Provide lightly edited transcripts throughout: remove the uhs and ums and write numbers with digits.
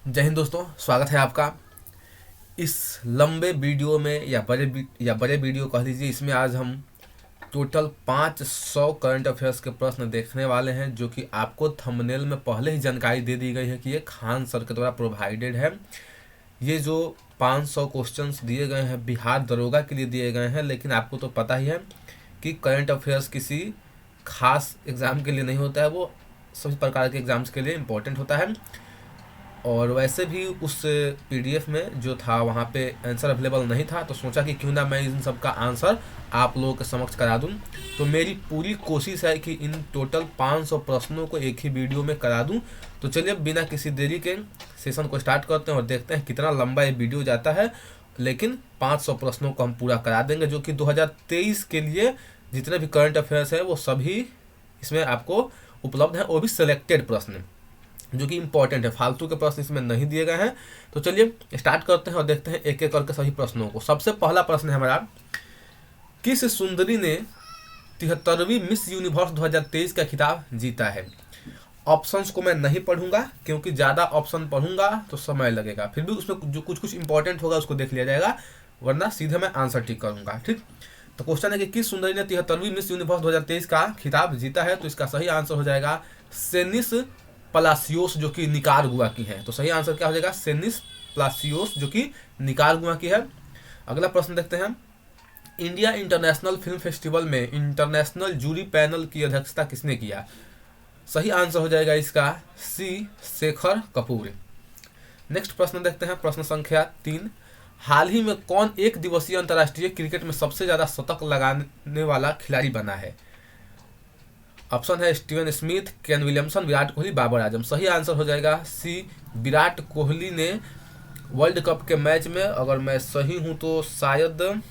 जय हिंद दोस्तों, स्वागत है आपका इस लंबे वीडियो में या बड़े वीडियो कह लीजिए। इसमें आज हम टोटल 500 करंट अफेयर्स के प्रश्न देखने वाले हैं, जो कि आपको थंबनेल में पहले ही जानकारी दे दी गई है कि ये खान सर के द्वारा प्रोवाइडेड है। ये जो 500 क्वेश्चंस दिए गए हैं बिहार दरोगा के लिए दिए गए हैं, लेकिन आपको तो पता ही है कि करंट अफेयर्स किसी खास एग्ज़ाम के लिए नहीं होता है, वो सभी प्रकार के एग्ज़ाम्स के लिए इम्पोर्टेंट होता है। और वैसे भी उस पीडीएफ में जो था वहाँ पे आंसर अवेलेबल नहीं था, तो सोचा कि क्यों ना मैं इन सब का आंसर आप लोगों के समक्ष करा दूं। तो मेरी पूरी कोशिश है कि इन टोटल 500 प्रश्नों को एक ही वीडियो में करा दूं। तो चलिए बिना किसी देरी के सेशन को स्टार्ट करते हैं और देखते हैं कितना लंबा ये वीडियो जाता है, लेकिन 500 प्रश्नों को हम पूरा करा देंगे, जो कि 2023 के लिए जितने भी करंट अफेयर्स है वो सभी इसमें आपको उपलब्ध हैं, वो भी सिलेक्टेड प्रश्न जो कि इंपॉर्टेंट है। फालतू के प्रश्न इसमें नहीं दिए गए हैं। तो चलिए स्टार्ट करते हैं और देखते हैं एक एक करके सभी प्रश्नों को। सबसे पहला प्रश्न है हमारा, किस सुंदरी ने 73वीं मिस यूनिवर्स 2023 का खिताब जीता है। ऑप्शंस को मैं नहीं पढ़ूंगा क्योंकि ज़्यादा ऑप्शन पढ़ूंगा तो समय लगेगा, फिर भी उसमें जो कुछ कुछ इंपॉर्टेंट होगा उसको देख लिया जाएगा, वरना सीधे मैं आंसर टिक करूंगा। ठीक, तो क्वेश्चन है कि किस सुंदरी ने 73वीं मिस यूनिवर्स 2023 का खिताब जीता है। तो इसका सही आंसर हो जाएगा सेनिस पलासियोस, जो कि निकारागुआ की है। तो सही आंसर क्या हो जाएगा, सेनिस पलासियोस, जो कि निकारागुआ की है। अगला प्रश्न देखते हैं, इंडिया इंटरनेशनल फिल्म फेस्टिवल में इंटरनेशनल जूरी पैनल की अध्यक्षता किसने किया। सही आंसर हो जाएगा इसका सी, शेखर कपूर। नेक्स्ट प्रश्न देखते हैं, प्रश्न संख्या 3, हाल ही में कौन एक दिवसीय अंतर्राष्ट्रीय क्रिकेट में सबसे ज्यादा शतक लगाने वाला खिलाड़ी बना है। ऑप्शन है Steven Smith, Kane Williamson, Virat Kohli, Babar Azam. सही आंसर हो जाएगा सी, विराट कोहली ने वर्ल्ड कप के मैच में, अगर मैं सही हूं तो शायद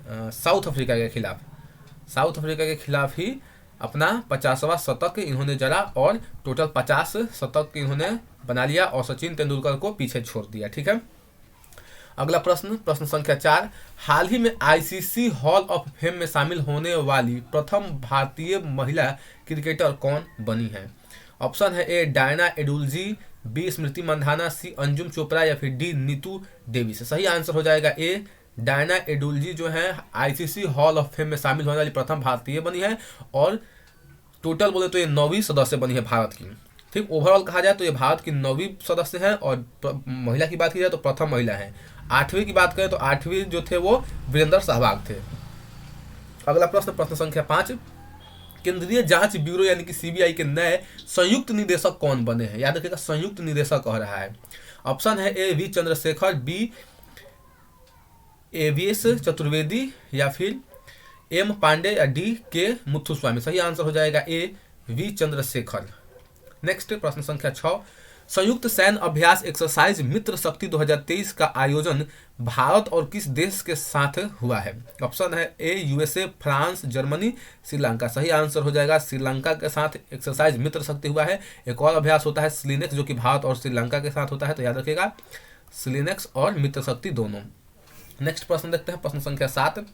साउथ अफ्रीका के खिलाफ ही अपना 50वां शतक इन्होंने जड़ा और टोटल 50 शतक इन्होंने बना लिया और सचिन तेंदुलकर को पीछे छोड़ दिया। ठीक है, अगला प्रश्न, प्रश्न संख्या 4, हाल ही में आईसीसी हॉल ऑफ फेम में शामिल होने वाली प्रथम भारतीय महिला क्रिकेटर कौन बनी है। ऑप्शन है ए डायना एडुल्जी, बी स्मृति मंधाना, सी अंजुम चोपड़ा या फिर डी नीतू डेविस। सही आंसर हो जाएगा ए, डायना एडुल्जी जो है आईसीसी हॉल ऑफ फेम में शामिल होने वाली प्रथम भारतीय बनी है और टोटल बोले तो ये 9वीं सदस्य बनी है भारत की। ठीक, ओवरऑल कहा जाए तो ये भारत की 9वीं सदस्य हैं और महिला की बात की जाए तो प्रथम महिला है। 8वीं की बात करें तो 8वीं जो थे वो वीरेंद्र सहवाग थे। अगला प्रश्न, प्रश्न संख्या 5, केंद्रीय जांच ब्यूरो यानी कि सीबीआई के नए संयुक्त निदेशक कौन बने हैं। याद रखिएगा संयुक्त निदेशक कह रहा है। ऑप्शन है A V Chandrashekhar, B AVS Chaturvedi या फिर एम पांडे या डी के मुथुस्वामी। सही आंसर हो जाएगा ए, वी चंद्रशेखर। नेक्स्ट प्रश्न संख्या 6, संयुक्त सैन्य अभ्यास एक्सरसाइज मित्र शक्ति 2023 का आयोजन भारत और किस देश के साथ हुआ है। ऑप्शन है A USA, France, Germany, Sri Lanka. सही आंसर हो जाएगा श्रीलंका के साथ एक्सरसाइज मित्र शक्ति हुआ है। एक और अभ्यास होता है स्लिनेक्स, जो कि भारत और श्रीलंका के साथ होता है, तो याद रखिएगा स्लिनेक्स और मित्र शक्ति दोनों। नेक्स्ट प्रश्न देखते हैं, प्रश्न संख्या 7,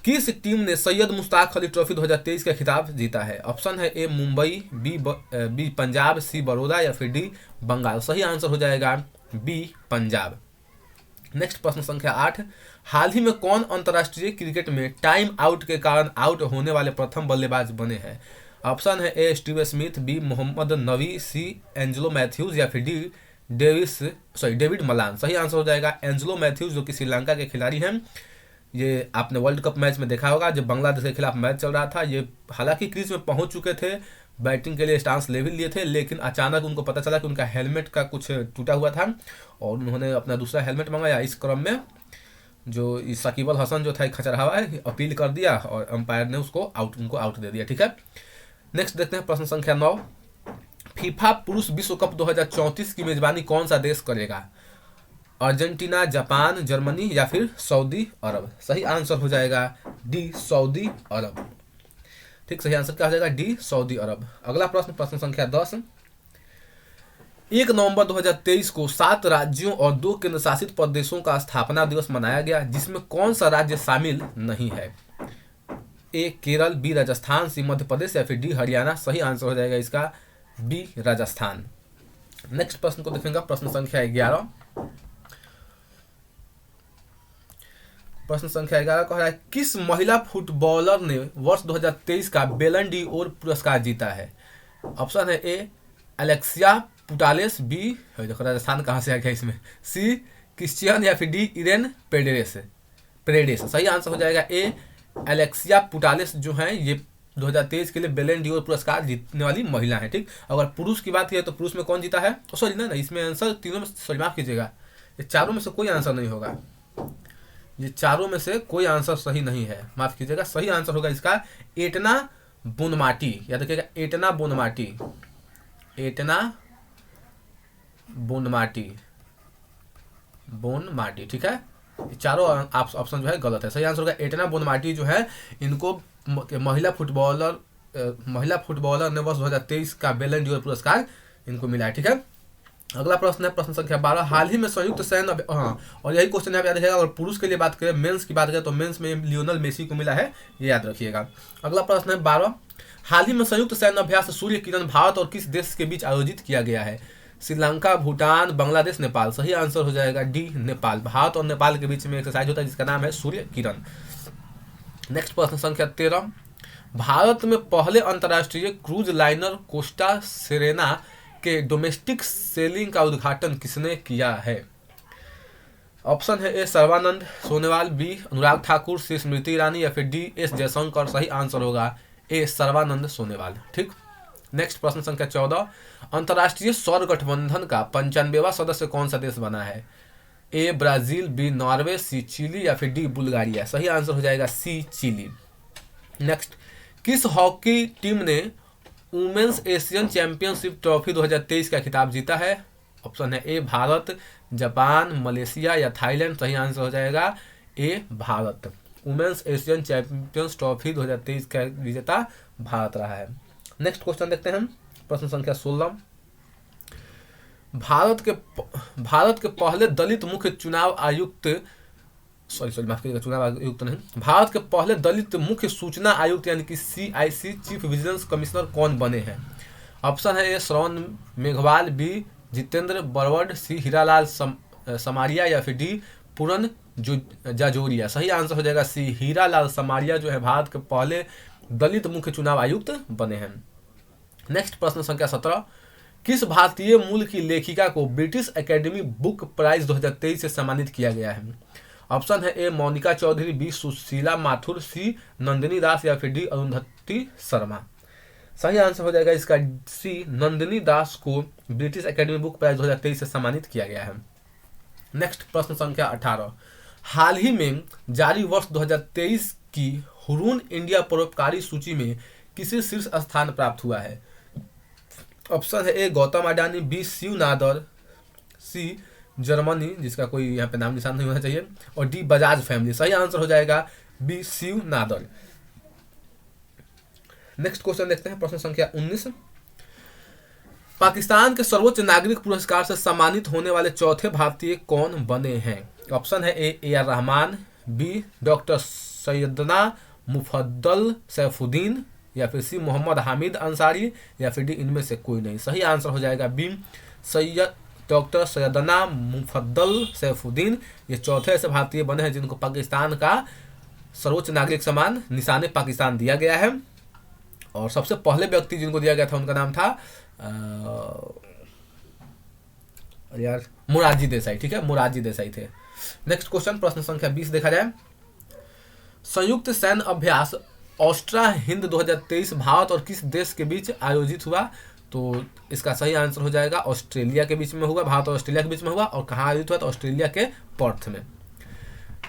किस टीम ने सैयद मुश्ताक अली ट्रॉफी 2023 का खिताब जीता है। ऑप्शन है ए मुंबई, बी पंजाब, सी बड़ौदा या फिर डी बंगाल। सही आंसर हो जाएगा बी पंजाब। नेक्स्ट प्रश्न संख्या 8, हाल ही में कौन अंतर्राष्ट्रीय क्रिकेट में टाइम आउट के कारण आउट होने वाले प्रथम बल्लेबाज बने हैं। ऑप्शन है ए स्टीव स्मिथ, बी मोहम्मद नबी, सी एंजेलो मैथ्यूज या फिर डी डेविड मलान। सही आंसर हो जाएगा एंजेलो मैथ्यूज, जो कि श्रीलंका के खिलाड़ी हैं। ये आपने वर्ल्ड कप मैच में देखा होगा, जब बांग्लादेश के खिलाफ मैच चल रहा था, ये हालांकि क्रीज में पहुंच चुके थे, बैटिंग के लिए स्टांस ले भी लिए थे, लेकिन अचानक उनको पता चला कि उनका हेलमेट का कुछ टूटा हुआ था और उन्होंने अपना दूसरा हेलमेट मंगाया। इस क्रम में जो साकिब अल हसन जो था खचरहावा अपील कर दिया और अंपायर ने उनको आउट दे दिया। ठीक है, नेक्स्ट देखते हैं, प्रश्न संख्या 9, फीफा पुरुष विश्व कप 2034 की मेजबानी कौन सा देश करेगा। अर्जेंटीना, जापान, जर्मनी या फिर सऊदी अरब। सही आंसर हो जाएगा डी, सऊदी अरब। ठीक, सही आंसर क्या हो जाएगा डी, सऊदी अरब। अगला प्रश्न, प्रश्न संख्या 10, 1 नवंबर 2023 को 7 राज्यों और 2 केंद्र शासित प्रदेशों का स्थापना दिवस मनाया गया, जिसमें कौन सा राज्य शामिल नहीं है। ए केरल, बी राजस्थान, सी मध्य प्रदेश या फिर डी हरियाणा। सही आंसर हो जाएगा इसका बी, राजस्थान। नेक्स्ट प्रश्न को देखेंगे, प्रश्न संख्या 11। प्रश्न संख्या 11 कह रहा है, किस महिला फुटबॉलर ने वर्ष 2023 का बेलन डी ओर पुरस्कार जीता है? ऑप्शन है ए अलेक्सिया पुटालेस, बी देखो राजस्थान कहाँ से आ गया इसमें, सी क्रिश्चियन, या फिर डी इरेन पेरेडेस। सही आंसर हो जाएगा ए अलेक्सिया पुटालेस जो है ये 2023 के लिए बेलन डी ओर पुरस्कार जीतने वाली महिला है। ठीक, अगर पुरुष की बात की तो पुरुष में कौन जीता है? सॉरी ना, इसमें आंसर तीनों में, सॉरी माफ कीजिएगा, ये चारों में से कोई आंसर नहीं होगा, ये चारों में से कोई आंसर सही नहीं है, माफ कीजिएगा। सही आंसर होगा इसका एटना बोनमाटी, याद रखिएगा एटना बोनमाटी। ठीक है, चारों ऑप्शन जो है गलत है। सही आंसर होगा एटना बोनमाटी जो है, इनको महिला फुटबॉलर ने वर्ष 2023 का बेलन डी ओर पुरस्कार इनको मिला है। ठीक है, अगला प्रश्न है प्रश्न संख्या 12। हाल ही में संयुक्त सैन्य, और यही क्वेश्चन आप याद रखिएगा। अगर पुरुष के लिए बात करें, मेंस की बात करें तो मेंस में लियोनल मेसी को मिला है, ये याद रखिएगा। अगला प्रश्न है 12। हाल ही में संयुक्त सैन्य अभ्यास सूर्य किरण भारत और किस देश के बीच आयोजित किया गया है? श्रीलंका, भूटान, बांग्लादेश, नेपाल। सही आंसर हो जाएगा डी नेपाल। भारत और नेपाल के बीच में एक्सरसाइज होता है जिसका नाम है सूर्य किरण। नेक्स्ट प्रश्न संख्या 13। भारत में पहले अंतर्राष्ट्रीय क्रूज लाइनर कोस्टा सेरेना के डोमेस्टिक सेलिंग का उद्घाटन किसने किया है? ऑप्शन है ए सर्बानंद सोनोवाल, बी अनुराग ठाकुर, सी स्मृति ईरानी, या फिर डी एस जयशंकर। सही आंसर होगा ए सर्बानंद सोनोवाल। ठीक, नेक्स्ट प्रश्न संख्या 14। अंतर्राष्ट्रीय सौर गठबंधन का 95वां सदस्य कौन सा देश बना है? A Brazil, B Norway, C Chile, या फिर डी बुल्गारिया। सही आंसर हो जाएगा सी चिली। नेक्स्ट, किस हॉकी टीम ने वुमेन्स एशियन चैंपियनशिप ट्रॉफी 2023 का खिताब जीता है? ऑप्शन है ए भारत, जापान, मलेशिया, या थाईलैंड। सही आंसर हो जाएगा A Bharat. Women's Asian champions trophy 2023 का विजेता भारत रहा है। नेक्स्ट क्वेश्चन देखते हैं, प्रश्न संख्या 16। भारत के पहले दलित मुख्य चुनाव आयुक्त, माफ कीजिएगा, चुनाव आयुक्त नहीं, भारत के पहले दलित मुख्य सूचना आयुक्त यानी कि CIC चीफ विजिलेंस कमिश्नर कौन बने हैं? ऑप्शन है ए श्रवण मेघवाल, बी जितेंद्र बरवड़, सी हीरालाल समारिया, या फिर डी पूरन जाजोरिया। सही आंसर हो जाएगा सी हीरालाल समारिया जो है भारत के पहले दलित मुख्य चुनाव आयुक्त बने हैं। नेक्स्ट प्रश्न संख्या 17। किस भारतीय मूल की लेखिका को ब्रिटिश एकेडमी बुक प्राइज 2023 से सम्मानित किया गया है? ऑप्शन है ए मोनिका चौधरी, बी सुशीला माथुर, सी नंदिनी दास, या फिर डी अरुंधति शर्मा। सही आंसर हो जाएगा इसका सी नंदिनी दास को ब्रिटिश एकेडमी बुक प्राइज 2023 से सम्मानित किया गया है। नेक्स्ट प्रश्न संख्या 18। हाल ही में जारी वर्ष 2023 की हुरून इंडिया परोपकारी सूची में किसे शीर्ष स्थान प्राप्त हुआ है? ऑप्शन है A Gautam Adani, B Shiv Nadar, C Germany जिसका कोई यहाँ पे नाम निशान नहीं होना चाहिए, और डी बजाज फैमिली। सही आंसर हो जाएगा B Shiv Nadar. Next question देखते हैं, प्रश्न संख्या 19। पाकिस्तान के सर्वोच्च नागरिक पुरस्कार से सम्मानित होने वाले चौथे भारतीय कौन बने हैं? ऑप्शन है A R Rahman, B doctor Syedna Mufaddal Saifuddin, या फिर सी मोहम्मद हामिद अंसारी, या फिर डी इनमें से कोई नहीं। सही आंसर हो जाएगा बी डॉक्टर सैयदना मुफद्दल सैफुद्दीन। ये चौथे ऐसे भारतीय बने हैं जिनको पाकिस्तान का सर्वोच्च नागरिक सम्मान निशान पाकिस्तान दिया गया है, और सबसे पहले व्यक्ति जिनको दिया गया था उनका नाम था मोरारजी देसाई। ठीक है, मोरारजी देसाई थे। नेक्स्ट क्वेश्चन, प्रश्न संख्या 20 देखा जाए। संयुक्त सैन्य अभ्यास ऑस्ट्रा हिंद 2023 भारत और किस देश के बीच आयोजित हुआ? तो इसका सही आंसर हो जाएगा ऑस्ट्रेलिया के बीच में हुआ, भारत और ऑस्ट्रेलिया के बीच में हुआ। और कहाँ आयोजित हुआ? तो ऑस्ट्रेलिया के पर्थ में।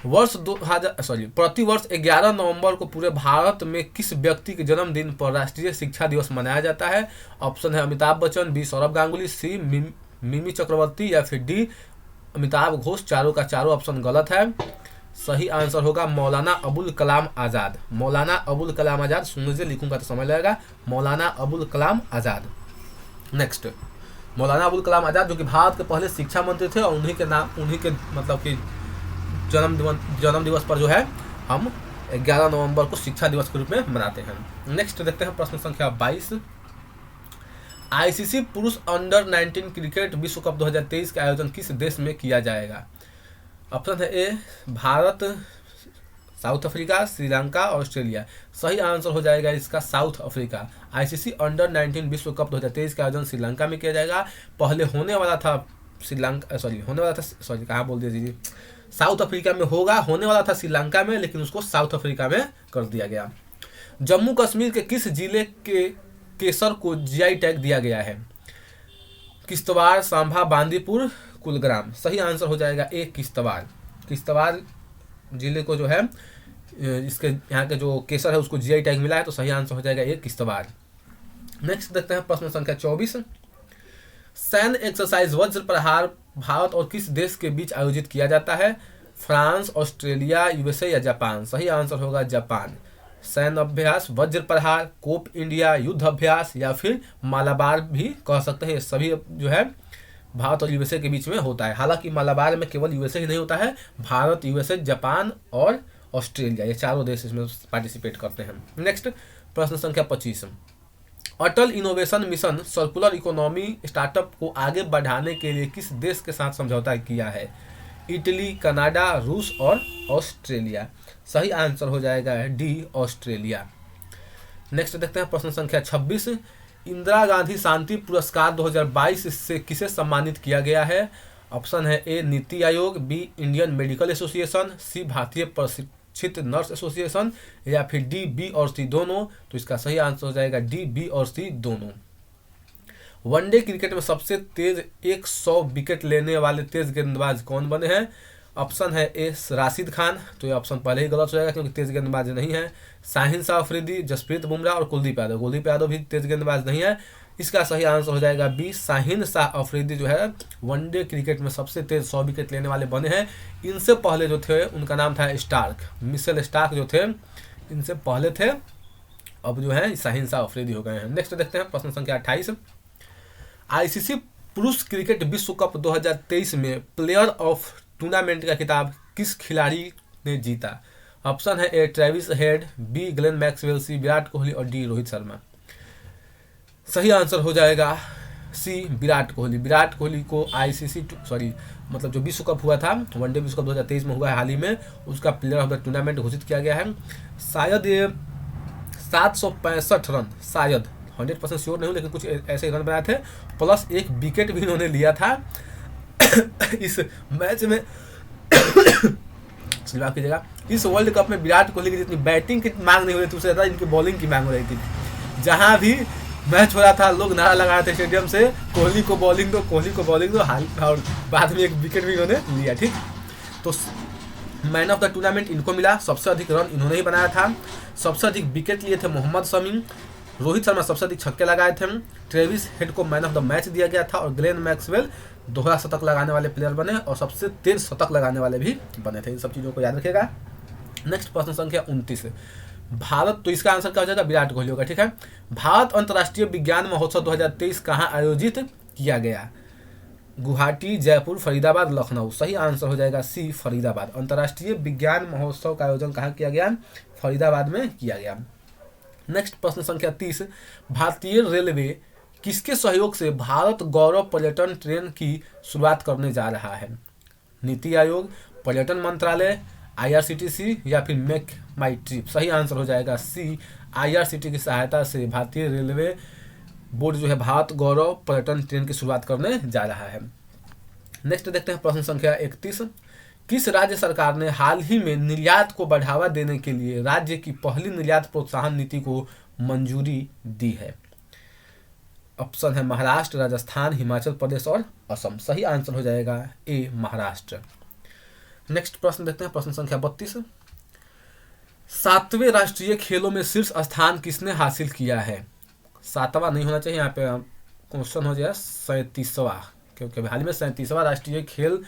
प्रतिवर्ष 11 नवंबर को पूरे भारत में किस व्यक्ति के जन्मदिन पर राष्ट्रीय शिक्षा दिवस मनाया जाता है? ऑप्शन है अमिताभ बच्चन, बी सौरभ गांगुली, सी मिमी चक्रवर्ती, या फिर डी अमिताभ घोष। चारों का चारों ऑप्शन गलत है। सही आंसर होगा मौलाना अबुल कलाम आज़ाद। मौलाना अबुल कलाम आज़ाद, सुनने से लिखूंगा तो समझ लगेगा, मौलाना अबुल कलाम आज़ाद। नेक्स्ट, मौलाना अबुल कलाम आज़ाद जो कि भारत के पहले शिक्षा मंत्री थे, और उन्हीं के मतलब कि जन्म दिवस पर जो है हम 11 नवंबर को शिक्षा दिवस के रूप में मनाते हैं। नेक्स्ट देखते हैं प्रश्न संख्या 22। आईसीसी पुरुष अंडर 19 क्रिकेट विश्व कप 2023 का आयोजन किस देश में किया जाएगा? ऑप्शन है A Bharat, South Africa, Sri Lanka, Australia. सही आंसर हो जाएगा इसका साउथ अफ्रीका। आईसीसी अंडर 19 विश्व कप 2023 का आयोजन श्रीलंका में किया जाएगा। पहले होने वाला था कहाँ बोल दिया जी, साउथ अफ्रीका में होने वाला था श्रीलंका में, लेकिन उसको साउथ अफ्रीका में कर दिया गया। जम्मू कश्मीर के किस जिले के केसर को जीआई टैग दिया गया है? किश्तवाड़, सांभा, बांदीपुर, कुलग्राम। सही आंसर हो जाएगा ए किश्तवाड़ जिले को जो है इसके यहाँ के जो केसर है उसको जीआई टैग मिला है, तो सही आंसर हो जाएगा ए किश्तवाड़। नेक्स्ट देखते हैं प्रश्न संख्या 24। सैन्य एक्सरसाइज वज्र प्रहार भारत और किस देश के बीच आयोजित किया जाता है? फ्रांस, ऑस्ट्रेलिया, यूएसए या जापान। सही आंसर होगा जापान। सैन्य अभ्यास वज्र प्रहार, कोप इंडिया युद्ध अभ्यास या फिर मालाबार भी कह सकते हैं, ये सभी जो है भारत और यूएसए के बीच में होता है। हालांकि मालाबार में केवल यूएसए ही नहीं होता है, भारत, यूएसए, जापान और ऑस्ट्रेलिया, ये चारों देश इसमें पार्टिसिपेट करते हैं। नेक्स्ट प्रश्न संख्या 25। Atal Innovation Mission circular economy startup को आगे बढ़ाने के लिए किस देश के साथ समझौता किया है? इटली, कनाडा, रूस और ऑस्ट्रेलिया। सही आंसर हो जाएगा डी ऑस्ट्रेलिया। नेक्स्ट देखते हैं प्रश्न संख्या 26। इंदिरा गांधी शांति पुरस्कार 2022 से किसे सम्मानित किया गया है? ऑप्शन है ए NITI Aayog, B Indian medical association, सी भारतीय प्रशिक्षित नर्स एसोसिएशन या फिर डी बी और सी दोनों। तो इसका सही आंसर हो जाएगा डी बी और सी दोनों। वनडे क्रिकेट में सबसे तेज 100 विकेट लेने वाले तेज गेंदबाज कौन बने हैं? ऑप्शन है ए राशिद खान, तो ये ऑप्शन पहले ही गलत हो जाएगा क्योंकि तेज गेंदबाज नहीं है। शाहिन शाह अफरीदी, जसप्रीत बुमराह और कुलदीप यादव भी तेज गेंदबाज नहीं है। इसका सही आंसर हो जाएगा बी शाहिन शाह अफरीदी जो है वनडे क्रिकेट में सबसे तेज 100 विकेट लेने वाले बने हैं। इनसे पहले जो थे उनका नाम था स्टार्क, मिशेल स्टार्क जो थे इनसे पहले थे, अब जो है शाहिन शाह अफरीदी हो गए हैं। नेक्स्ट देखते हैं प्रश्न संख्या 28। आईसीसी पुरुष क्रिकेट विश्व कप 2023 में प्लेयर ऑफ टूर्नामेंट का खिताब किस खिलाड़ी ने जीता? ऑप्शन है A Travis Head, B Glenn Maxwell, C Virat Kohli और डी रोहित शर्मा। सही आंसर हो जाएगा सी विराट कोहली। विराट कोहली को मतलब जो विश्व कप हुआ था, वनडे विश्व कप 2023 में हुआ है हाल ही में, उसका प्लेयर ऑफ द टूर्नामेंट घोषित किया गया है। शायद ये 765 रन, शायद 100% श्योर नहीं हूँ, लेकिन कुछ ऐसे रन बनाए थे, प्लस एक विकेट भी इन्होंने लिया था इस मैच में। कीजिएगा, इस वर्ल्ड कप में विराट कोहली की जितनी बैटिंग की मांग नहीं हो रही थी उससे ज्यादा इनकी बॉलिंग की मांग हो रही थी। जहां भी मैच हो रहा था लोग नारा लगा रहे थे स्टेडियम से, कोहली को बॉलिंग दो, कोहली को बॉलिंग दो, और बाद में एक विकेट भी इन्होंने लिया। ठीक, तो मैन ऑफ द टूर्नामेंट इनको मिला, सबसे अधिक रन इन्होंने ही बनाया था, सबसे अधिक विकेट लिए थे मोहम्मद शमी, रोहित शर्मा सबसे अधिक छक्के लगाए थे, ट्रेविस हेड को मैन ऑफ द मैच दिया गया था और ग्लेन मैक्सवेल दोहरा शतक लगाने वाले प्लेयर बने और सबसे तेज शतक लगाने वाले भी बने थे। इन सब चीज़ों को याद रखिएगा। नेक्स्ट प्रश्न संख्या 29। भारत, तो इसका आंसर क्या हो जाएगा? विराट कोहली होगा। ठीक है, भारत अंतर्राष्ट्रीय विज्ञान महोत्सव 2023 कहाँ आयोजित किया गया? गुवाहाटी, जयपुर, फरीदाबाद, लखनऊ। सही आंसर हो जाएगा सी फरीदाबाद। अंतर्राष्ट्रीय विज्ञान महोत्सव का आयोजन कहाँ किया गया? फरीदाबाद में किया गया। नेक्स्ट प्रश्न संख्या 30। भारतीय रेलवे किसके सहयोग से भारत गौरव पर्यटन ट्रेन की शुरुआत करने जा रहा है? नीति आयोग, पर्यटन मंत्रालय, आईआरसीटीसी या फिर मेक माई ट्रिप। सही आंसर हो जाएगा सी आईआरसीटी की सहायता से भारतीय रेलवे बोर्ड जो है भारत गौरव पर्यटन ट्रेन की शुरुआत करने जा रहा है। नेक्स्ट देखते हैं प्रश्न संख्या 31। किस राज्य सरकार ने हाल ही में निर्यात को बढ़ावा देने के लिए राज्य की पहली निर्यात प्रोत्साहन नीति को मंजूरी दी है? ऑप्शन है महाराष्ट्र, राजस्थान, हिमाचल प्रदेश और असम। सही आंसर हो जाएगा ए महाराष्ट्र। नेक्स्ट प्रश्न देखते हैं प्रश्न संख्या 32। 7वें राष्ट्रीय खेलों में शीर्ष स्थान किसने हासिल किया है? 7वां नहीं होना चाहिए, यहाँ पे क्वेश्चन हो जाएगा 37वां, क्योंकि हाल में 37वां राष्ट्रीय खेल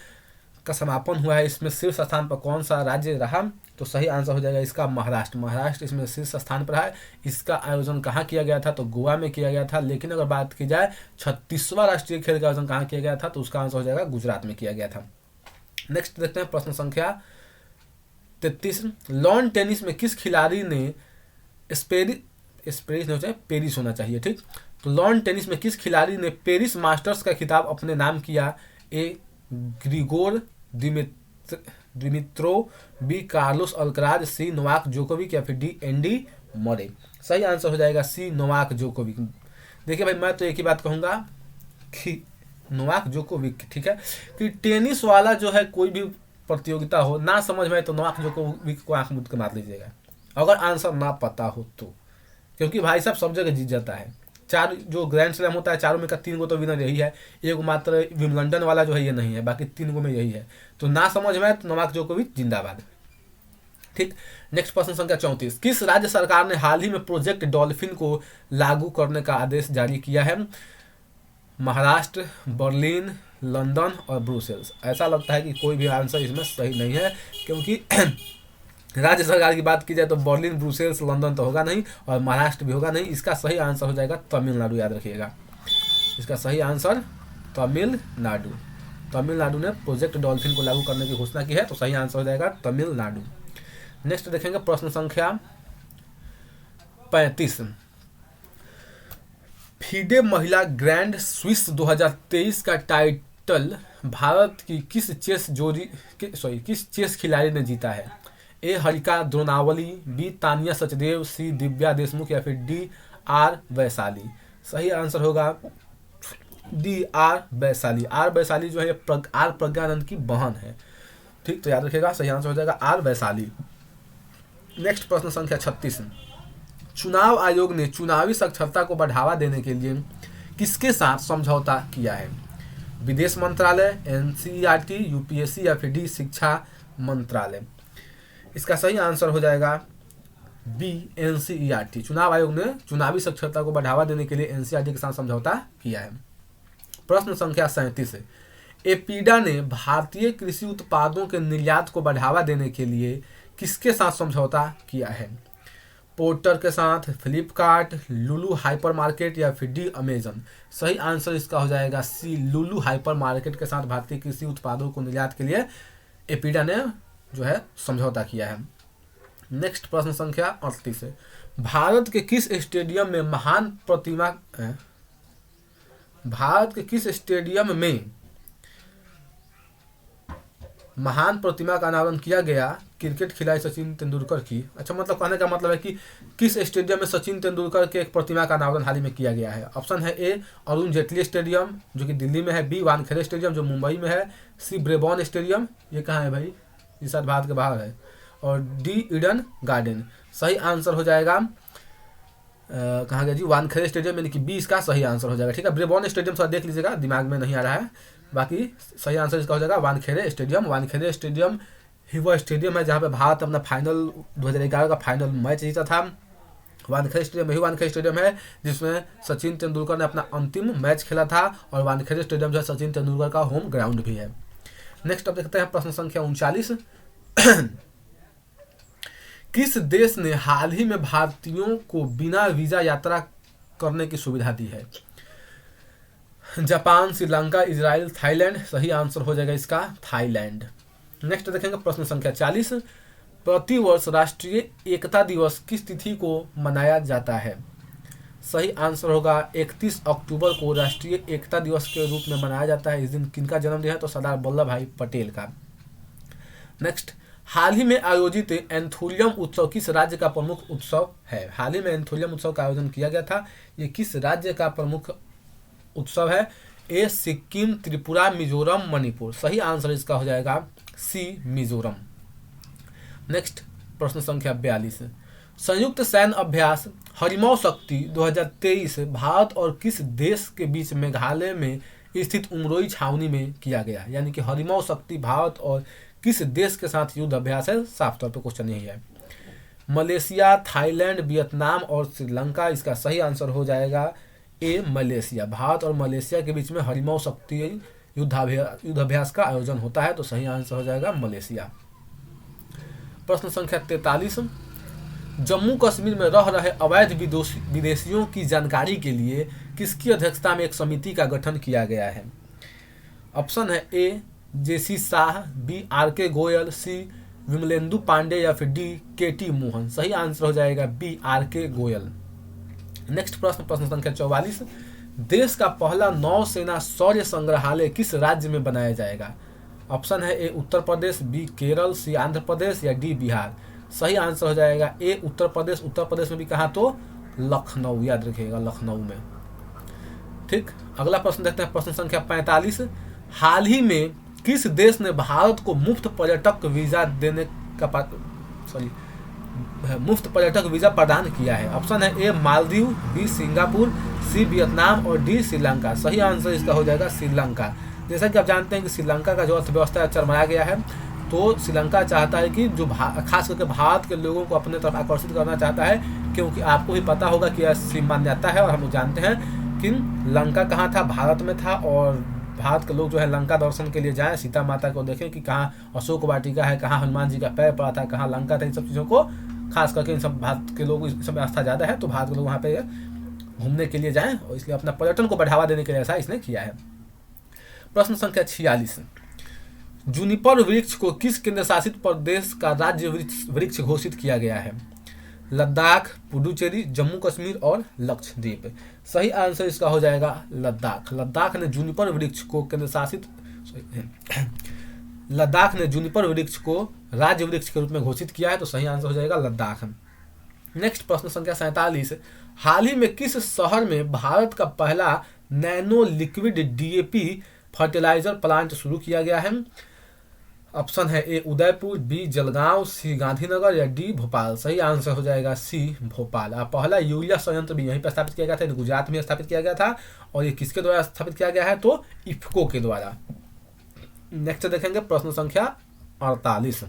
का समापन हुआ है। इसमें शीर्ष स्थान पर कौन सा राज्य रहा? तो सही आंसर हो जाएगा इसका महाराष्ट्र। महाराष्ट्र इसमें शीर्ष स्थान पर है। इसका आयोजन कहाँ किया गया था? तो गोवा में किया गया था। लेकिन अगर बात की जाए 36वां राष्ट्रीय खेल का आयोजन कहाँ किया गया था, तो उसका आंसर हो जाएगा गुजरात में किया गया था। नेक्स्ट देखते हैं प्रश्न संख्या 33। लॉन टेनिस में किस खिलाड़ी ने पेरिस होना चाहिए, ठीक, तो लॉन टेनिस में किस खिलाड़ी ने पेरिस मास्टर्स का खिताब अपने नाम किया? A Grigor Dimitrov, B Carlos Alcaraz, C Novak Djokovic या फिर डी एंडी मरे। सही आंसर हो जाएगा सी नोवाक जोकोविक। देखिए भाई मैं तो एक ही बात कहूँगा कि नोवाक जोकोविक, ठीक है, कि टेनिस वाला जो है कोई भी प्रतियोगिता हो ना समझ में तो नोवाक जोकोविक को आंख मूंद के मार लीजिएगा अगर आंसर ना पता हो तो, क्योंकि भाई साहब सब जगह जीत जाता है। चार जो ग्रैंड स्लैम होता है चारों में का 3 गो तो विनर यही है, एक मात्र विम्बलडन वाला जो है ये नहीं है, बाकी 3 गो में यही है। तो ना समझ में तो नोवाक जोकोविक जिंदाबाद। ठीक, नेक्स्ट प्रश्न संख्या 34। किस राज्य सरकार ने हाल ही में प्रोजेक्ट डॉल्फिन को लागू करने का आदेश जारी किया है? महाराष्ट्र, बर्लिन, लंदन और ब्रुसेल्स। ऐसा लगता है कि कोई भी आंसर इसमें सही नहीं है, क्योंकि राज्य सरकार की बात की जाए तो बर्लिन, ब्रुसेल्स, लंदन तो होगा नहीं और महाराष्ट्र भी होगा नहीं। इसका सही आंसर हो जाएगा तमिलनाडु, याद रखिएगा। इसका सही आंसर तमिलनाडु। तमिलनाडु ने प्रोजेक्ट डॉल्फिन को लागू करने की घोषणा की है, तो सही आंसर हो जाएगा तमिलनाडु। नेक्स्ट देखेंगे प्रश्न संख्या 35। फीडे महिला ग्रैंड स्विस 2023 का टाइटल भारत की किस चेस खिलाड़ी ने जीता है? A Harika Dronavalli, B Tania Sachdev, C Divya Deshmukh या फिर डी आर वैशाली। सही आंसर होगा D R Vaishali. R Vaishali जो है आर प्रज्ञानंद की बहन है। ठीक, तो याद रखिएगा सही आंसर हो जाएगा आर वैशाली। नेक्स्ट प्रश्न संख्या 36। चुनाव आयोग ने चुनावी साक्षरता को बढ़ावा देने के लिए किसके साथ समझौता किया है? विदेश मंत्रालय, एनसीईआरटी, यूपीएससी या फिर डी शिक्षा मंत्रालय। इसका सही आंसर हो जाएगा बी एनसीईआरटी। चुनाव आयोग ने चुनावी साक्षरता को बढ़ावा देने के लिए एनसीईआरटी के साथ समझौता किया है। प्रश्न संख्या 37। एपीडा ने भारतीय कृषि उत्पादों के निर्यात को बढ़ावा देने के लिए किसके साथ समझौता किया है? पोर्टर के साथ, फ्लिपकार्ट, लुलु हाइपर मार्केट या फिर डी अमेजन। सही आंसर इसका हो जाएगा सी लुलु हाइपर मार्केट के साथ भारतीय कृषि उत्पादों को निर्यात के लिए एपीडा ने जो है समझौता किया है। नेक्स्ट प्रश्न संख्या 38 है। भारत के किस स्टेडियम में महान प्रतिमा का अनावरण किया गया क्रिकेट खिलाड़ी सचिन तेंदुलकर की? अच्छा, मतलब कहने का मतलब है कि किस स्टेडियम में सचिन तेंदुलकर के एक प्रतिमा का अनावरण हाल ही में किया गया है? ऑप्शन है ए अरुण जेटली स्टेडियम जो कि दिल्ली में है, बी वानखेड़े स्टेडियम जो मुंबई में है, सी ब्रेबॉर्न स्टेडियम, ये कहाँ है भाई, ये शायद भारत के बाहर है, और डी ईडन गार्डन। सही आंसर हो जाएगा कहाँ गया जी, वानखेड़े स्टेडियम, यानी कि बी इसका सही आंसर हो जाएगा। ठीक है, ब्रेबॉर्न स्टेडियम थोड़ा देख लीजिएगा, दिमाग में नहीं आ रहा है, बाकी सही आंसर इसका हो जाएगा वानखेड़े स्टेडियम। वानखेड़े स्टेडियम ही वह स्टेडियम है जहाँ पे भारत अपना फाइनल 2011 का फाइनल मैच जीता था। वानखेड़े स्टेडियम यही वानखेड़े स्टेडियम है जिसमें सचिन तेंदुलकर ने अपना अंतिम मैच खेला था, और वानखेड़े स्टेडियम जो है सचिन तेंदुलकर का होम ग्राउंड भी है। नेक्स्ट अब देखते हैं प्रश्न संख्या 39। किस देश ने हाल ही में भारतीयों को बिना वीजा यात्रा करने की सुविधा दी है? Japan, Sri Lanka, Israel, Thailand. सही आंसर हो जाएगा इसका थाईलैंड। नेक्स्ट देखेंगे प्रश्न संख्या 40। प्रतिवर्ष राष्ट्रीय एकता दिवस किस तिथि को मनाया जाता है? सही आंसर होगा 31 अक्टूबर को राष्ट्रीय एकता दिवस के रूप में मनाया जाता है। इस दिन किनका जन्मदिन है? तो सरदार वल्लभ भाई पटेल का। नेक्स्ट, हाल ही में आयोजित एंथोलियम उत्सव किस राज्य का प्रमुख उत्सव है? हाल ही में एंथोलियम उत्सव का आयोजन किया गया था, ये किस राज्य का प्रमुख उत्सव है? ए सिक्किम, त्रिपुरा, मिजोरम, मणिपुर। सही आंसर इसका हो जाएगा सी मिजोरम। नेक्स्ट प्रश्न संख्या 42। संयुक्त सैन्य अभ्यास हरिमौ शक्ति 2023 भारत और किस देश के बीच मेघालय में स्थित उमरोई छावनी में किया गया? यानी कि हरिमौ शक्ति भारत और किस देश के साथ युद्ध अभ्यास है? साफ तौर पर क्वेश्चन यही है। मलेशिया, थाईलैंड, वियतनाम और श्रीलंका। इसका सही आंसर हो जाएगा ए मलेशिया। भारत और मलेशिया के बीच में हरिमौ शक्ति युद्धाभ्यास का आयोजन होता है, तो सही आंसर हो जाएगा मलेशिया। प्रश्न संख्या 43। जम्मू कश्मीर में रह रहे अवैध विदेशियों की जानकारी के लिए किसकी अध्यक्षता में एक समिति का गठन किया गया है? ऑप्शन है ए जेसी शाह, बी आर.के. गोयल, सी विमलेंदु पांडे या फिर डी के.टी. मोहन। सही आंसर हो जाएगा बी आर.के. गोयल। नेक्स्ट प्रश्न, प्रश्न संख्या 44, देश का पहला नौसेना शौर्य संग्रहालय किस राज्य में बनाया जाएगा? ऑप्शन है ए उत्तर प्रदेश, बी केरल, सी आंध्र प्रदेश या डी बिहार। सही आंसर हो जाएगा ए उत्तर प्रदेश। उत्तर प्रदेश में भी कहाँ? तो लखनऊ, याद रखिएगा लखनऊ में। ठीक, अगला प्रश्न देखते हैं, प्रश्न संख्या 45, हाल ही में किस देश ने भारत को मुफ्त पर्यटक वीजा प्रदान किया है? ऑप्शन है A Maldives, B Singapore, C Vietnam और डी श्रीलंका। सही आंसर इसका हो जाएगा श्रीलंका। जैसा कि आप जानते हैं कि श्रीलंका का जो अर्थव्यवस्था चरमरा गया है, तो श्रीलंका चाहता है कि जो खास करके भारत के लोगों को अपने तरफ आकर्षित करना चाहता है, क्योंकि आपको भी पता होगा कि यह मान्यता है और हम जानते हैं कि लंका कहाँ था? भारत में था। और भारत के लोग जो है लंका दर्शन के लिए जाएं, सीता माता को देखें कि कहाँ अशोक वाटिका है, कहाँ हनुमान जी का पैर पड़ा था, कहाँ लंका था। इन सब चीज़ों को खास करके इन सब भारत के लोग इस समय आस्था ज़्यादा है, तो भारत के लोग वहाँ पे घूमने के लिए जाएं और इसलिए अपना पर्यटन को बढ़ावा देने के लिए ऐसा इसने किया है। प्रश्न संख्या 46, जूनिपर वृक्ष को किस केंद्र शासित प्रदेश का राज्य वृक्ष घोषित किया गया है? लद्दाख, पुडुचेरी, जम्मू कश्मीर और लक्षद्वीप। सही आंसर इसका हो जाएगा लद्दाख। लद्दाख ने जूनिपर वृक्ष को राज्य वृक्ष के रूप में घोषित किया है, तो सही आंसर हो जाएगा लद्दाख। नेक्स्ट प्रश्न संख्या 47, हाल ही में किस शहर में भारत का पहला nano liquid DAP fertiliser plant शुरू किया गया है? ऑप्शन है A Udaipur, B Jalgaon, C Gandhinagar या डी भोपाल। सही आंसर हो जाएगा सी भोपाल। पहला यूरिया संयंत्र भी यहीं पर स्थापित किया गया था, गुजरात में स्थापित किया गया था। और ये किसके द्वारा स्थापित किया गया है? तो इफ्को के द्वारा। नेक्स्ट देखेंगे प्रश्न संख्या 48,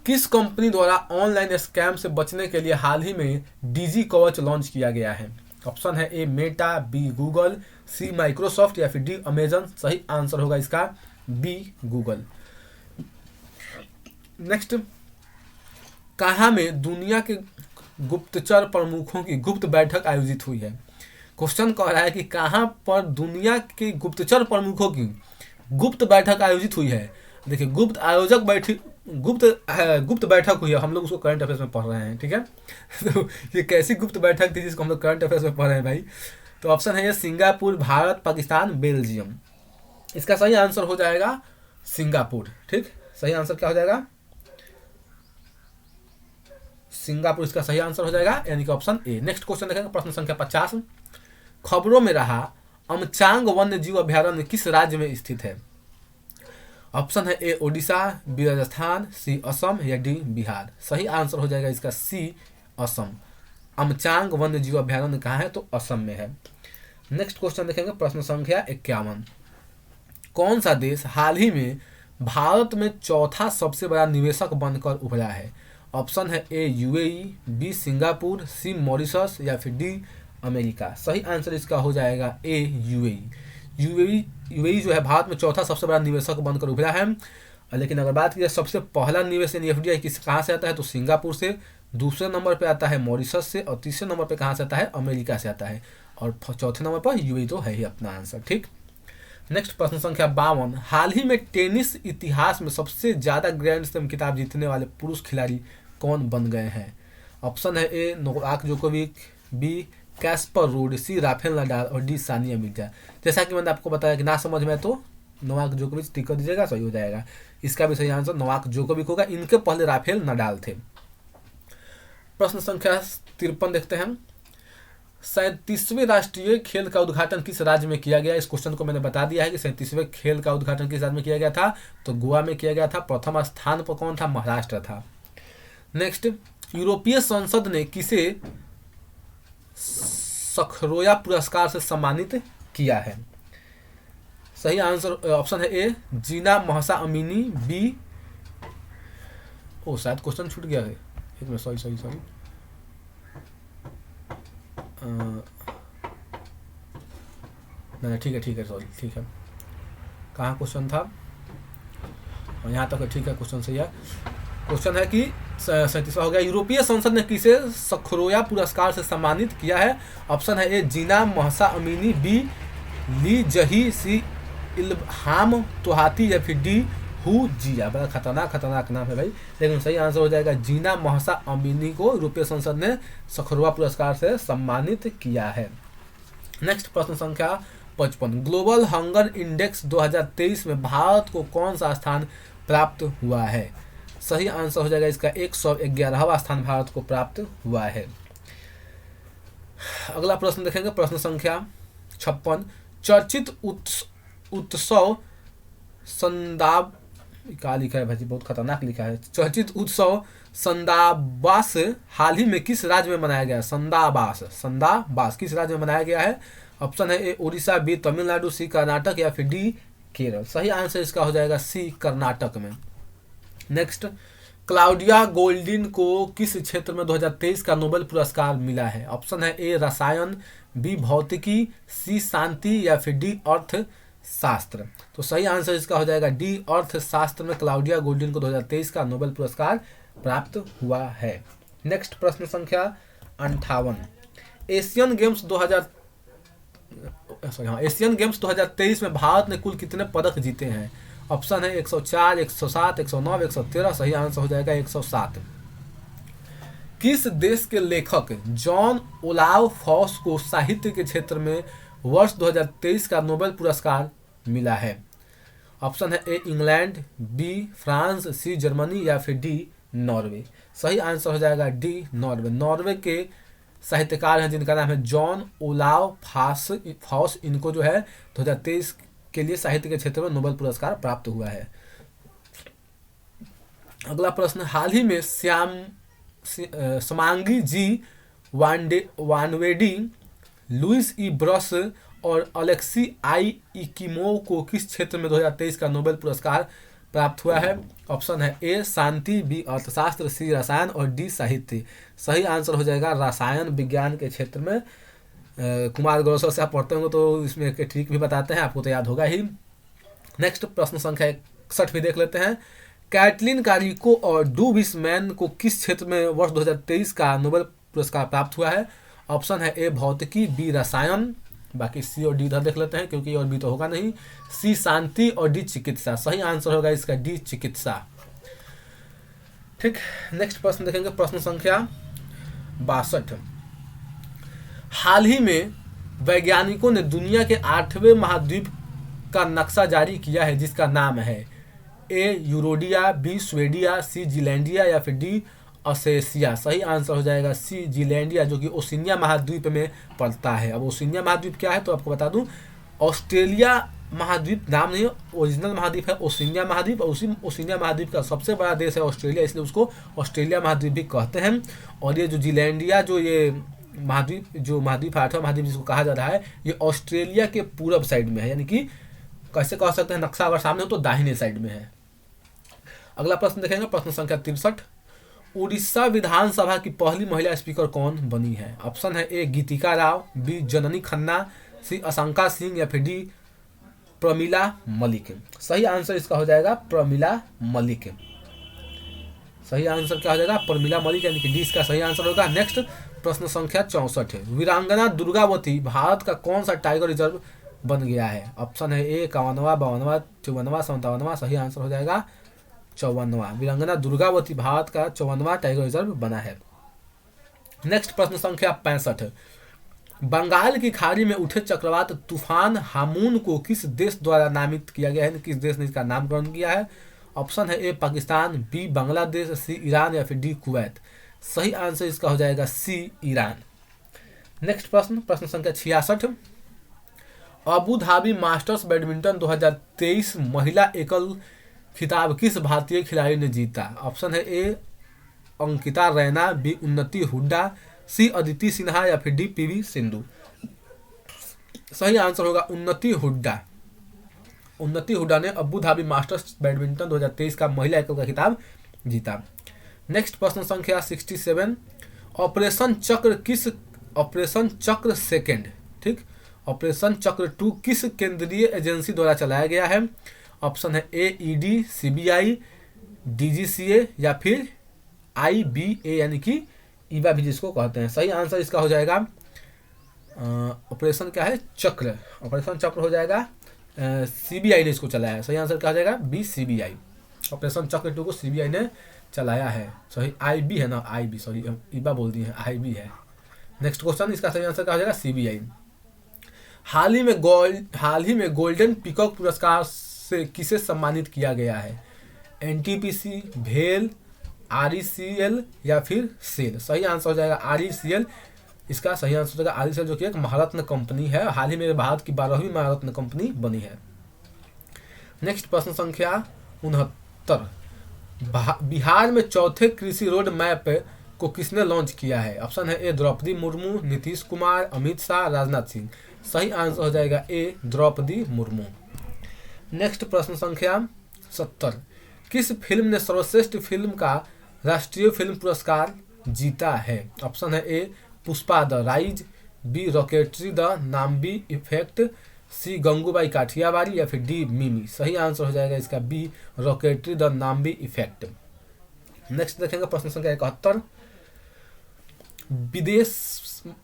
किस कंपनी द्वारा ऑनलाइन स्कैम से बचने के लिए हाल ही में डिजी कवच लॉन्च किया गया है? ऑप्शन है A Meta, B Google, C Microsoft या फिर डी अमेजन। सही आंसर होगा इसका बी गूगल। नेक्स्ट, कहाँ में दुनिया के गुप्तचर प्रमुखों की गुप्त बैठक आयोजित हुई है? क्वेश्चन कह रहा है कि कहाँ पर दुनिया के गुप्तचर प्रमुखों की गुप्त बैठक आयोजित हुई है। देखिए, गुप्त बैठक हुई है, हम लोग उसको करंट अफेयर्स में पढ़ रहे हैं, ठीक है। तो ये कैसी गुप्त बैठक थी जिसको हम लोग करंट अफेयर्स में पढ़ रहे हैं भाई? तो ऑप्शन है ये सिंगापुर, भारत, पाकिस्तान, बेल्जियम। इसका सही आंसर हो जाएगा सिंगापुर। ठीक, सही आंसर क्या हो जाएगा? सिंगापुर इसका सही आंसर हो जाएगा, यानी कि ऑप्शन ए। नेक्स्ट क्वेश्चन देखेंगे, प्रश्न संख्या 50, खबरों में रहा अमचांग वन्य जीव अभ्यारण्य किस राज्य में स्थित है? ऑप्शन है ए ओडिशा, बी राजस्थान, सी असम या डी बिहार। सही आंसर हो जाएगा इसका सी असम। अमचांग वन्य जीव अभ्यारण्य कहाँ है? तो असम में है। नेक्स्ट क्वेश्चन देखेंगे, प्रश्न संख्या 51, कौन सा देश हाल ही में भारत में चौथा सबसे बड़ा निवेशक बनकर उभरा है? ऑप्शन है ए यूएई, बी सिंगापुर, सी मॉरिशस या फिर डी अमेरिका। सही आंसर इसका हो जाएगा ए यूएई। यूएई जो है भारत में चौथा सबसे बड़ा निवेशक बनकर उभरा है। लेकिन अगर बात की जाए सबसे पहला निवेश एफडीआई कहाँ से आता है? तो सिंगापुर से, दूसरे नंबर पे आता है मॉरिशस से और तीसरे नंबर पे कहाँ से आता है? अमेरिका से आता है। और चौथे नंबर पर यूएई तो है ही अपना आंसर। ठीक, नेक्स्ट प्रश्न संख्या 52, हाल ही में टेनिस इतिहास में सबसे ज्यादा ग्रैंड स्लैम खिताब जीतने वाले पुरुष खिलाड़ी कौन बन गए हैं? ऑप्शन है A Novak Djokovic, B Casper Ruud, C Rafael Nadal और डी सानिया मिर्जा। जैसा कि मैंने आपको बताया कि ना समझ में तो नोवाक जोकोविक टिक कर दीजिएगा, सही हो जाएगा। इसका भी सही आंसर नोवाक जोकोविक होगा। इनके पहले राफेल नडाल थे। प्रश्न संख्या 53 देखते हैं, 37वें राष्ट्रीय खेल का उद्घाटन किस राज्य में किया गया? इस क्वेश्चन को मैंने बता दिया है कि 37वें खेल का उद्घाटन किस राज्य में किया गया था? तो गोवा में किया गया था। प्रथम स्थान पर कौन था? महाराष्ट्र था। नेक्स्ट, यूरोपीय संसद ने किसे सखरोया पुरस्कार से सम्मानित किया है? सही आंसर ऑप्शन है ए जीना महसा अमीनी, बी शायद क्वेश्चन छूट गया है, एक मिनट, सॉरी नहीं, ठीक है सॉरी, ठीक है। कहाँ क्वेश्चन था? यहाँ तक ठीक है, क्वेश्चन सही है। क्वेश्चन है कि 37वां हो गया, यूरोपीय संसद ने किसे सखरोया पुरस्कार से सम्मानित किया है? ऑप्शन है ए जीना महसा अमीनी, बी ली जही, सी इल्हाम तोहाती या फिर डी हु जिया, बड़ा खतरनाक नाम है भाई, लेकिन सही आंसर हो जाएगा जीना महसा अमीनी को यूरोपीय संसद ने सखरुआ पुरस्कार से सम्मानित किया है। नेक्स्ट प्रश्न संख्या 55, ग्लोबल हंगर इंडेक्स 2023 में भारत को कौन सा स्थान प्राप्त हुआ है? सही आंसर हो जाएगा इसका 111वां स्थान भारत को प्राप्त हुआ है। अगला प्रश्न देखेंगे, प्रश्न संख्या 56, चर्चित उत्सव संदाब, क्या लिखा है भाई, बहुत खतरनाक लिखा है। चर्चित उत्सव संदाबास हाल ही में किस राज्य में मनाया गया? संदाबास किस राज्य में मनाया गया है? ऑप्शन है ए उड़ीसा, बी तमिलनाडु, सी कर्नाटक या फिर डी केरल। सही आंसर इसका हो जाएगा सी कर्नाटक में। नेक्स्ट, क्लाउडिया गोल्डिन को किस क्षेत्र में 2023 का नोबेल पुरस्कार मिला है? ऑप्शन है ए रसायन, बी भौतिकी, सी शांति या फिर डी अर्थशास्त्र। तो सही आंसर इसका हो जाएगा डी अर्थशास्त्र में क्लाउडिया गोल्डिन को 2023 का नोबेल पुरस्कार प्राप्त हुआ है। नेक्स्ट प्रश्न संख्या 58, एशियन गेम्स 2023 में भारत ने कुल कितने पदक जीते हैं? ऑप्शन है 104, 107, 109, 113। सही आंसर हो जाएगा 107। किस देश के लेखक जॉन ओलाव फॉस को साहित्य के क्षेत्र में वर्ष 2023 का नोबेल पुरस्कार मिला है? ऑप्शन है A England, B France, C Germany या फिर डी नॉर्वे। सही आंसर हो जाएगा डी नॉर्वे। नॉर्वे के साहित्यकार हैं जिनका नाम है जॉन ओलाव फॉस। इनको जो है 2023 के लिए साहित्य के क्षेत्र में नोबेल पुरस्कार प्राप्त हुआ है। अगला प्रश्न, हाल ही में समांगी जी वानवेडी, लुइस ई ब्रस और अलेक्सी आई इकिमोव को किस क्षेत्र में 2023 का नोबेल पुरस्कार प्राप्त हुआ है? ऑप्शन है ए शांति, बी अर्थशास्त्र, सी रसायन और डी साहित्य। सही आंसर हो जाएगा रसायन विज्ञान के क्षेत्र में। कुमार गौरव से आप पढ़ते होंगे तो इसमें एक ट्रिक भी बताते हैं, आपको तो याद होगा ही। नेक्स्ट प्रश्न संख्या 61 भी देख लेते हैं, कैटलिन कारिको और डू विसमैन को किस क्षेत्र में वर्ष 2023 का नोबेल पुरस्कार प्राप्त हुआ है? ऑप्शन है ए भौतिकी, बी रसायन, बाकी सी और डी इधर देख लेते हैं क्योंकि और बी तो होगा नहीं, सी शांति और डी चिकित्सा। सही आंसर होगा इसका डी चिकित्सा। ठीक, नेक्स्ट प्रश्न देखेंगे, प्रश्न संख्या 62, हाल ही में वैज्ञानिकों ने दुनिया के 8वें महाद्वीप का नक्शा जारी किया है जिसका नाम है ए यूरोडिया, बी स्वेडिया, सी जीलैंडिया या फिर डी ऑसेशिया। सही आंसर हो जाएगा सी जीलैंडिया, जो कि ओशिनिया महाद्वीप में पड़ता है। अब ओशिनिया महाद्वीप क्या है तो आपको बता दूं, ऑस्ट्रेलिया महाद्वीप नाम नहीं, ओरिजिनल महाद्वीप है ओशिनिया महाद्वीप, और उसी ओशिनिया महाद्वीप का सबसे बड़ा देश है ऑस्ट्रेलिया, इसलिए उसको ऑस्ट्रेलिया महाद्वीप भी कहते हैं। और ये जो जीलैंडिया जो महाद्वीप है, 8वां महाद्वीप जिसको कहा जा रहा है, ये ऑस्ट्रेलिया के पूरब साइड में है, यानी कि कैसे कह सकते हैं, नक्शा अगर सामने हो तो दाहिने साइड में है। अगला प्रश्न देखेंगे, प्रश्न संख्या 63, उड़ीसा विधानसभा की पहली महिला स्पीकर कौन बनी है? ऑप्शन है ए गीतिका राव, बी जननी खन्ना, सी असंका सिंह या फिर डी प्रमिला मलिक। सही आंसर इसका हो जाएगा प्रमिला मलिक। सही आंसर क्या हो जाएगा? प्रमिला मलिक, यानी कि डी इसका सही आंसर होगा। नेक्स्ट प्रश्न संख्या 64, वीरांगना दुर्गावती भारत का कौन सा टाइगर रिजर्व बन गया है? ऑप्शन है ए 51वां, 52वां, 54वां, 57वां। सही आंसर हो जाएगा 54वां। वीरांगना दुर्गावती भारत का 54वां टाइगर रिजर्व बना है। नेक्स्ट प्रश्न संख्या 65, बंगाल की खाड़ी में उठे चक्रवात तूफान हामून को किस देश द्वारा नामित किया गया है? किस देश ने इसका नामकरण किया है? ऑप्शन है ए पाकिस्तान, बी बांग्लादेश, सी ईरान या फिर डी कुवैत। सही आंसर इसका हो जाएगा सी ईरान। नेक्स्ट प्रश्न, प्रश्न संख्या 66, अबू धाबी मास्टर्स बैडमिंटन 2023 महिला एकल खिताब किस भारतीय खिलाड़ी ने जीता? ऑप्शन है ए अंकिता रैना, बी उन्नति हुड्डा, सी अदिति सिन्हा या फिर डी पीवी सिंधु। सही आंसर होगा उन्नति हुड्डा। उन्नति हुड्डा ने अबू धाबी मास्टर्स बैडमिंटन 2023 का महिला एकल का खिताब जीता। नेक्स्ट प्रश्न संख्या 67, ऑपरेशन चक्र सेकेंड, ठीक, ऑपरेशन चक्र 2 किस केंद्रीय एजेंसी द्वारा चलाया गया है? ऑप्शन है ए ईडी, सीबीआई, डीजीसीए या फिर आईबीए, यानी कि ईवा भी जिसको कहते हैं। सही आंसर इसका हो जाएगा ऑपरेशन क्या है चक्र, ऑपरेशन चक्र हो जाएगा सीबीआई ने इसको चलाया है। सही आंसर क्या हो जाएगा बी सीबीआई। ऑपरेशन चक्र 2 को सीबीआई ने चलाया है। सही आईबी है ना, आईबी, सॉरी ईबा बोल दिए हैं, आईबी है। नेक्स्ट क्वेश्चन, इसका सही आंसर क्या हो जाएगा, सीबीआई। हाल ही में गोल्डन पीकॉक पुरस्कार से किसे सम्मानित किया गया है? एनटीपीसी, भेल, आरईसीएल या फिर सेल? सही आंसर हो जाएगा आरईसीएल। इसका सही आंसर हो जाएगा आरईसीएल, जो कि एक महारत्न कंपनी है। हाल ही में भारत की 12वीं महारत्न कंपनी बनी है। नेक्स्ट प्रश्न संख्या 69, बिहार में चौथे कृषि रोड मैप को किसने लॉन्च किया है? ऑप्शन है ए द्रौपदी मुर्मू, नीतीश कुमार, अमित शाह, राजनाथ सिंह। सही आंसर हो जाएगा ए द्रौपदी मुर्मू। नेक्स्ट प्रश्न संख्या 70, किस फिल्म ने सर्वश्रेष्ठ फिल्म का राष्ट्रीय फिल्म पुरस्कार जीता है? ऑप्शन है A Pushpa the Rise, B Rocketry the Nambi Effect, C Gangubai Kathiawadi या फिर डी मिमी। सही आंसर हो जाएगा इसका B Rocketry the Nambi Effect. Next देखेंगे प्रश्न संख्या 71,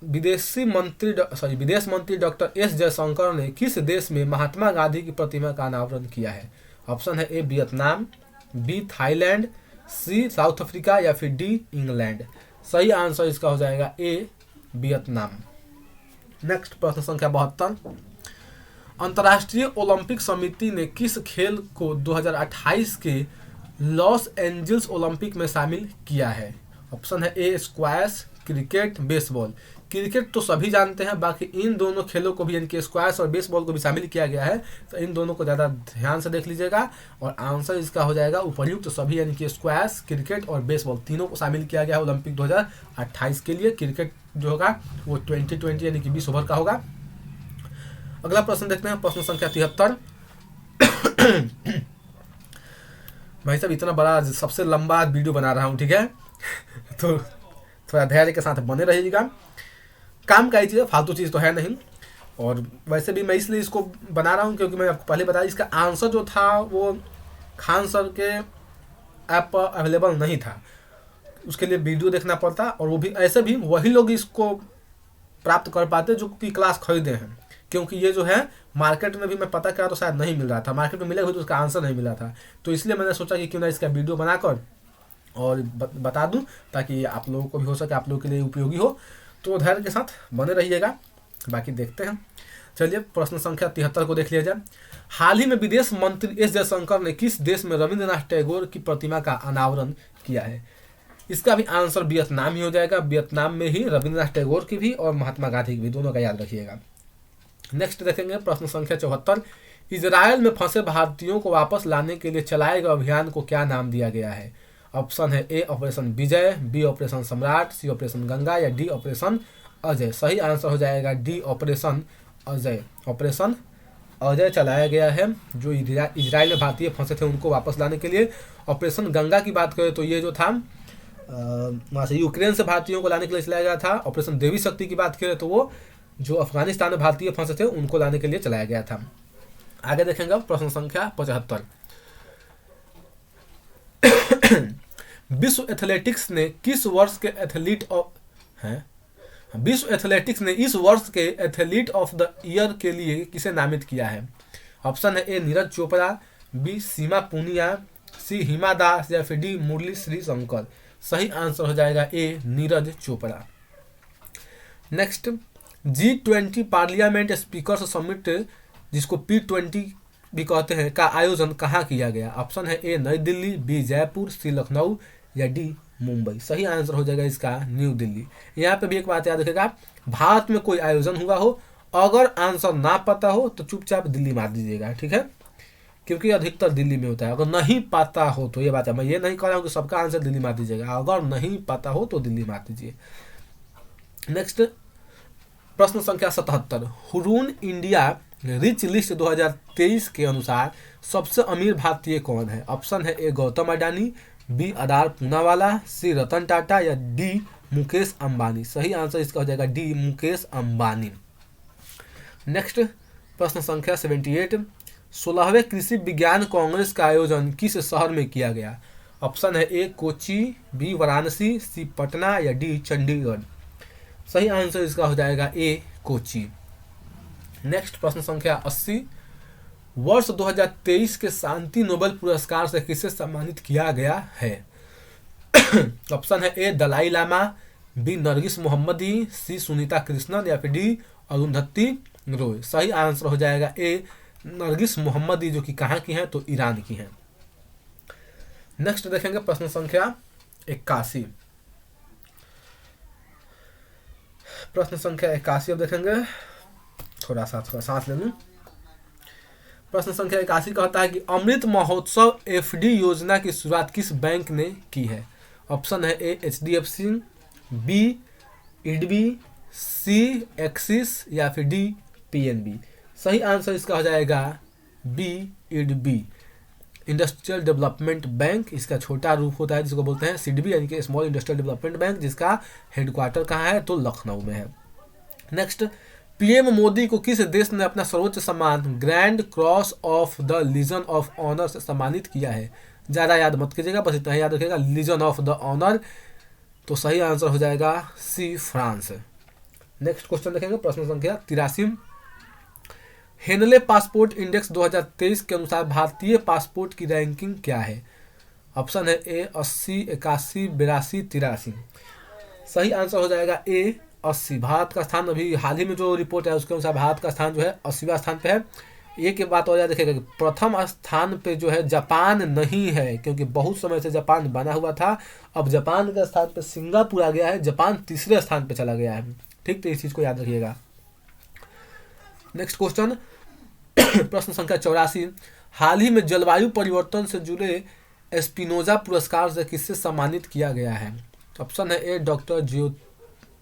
विदेश मंत्री डॉक्टर एस जयशंकर ने किस देश में महात्मा गांधी की प्रतिमा का अनावरण किया है? ऑप्शन है ए वियतनाम, बी थाईलैंड, सी साउथ अफ्रीका या फिर डी इंग्लैंड। सही आंसर इसका हो जाएगा ए वियतनाम। नेक्स्ट प्रश्न संख्या 72, अंतर्राष्ट्रीय ओलंपिक समिति ने किस खेल को 2028 के लॉस एंजल्स ओलंपिक में शामिल किया है? ऑप्शन है ए स्क्वैश, क्रिकेट, बेसबॉल। क्रिकेट तो सभी जानते हैं, बाकी इन दोनों खेलों को भी, यानी कि स्क्वैश और बेसबॉल को भी शामिल किया गया है। तो इन दोनों को ज़्यादा ध्यान से देख लीजिएगा और आंसर इसका हो जाएगा उपर्युक्त तो सभी, यानी कि स्क्वैश, क्रिकेट और बेसबॉल तीनों को शामिल किया गया है ओलंपिक 2028 के लिए। क्रिकेट जो होगा वो 2020 यानी कि 20 ओवर का होगा। अगला प्रश्न देखते हैं, प्रश्न संख्या 73। भाई साहब इतना बड़ा सबसे लंबा वीडियो बना रहा हूँ, ठीक है, तो थोड़ा धैर्य के साथ बने रहिएगा, काम कीजिए, फालतू चीज़ तो है नहीं। और वैसे भी मैं इसलिए इसको बना रहा हूँ क्योंकि मैं आपको पहले बताया इसका आंसर जो था वो खान सर के ऐप पर अवेलेबल नहीं था, उसके लिए वीडियो देखना पड़ता, और वो भी ऐसे भी वही लोग इसको प्राप्त कर पाते जो कि क्लास खरीदे हैं, क्योंकि ये जो है मार्केट में भी मैं पता करा तो शायद नहीं मिल रहा था, मार्केट में मिला हुआ तो उसका आंसर नहीं मिला था। तो इसलिए मैंने सोचा कि क्यों ना इसका वीडियो बनाकर और बता दूं, ताकि आप लोगों को भी हो सके, आप लोगों के लिए उपयोगी हो। तो धैर्य के साथ बने रहिएगा, बाकी देखते हैं। चलिए प्रश्न संख्या 73 को देख लिया जाए। हाल ही में विदेश मंत्री एस जयशंकर ने किस देश में रविंद्रनाथ टैगोर की प्रतिमा का अनावरण किया है? इसका भी आंसर वियतनाम ही हो जाएगा। वियतनाम में ही रविंद्रनाथ टैगोर की भी और महात्मा गांधी की भी, दोनों का याद रखिएगा। नेक्स्ट देखेंगे प्रश्न संख्या 74, इजराइल में फंसे भारतीयों को वापस लाने के लिए चलाए गए अभियान को क्या नाम दिया गया है? ऑप्शन है A operation Vijay, B operation सम्राट, सी ऑपरेशन गंगा या डी ऑपरेशन अजय। सही आंसर हो जाएगा D operation Ajay. Operation Ajay चलाया गया है, जो इजराइल में भारतीय फंसे थे उनको वापस लाने के लिए। ऑपरेशन गंगा की बात करें तो ये जो था वहाँ से यूक्रेन से भारतीयों को लाने के लिए चलाया गया था। ऑपरेशन देवी शक्ति की बात करें तो वो जो अफगानिस्तान में भारतीय फंसे थे उनको लाने के लिए चलाया गया था। आगे देखेंगे प्रश्न संख्या 75, विश्व एथलेटिक्स ने इस वर्ष के एथलीट ऑफ द ईयर के लिए किसे नामित किया है? ऑप्शन है ए नीरज चोपड़ा, बी सीमा पूनिया, सी हिमा दास या फिर डी मुरली श्री शंकर। सही आंसर हो जाएगा A Neeraj Chopra. Next, G20 parliament speakers summit, जिसको P20 भी कहते हैं, का आयोजन कहाँ किया गया? ऑप्शन है ए नई दिल्ली, बी जयपुर, सी लखनऊ या डी मुंबई। सही आंसर हो जाएगा इसका न्यू दिल्ली। यहाँ पे भी एक बात याद रखेगा, भारत में कोई आयोजन हुआ हो, अगर आंसर ना पता हो तो चुपचाप दिल्ली मार दीजिएगा, ठीक है, क्योंकि अधिकतर दिल्ली में होता है। अगर नहीं पता हो तो ये बात है, मैं ये नहीं कह रहा हूँ कि सबका आंसर दिल्ली मार दीजिएगा, अगर नहीं पता हो तो दिल्ली मार दीजिए। नेक्स्ट प्रश्न संख्या 77, हुरून इंडिया रिच लिस्ट 2023 के अनुसार सबसे अमीर भारतीय कौन है? ऑप्शन है ए गौतम अडानी, बी आधार पूनावाला, सी रतन टाटा या डी मुकेश अंबानी। सही आंसर इसका हो जाएगा डी मुकेश अंबानी। नेक्स्ट प्रश्न संख्या 78, 16वें कृषि विज्ञान कांग्रेस का आयोजन किस शहर में किया गया? ऑप्शन है ए कोची, बी वाराणसी, सी पटना या डी चंडीगढ़। सही आंसर इसका हो जाएगा ए कोची। नेक्स्ट प्रश्न संख्या 80, वर्ष 2023 के शांति नोबेल पुरस्कार से किसे सम्मानित किया गया है? ऑप्शन है ए दलाई लामा, बी नरगिस मोहम्मदी, सी सुनीता कृष्णन या फिर डी अरुंधति रॉय। सही आंसर हो जाएगा ए नरगिस मोहम्मदी, जो कि कहाँ की हैं? तो ईरान की हैं। नेक्स्ट देखेंगे प्रश्न संख्या 81। प्रश्न संख्या 81 अब देखेंगे। थोड़ा सांस ले लूं। प्रश्न संख्या 81 कहता है कि अमृत महोत्सव एफडी योजना की शुरुआत किस बैंक ने की है? ऑप्शन है ए एचडीएफसी, बी इडबी, सी एक्सिस या फिर डी पीएनबी। सही आंसर इसका हो जाएगा B IDBI, industrial development bank. इसका छोटा रूप होता है जिसको बोलते हैं सिडबी, यानी कि स्मॉल इंडस्ट्रियल डेवलपमेंट बैंक, जिसका हेडक्वार्टर कहाँ है? तो लखनऊ में है। नेक्स्ट, पीएम मोदी को किस देश ने अपना सर्वोच्च सम्मान grand cross of the legion of honour से सम्मानित किया है? ज़्यादा याद मत कीजिएगा, बस इतना याद रखिएगा, लीजन ऑफ द ऑनर। तो सही आंसर हो जाएगा सी फ्रांस। नेक्स्ट क्वेश्चन देखेंगे प्रश्न संख्या 83। हेनले पासपोर्ट इंडेक्स 2023 के अनुसार भारतीय पासपोर्ट की रैंकिंग क्या है? ऑप्शन है ए 80, 81, 82, 83। सही आंसर हो जाएगा ए 80। भारत का स्थान अभी हाल ही में जो रिपोर्ट है उसके अनुसार भारत का स्थान जो है 80वां स्थान पे है। एक बात और याद रखिएगा कि प्रथम स्थान पे जो है जापान नहीं है, क्योंकि बहुत समय से जापान बना हुआ था। अब जापान के स्थान पे सिंगापुर आ गया है, जापान तीसरे स्थान पे चला गया है। ठीक, तो इस चीज़ को याद रखिएगा। नेक्स्ट क्वेश्चन प्रश्न संख्या 84। हाल ही में जलवायु परिवर्तन से जुड़े एस्पिनोजा पुरस्कार से किससे सम्मानित किया गया है? ऑप्शन है A doctor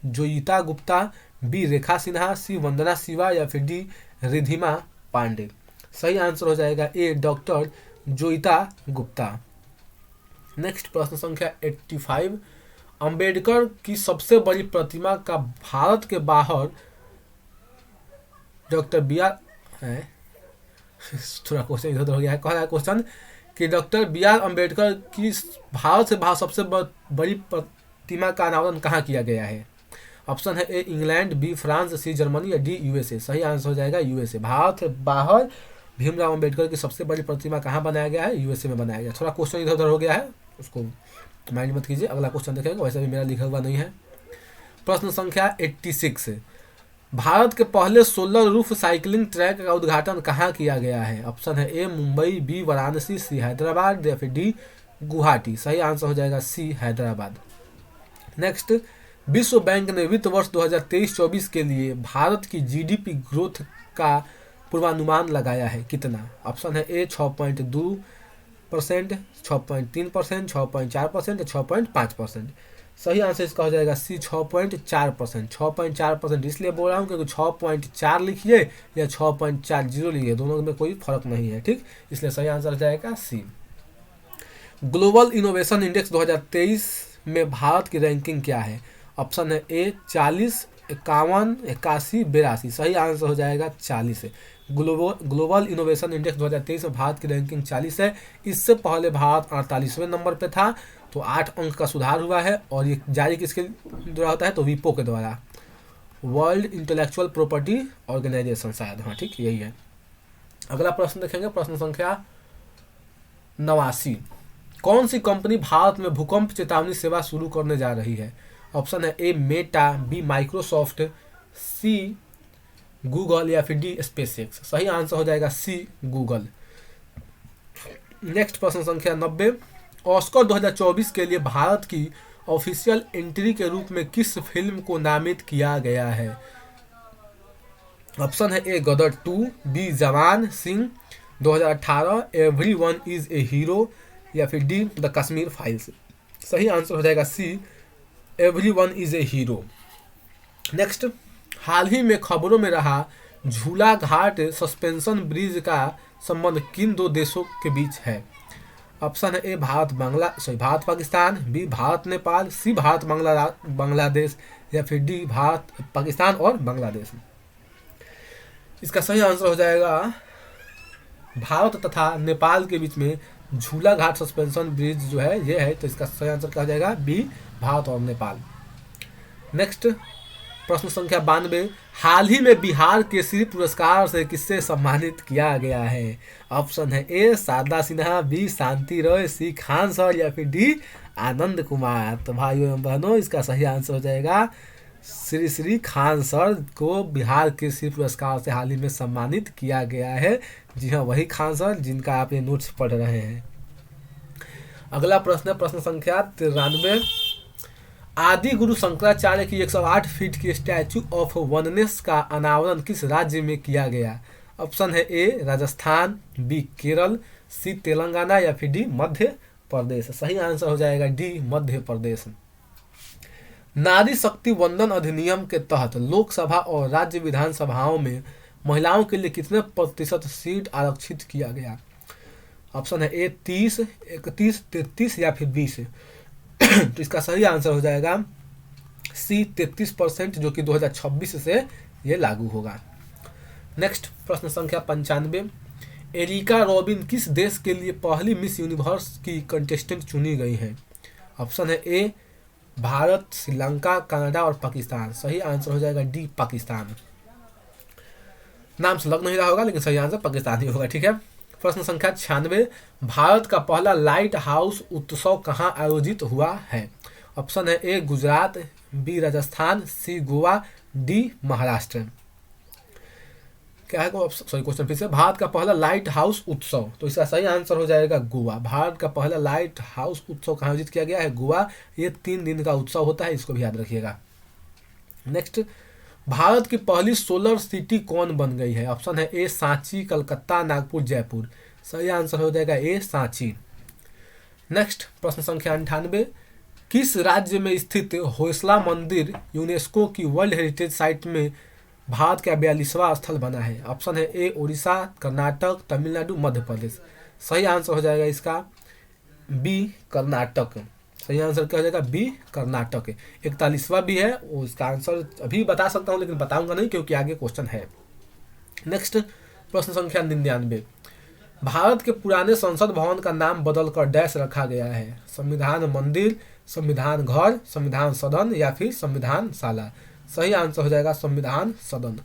Joyita Gupta, B रेखा सिन्हा, सी वंदना शिवा या फिर डी रिधिमा पांडे। सही आंसर हो जाएगा ए डॉक्टर जोयिता गुप्ता। नेक्स्ट प्रश्न संख्या 85। अंबेडकर की सबसे बड़ी प्रतिमा का भारत के बाहर डॉक्टर बी आर है थोड़ा क्वेश्चन इधर हो गया है। कह रहा है क्वेश्चन कि डॉक्टर बी आर अम्बेडकर की भारत से बाहर सबसे बड़ी प्रतिमा का अनावरण कहाँ किया गया है? ऑप्शन है A England, B France, C Germany या डी यूएसए। सही आंसर हो जाएगा यूएसए। भारत से बाहर भीमराव अम्बेडकर की सबसे बड़ी प्रतिमा कहाँ बनाया गया है? यूएसए में बनाया गया। थोड़ा क्वेश्चन इधर उधर हो गया है, उसको माइंड मत कीजिए। अगला क्वेश्चन देखेंगे, वैसे भी मेरा लिखा हुआ नहीं है। प्रश्न संख्या 86। भारत के पहले सोलर रूफ साइकिलिंग ट्रैक का उद्घाटन कहाँ किया गया है? ऑप्शन है ए मुंबई, बी वाराणसी, सी हैदराबाद या फिर डी गुवाहाटी। सही आंसर हो जाएगा सी हैदराबाद। नेक्स्ट, विश्व बैंक ने वित्त वर्ष 2023-24 के लिए भारत की जीडीपी ग्रोथ का पूर्वानुमान लगाया है कितना? ऑप्शन है ए 6.2%, 6.3%, 6.4% या 6.5%। सही आंसर इसका हो जाएगा सी 6.4%। 6.4% इसलिए बोल रहा हूँ क्योंकि 6.4 लिखिए या 6.40 लिखिए, दोनों में कोई फर्क नहीं है। ठीक, इसलिए सही आंसर हो जाएगा सी। ग्लोबल इनोवेशन इंडेक्स 2023 में भारत की रैंकिंग क्या है? ऑप्शन है ए 40, 51, 81, 82। सही आंसर हो जाएगा 40 है। ग्लोबल इनोवेशन इंडेक्स 2023 में भारत की रैंकिंग 40 है। इससे पहले भारत 48वें नंबर पे था, तो 8 अंक का सुधार हुआ है। और ये जारी किसके द्वारा होता है? तो विपो के द्वारा, वर्ल्ड इंटेलेक्चुअल प्रॉपर्टी ऑर्गेनाइजेशन शायद। हाँ ठीक, यही है। अगला प्रश्न देखेंगे, प्रश्न संख्या 89। कौन सी कंपनी भारत में भूकंप चेतावनी सेवा शुरू करने जा रही है? ऑप्शन है A Meta, B Microsoft, C Google या फिर डी स्पेसएक्स। सही आंसर हो जाएगा सी गूगल। नेक्स्ट प्रश्न संख्या 90। ऑस्कर 2024 के लिए भारत की ऑफिशियल एंट्री के रूप में किस फिल्म को नामित किया गया है? ऑप्शन है ए गदर 2, B Jawan Singh 2018, Everyone Is a Hero या फिर डी द कश्मीर फाइल्स। सही आंसर हो जाएगा C Everyone Is a Hero. Next, हाल ही में खबरों में रहा झूला घाट सस्पेंशन ब्रिज का संबंध किन दो देशों के बीच है? ऑप्शन है ए भारत पाकिस्तान, बी भारत नेपाल, सी भारत बांग्लादेश या फिर डी भारत पाकिस्तान और बांग्लादेश। इसका सही आंसर हो जाएगा भारत तथा नेपाल के बीच में झूला घाट सस्पेंशन ब्रिज जो है ये है। तो इसका सही आंसर क्या हो जाएगा? बी भारत और नेपाल। नेक्स्ट, प्रश्न संख्या 92, हाल ही में बिहार केसरी पुरस्कार से किससे सम्मानित किया गया है? ऑप्शन है ए शारदा सिन्हा, बी शांति रॉय, सी खान सर या फिर डी आनंद कुमार। तो भाइयों एवं बहनों, इसका सही आंसर हो जाएगा श्री श्री खान सर को बिहार केसरी पुरस्कार से हाल ही में सम्मानित किया गया है। जी हाँ, वही खान सर जिनका आप ये नोट्स पढ़ रहे हैं। अगला प्रश्न है प्रश्न संख्या 93, आदि गुरु शंकराचार्य की 108 फीट की स्टैचू ऑफ वननेस का अनावरण किस राज्य में किया गया? ऑप्शन है ए राजस्थान, बी केरल, सी तेलंगाना या फिर डी मध्य प्रदेश। सही आंसर हो जाएगा डी मध्य प्रदेश। नारी शक्ति वंदन अधिनियम के तहत लोकसभा और राज्य विधानसभाओं में महिलाओं के लिए कितने प्रतिशत सीट आरक्षित किया गया? ऑप्शन है ए 30, 31, 33 या फिर 20। तो इसका सही आंसर हो जाएगा सी 33%, जो कि 2026 से ये लागू होगा। नेक्स्ट प्रश्न संख्या 95, एरिका रॉबिन किस देश के लिए पहली मिस यूनिवर्स की कंटेस्टेंट चुनी गई है? ऑप्शन है ए भारत, श्रीलंका, कनाडा और पाकिस्तान। सही आंसर हो जाएगा डी पाकिस्तान। नाम से लग नहीं रहा होगा, लेकिन सही आंसर पाकिस्तान ही होगा। ठीक है। प्रश्न संख्या 96, भारत का पहला लाइट हाउस उत्सव कहाँ आयोजित हुआ है? ऑप्शन है ए गुजरात, बी राजस्थान, सी गोवा, डी महाराष्ट्र। क्या है क्वेश्चन फिर से, भारत का पहला लाइट हाउस उत्सव, तो इसका सही आंसर हो जाएगा गोवा। भारत का पहला लाइट हाउस उत्सव कहाँ आयोजित किया गया है? गोवा। ये 3 दिन का उत्सव होता है, इसको भी याद रखिएगा। नेक्स्ट, भारत की पहली सोलर सिटी कौन बन गई है? ऑप्शन है ए सांची, कलकत्ता, नागपुर, जयपुर। सही आंसर हो जाएगा ए सांची। नेक्स्ट प्रश्न संख्या 98, किस राज्य में स्थित होयसला मंदिर यूनेस्को की वर्ल्ड हेरिटेज साइट में भारत का 42वां स्थल बना है? ऑप्शन है ए उड़ीसा, कर्नाटक, तमिलनाडु, मध्य प्रदेश। सही आंसर हो जाएगा इसका बी कर्नाटक। सही आंसर क्या हो जाएगा बी कर्नाटक। 41वां भी है, वो इसका आंसर अभी बता सकता हूँ, लेकिन बताऊंगा नहीं क्योंकि आगे क्वेश्चन है। नेक्स्ट प्रश्न संख्या 99, भारत के पुराने संसद भवन का नाम बदलकर डैश रखा गया है? संविधान मंदिर, संविधान घर, संविधान सदन या फिर संविधान शाला। सही आंसर हो जाएगा संविधान सदन।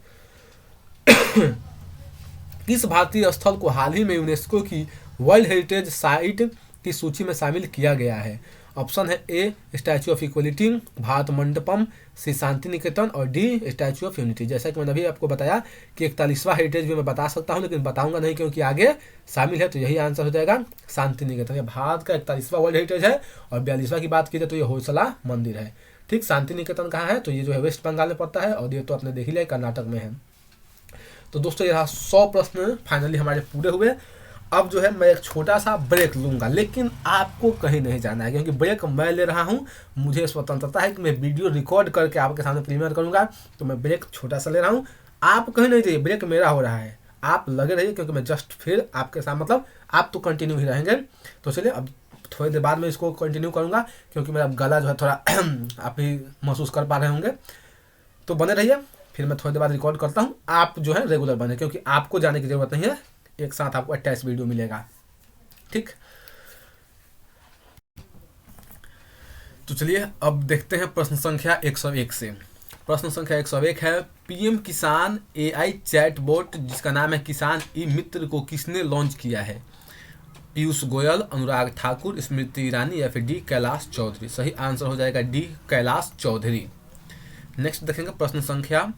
किस भारतीय स्थल को हाल ही में यूनेस्को की वर्ल्ड हेरिटेज साइट की सूची में शामिल किया गया है? ऑप्शन है A Statue of Equality, Bharat Mandapam, C Shanti Niketan और डी स्टैचू ऑफ यूनिटी। जैसा कि मैंने अभी आपको बताया कि 41वां हेरिटेज भी मैं बता सकता हूं, लेकिन बताऊंगा नहीं क्योंकि आगे शामिल है। तो यही आंसर हो जाएगा शांति निकेतन। यह भारत का 41वां वर्ल्ड हेरिटेज है और 42वां की बात की जाए तो ये होयसला मंदिर है। ठीक, शांति निकेतन कहाँ है? तो ये जो है वेस्ट बंगाल में पड़ता है, और ये तो आपने देख ही लिया कर्नाटक में है। तो दोस्तों यह 100 प्रश्न फाइनली हमारे पूरे हुए। अब जो है मैं एक छोटा सा ब्रेक लूंगा, लेकिन आपको कहीं नहीं जाना है, क्योंकि ब्रेक मैं ले रहा हूं। मुझे स्वतंत्रता है कि मैं वीडियो रिकॉर्ड करके आपके सामने प्रीमियर करूंगा, तो मैं ब्रेक छोटा सा ले रहा हूं। आप कहीं नहीं जाइए, ब्रेक मेरा हो रहा है, आप लगे रहिए, क्योंकि मैं जस्ट फिर आपके साथ, मतलब आप तो कंटिन्यू ही रहेंगे। तो चलिए अब थोड़ी देर बाद में इसको कंटिन्यू करूंगा, क्योंकि मेरा गला जो है थोड़ा आप ही महसूस कर पा रहे होंगे। तो बने रहिए, फिर मैं थोड़ी देर बाद रिकॉर्ड करता हूँ। आप जो है रेगुलर बने, क्योंकि आपको जाने की जरूरत नहीं है, एक साथ आपको अटैच वीडियो मिलेगा। ठीक, तो चलिए अब देखते हैं प्रश्न संख्या 101 से। प्रश्न संख्या 101 है, पीएम किसान एआई चैटबॉट जिसका नाम है किसान ई मित्र को किसने लॉन्च किया है? पीयूष गोयल, अनुराग ठाकुर, स्मृति ईरानी या फिर डी कैलाश चौधरी। सही आंसर हो जाएगा डी कैलाश चौधरी। नेक्स्ट देखेंगे प्रश्न संख्या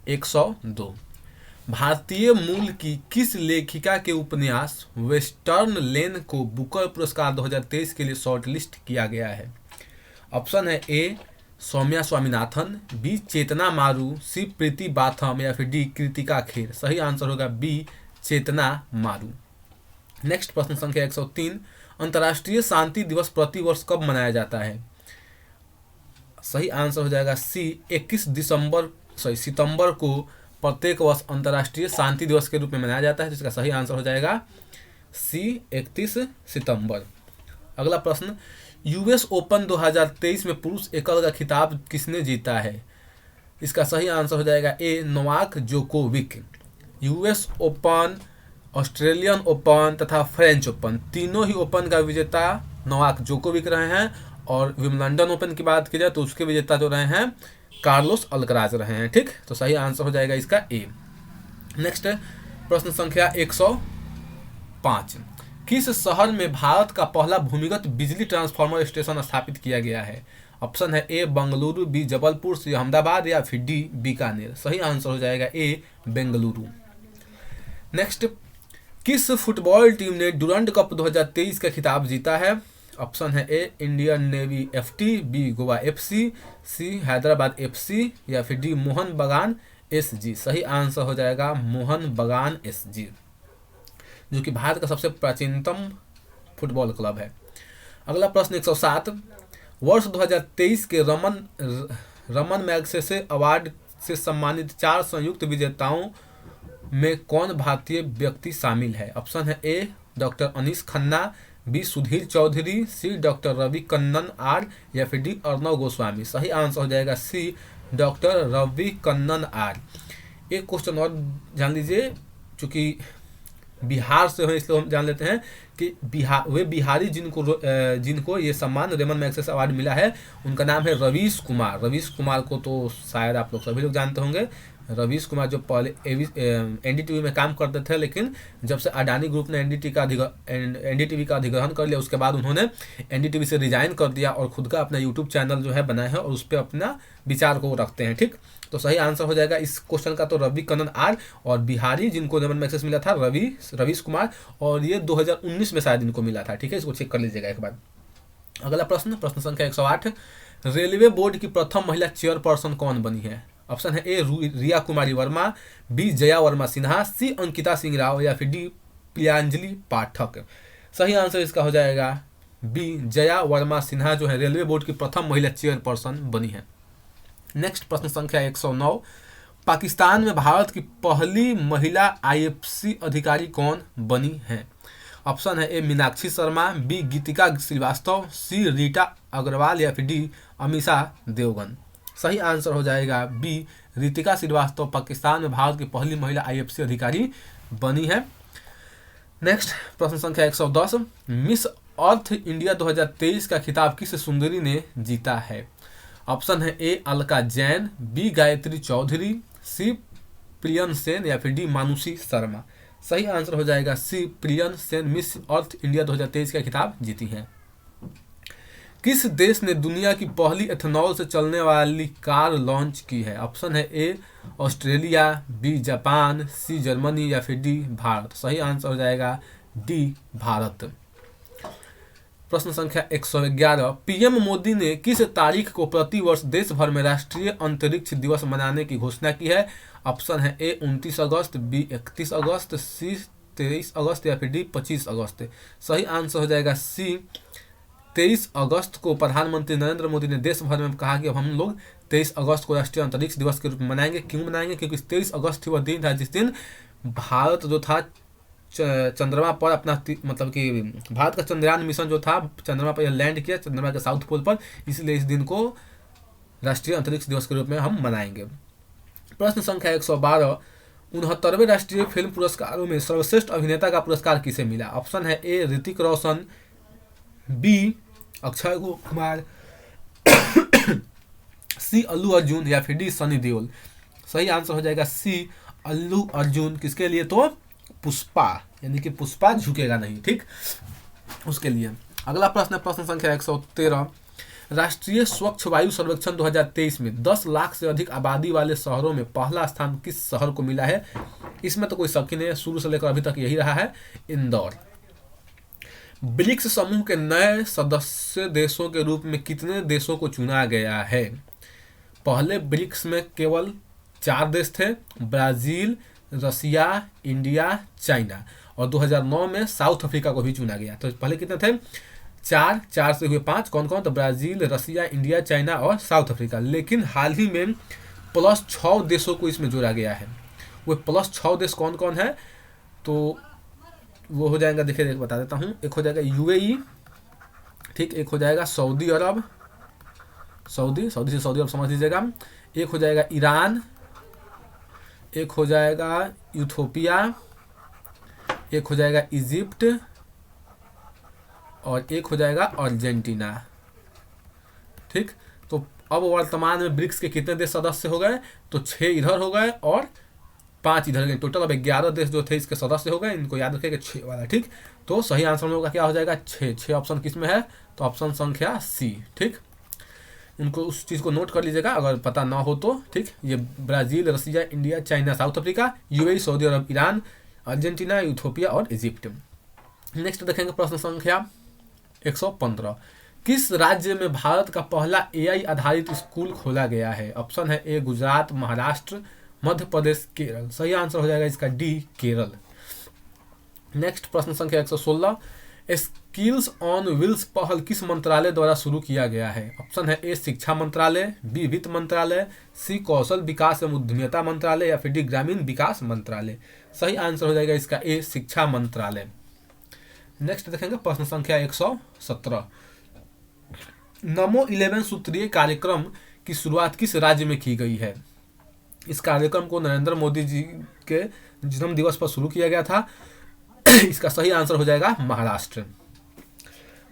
102, भारतीय मूल की किस लेखिका के उपन्यास वेस्टर्न लेन को बुकर पुरस्कार 2023 के लिए शॉर्टलिस्ट किया गया है? ऑप्शन है ए सौम्या स्वामीनाथन, बी चेतना मारू, सी प्रीति बाथम या फिर डी कृतिका खेर। सही आंसर होगा बी चेतना मारू। नेक्स्ट प्रश्न संख्या 103, अंतर्राष्ट्रीय शांति दिवस प्रतिवर्ष कब मनाया जाता है? सही आंसर हो जाएगा सी 21 सितंबर को प्रत्येक वर्ष अंतर्राष्ट्रीय शांति दिवस के रूप में मनाया जाता है। जिसका सही आंसर हो जाएगा सी 31 सितंबर। अगला प्रश्न, यूएस ओपन 2023 में पुरुष एकल का खिताब किसने जीता है? इसका सही आंसर हो जाएगा A Novak Djokovic. US Open, Australian Open तथा फ्रेंच ओपन, तीनों ही ओपन का विजेता नोवाक जोकोविक रहे हैं, और विम्बलडन ओपन की बात की जाए तो उसके विजेता जो रहे हैं कार्लोस अल्कराज रहे हैं। ठीक, तो सही आंसर हो जाएगा इसका ए। नेक्स्ट प्रश्न संख्या 105, किस शहर में भारत का पहला भूमिगत बिजली ट्रांसफार्मर स्टेशन स्थापित किया गया है? ऑप्शन है A Bengaluru, B Jabalpur, C Ahmedabad या फिर डी बीकानेर। सही आंसर हो जाएगा ए बेंगलुरु। नेक्स्ट, किस फुटबॉल टीम ने डुरंड कप 2023 का खिताब जीता है? ऑप्शन है A Indian Navy FT, B Goa FC, C Hyderabad FC या फिर डी मोहन बगान एसजी। सही आंसर हो जाएगा मोहन बगान एसजी, जो कि भारत का सबसे प्राचीनतम फुटबॉल क्लब है। अगला प्रश्न 107, वर्ष 2023 के रमन मैगसेसे अवार्ड से सम्मानित 4 संयुक्त विजेताओं में कौन भारतीय व्यक्ति शामिल है? ऑप्शन है A doctor Anees Khanna, B Sudhir Chaudhary, C doctor Ravi Kannan R या फिर डी अर्णव गोस्वामी। सही आंसर हो जाएगा C doctor Ravi Kannan R. एक क्वेश्चन और जान लीजिए, चूंकि बिहार से हो इसलिए हम जान लेते हैं कि बिहारी जिनको ये सम्मान रेमन मैग्सेसे अवार्ड मिला है उनका नाम है रवीश कुमार। रवीश कुमार को तो शायद आप लोग सभी लोग जानते होंगे। रवीश कुमार जो पहले एनडीटीवी में काम करते थे, लेकिन जब से अडानी ग्रुप ने एनडीटीवी का अधिग्रहण कर लिया उसके बाद उन्होंने एनडीटीवी से रिजाइन कर दिया और खुद का अपना यूट्यूब चैनल जो है बनाया है और उस पर अपना विचार को रखते हैं। ठीक, तो सही आंसर हो जाएगा इस क्वेश्चन का तो रवि कन्नन आर। और बिहारी जिनको रेमन मैग्सेसे मिला था रवीश कुमार, और ये 2019 में शायद इनको मिला था। ठीक है, इसको चेक कर लीजिएगा एक बार। अगला प्रश्न संख्या 108, रेलवे बोर्ड की प्रथम महिला चेयरपर्सन कौन बनी है? ऑप्शन है ए रिया कुमारी वर्मा, बी जया वर्मा सिन्हा, सी अंकिता सिंह राव या फिर डी प्रियांजलि पाठक। सही आंसर इसका हो जाएगा बी जया वर्मा सिन्हा, जो है रेलवे बोर्ड की प्रथम महिला चेयरपर्सन बनी है। नेक्स्ट प्रश्न संख्या 109, पाकिस्तान में भारत की पहली महिला आईएफसी अधिकारी कौन बनी है? ऑप्शन है ए मीनाक्षी शर्मा, बी गीतिका श्रीवास्तव, सी रीटा अग्रवाल या फिर डी अमीषा देवगन। सही आंसर हो जाएगा बी रीतिका श्रीवास्तव पाकिस्तान में भारत की पहली महिला आईएफसी अधिकारी बनी है। नेक्स्ट प्रश्न संख्या 110, मिस अर्थ इंडिया 2023 का खिताब किस सुंदरी ने जीता है? ऑप्शन है ए अलका जैन, बी गायत्री चौधरी, सी प्रियन सेन या फिर डी मानुषी शर्मा। सही आंसर हो जाएगा सी prion Sen Miss Earth India 2023 का खिताब जीती हैं। किस देश ने दुनिया की पहली एथेनॉल से चलने वाली कार लॉन्च की है? ऑप्शन है A Australia, B Japan, C Germany या फिर डी भारत। सही आंसर हो जाएगा डी भारत। प्रश्न संख्या 111, पीएम मोदी ने किस तारीख को प्रतिवर्ष देश भर में राष्ट्रीय अंतरिक्ष दिवस मनाने की घोषणा की है? ऑप्शन है ए 29 अगस्त, बी 31 अगस्त, सी 23 अगस्त या फिर डी 25 अगस्त। सही आंसर हो जाएगा सी 23 अगस्त को प्रधानमंत्री नरेंद्र मोदी ने देश भर में कहा कि अब हम लोग 23 अगस्त को राष्ट्रीय अंतरिक्ष दिवस के रूप में मनाएंगे। क्यों मनाएंगे? क्योंकि 23 अगस्त ही वह दिन था जिस दिन भारत जो था चंद्रमा पर अपना मतलब कि भारत का चंद्रयान मिशन जो था चंद्रमा पर लैंड किया, चंद्रमा के साउथ पोल पर, इसलिए इस दिन को राष्ट्रीय अंतरिक्ष दिवस के रूप में हम मनाएंगे। प्रश्न संख्या 112, 69वें राष्ट्रीय फिल्म पुरस्कारों में सर्वश्रेष्ठ अभिनेता का पुरस्कार किसे मिला? ऑप्शन है ए ऋतिक रोशन, बी अक्षय कुमार, सी अल्लू अर्जुन या फिर डी सनी देओल। सही आंसर हो जाएगा सी अल्लू अर्जुन। किसके लिए? तो पुष्पा, यानी कि पुष्पा झुकेगा नहीं। ठीक, उसके लिए। अगला प्रश्न है प्रश्न संख्या 113, राष्ट्रीय स्वच्छ वायु सर्वेक्षण 2023 में 10 लाख से अधिक आबादी वाले शहरों में पहला स्थान किस शहर को मिला है? इसमें तो कोई शक ही नहीं है, शुरू से लेकर अभी तक यही रहा है, इंदौर। ब्रिक्स समूह के नए सदस्य देशों के रूप में कितने देशों को चुना गया है? पहले ब्रिक्स में केवल 4 देश थे, ब्राजील, रसिया, इंडिया, चाइना, और 2009 में साउथ अफ्रीका को भी चुना गया। तो पहले कितने थे? 4 से हुए 5। कौन कौन? तो ब्राजील, रसिया, इंडिया, चाइना और साउथ अफ्रीका। लेकिन हाल ही में प्लस 6 देशों को इसमें जोड़ा गया है। वो प्लस 6 देश कौन कौन है? तो वो हो जाएगा, देखिए बता देता हूँ। एक हो जाएगा यूएई, ठीक, एक हो जाएगा सऊदी अरब, सऊदी से सऊदी अरब समझ लीजिएगा, एक हो जाएगा ईरान, एक हो जाएगा इथियोपिया, एक हो जाएगा इजिप्ट और एक हो जाएगा अर्जेंटीना। ठीक। तो अब वर्तमान में ब्रिक्स के कितने देश सदस्य हो गए, तो 6 इधर हो गए और 5 इधर गए, टोटल अब 11 देश जो थे इसके सदस्य हो गए। इनको याद रखेगा 6 वाला, ठीक। तो सही आंसर में होगा क्या हो जाएगा 6। 6 ऑप्शन किस में है, तो ऑप्शन संख्या सी, ठीक। उनको उस चीज़ को नोट कर लीजिएगा अगर पता ना हो तो, ठीक। ये Brazil, Russia, India, China, South Africa, UAE, Saudi Arabia, Iran, Argentina, Ethiopia और इजिप्ट। नेक्स्ट देखेंगे प्रश्न संख्या 115। किस राज्य में भारत का पहला एआई आधारित स्कूल खोला गया है? ऑप्शन है ए गुजरात, महाराष्ट्र, मध्य प्रदेश, केरल। सही आंसर हो जाएगा इसका डी, केरल। नेक्स्ट प्रश्न संख्या 116। स्किल्स ऑन व्हील्स पहल किस मंत्रालय द्वारा शुरू किया गया है? ऑप्शन है ए शिक्षा मंत्रालय, बी वित्त मंत्रालय, सी कौशल विकास एवं उद्यमिता मंत्रालय या फिर डी ग्रामीण विकास मंत्रालय। सही आंसर हो जाएगा इसका ए, शिक्षा मंत्रालय। नेक्स्ट देखेंगे प्रश्न संख्या 117। नमो 11 सूत्रीय कार्यक्रम की शुरुआत किस राज्य में की गई है? इस कार्यक्रम को नरेंद्र मोदी जी के जन्म दिवस पर शुरू किया गया था। इसका सही आंसर हो जाएगा महाराष्ट्र।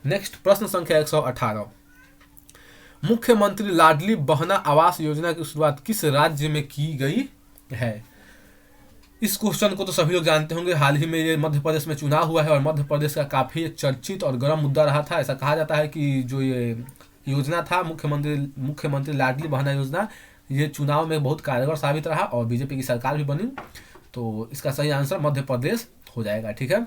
नेक्स्ट प्रश्न संख्या 118। मुख्यमंत्री लाडली बहना आवास योजना की शुरुआत किस राज्य में की गई है? इस क्वेश्चन को तो सभी लोग जानते होंगे। हाल ही में ये मध्य प्रदेश में चुनाव हुआ है और मध्य प्रदेश का काफ़ी चर्चित और गर्म मुद्दा रहा था। ऐसा कहा जाता है कि जो ये योजना था मुख्यमंत्री लाडली बहना योजना, ये चुनाव में बहुत कारगर साबित रहा और बीजेपी की सरकार भी बनी। तो इसका सही आंसर मध्य प्रदेश हो जाएगा, ठीक है।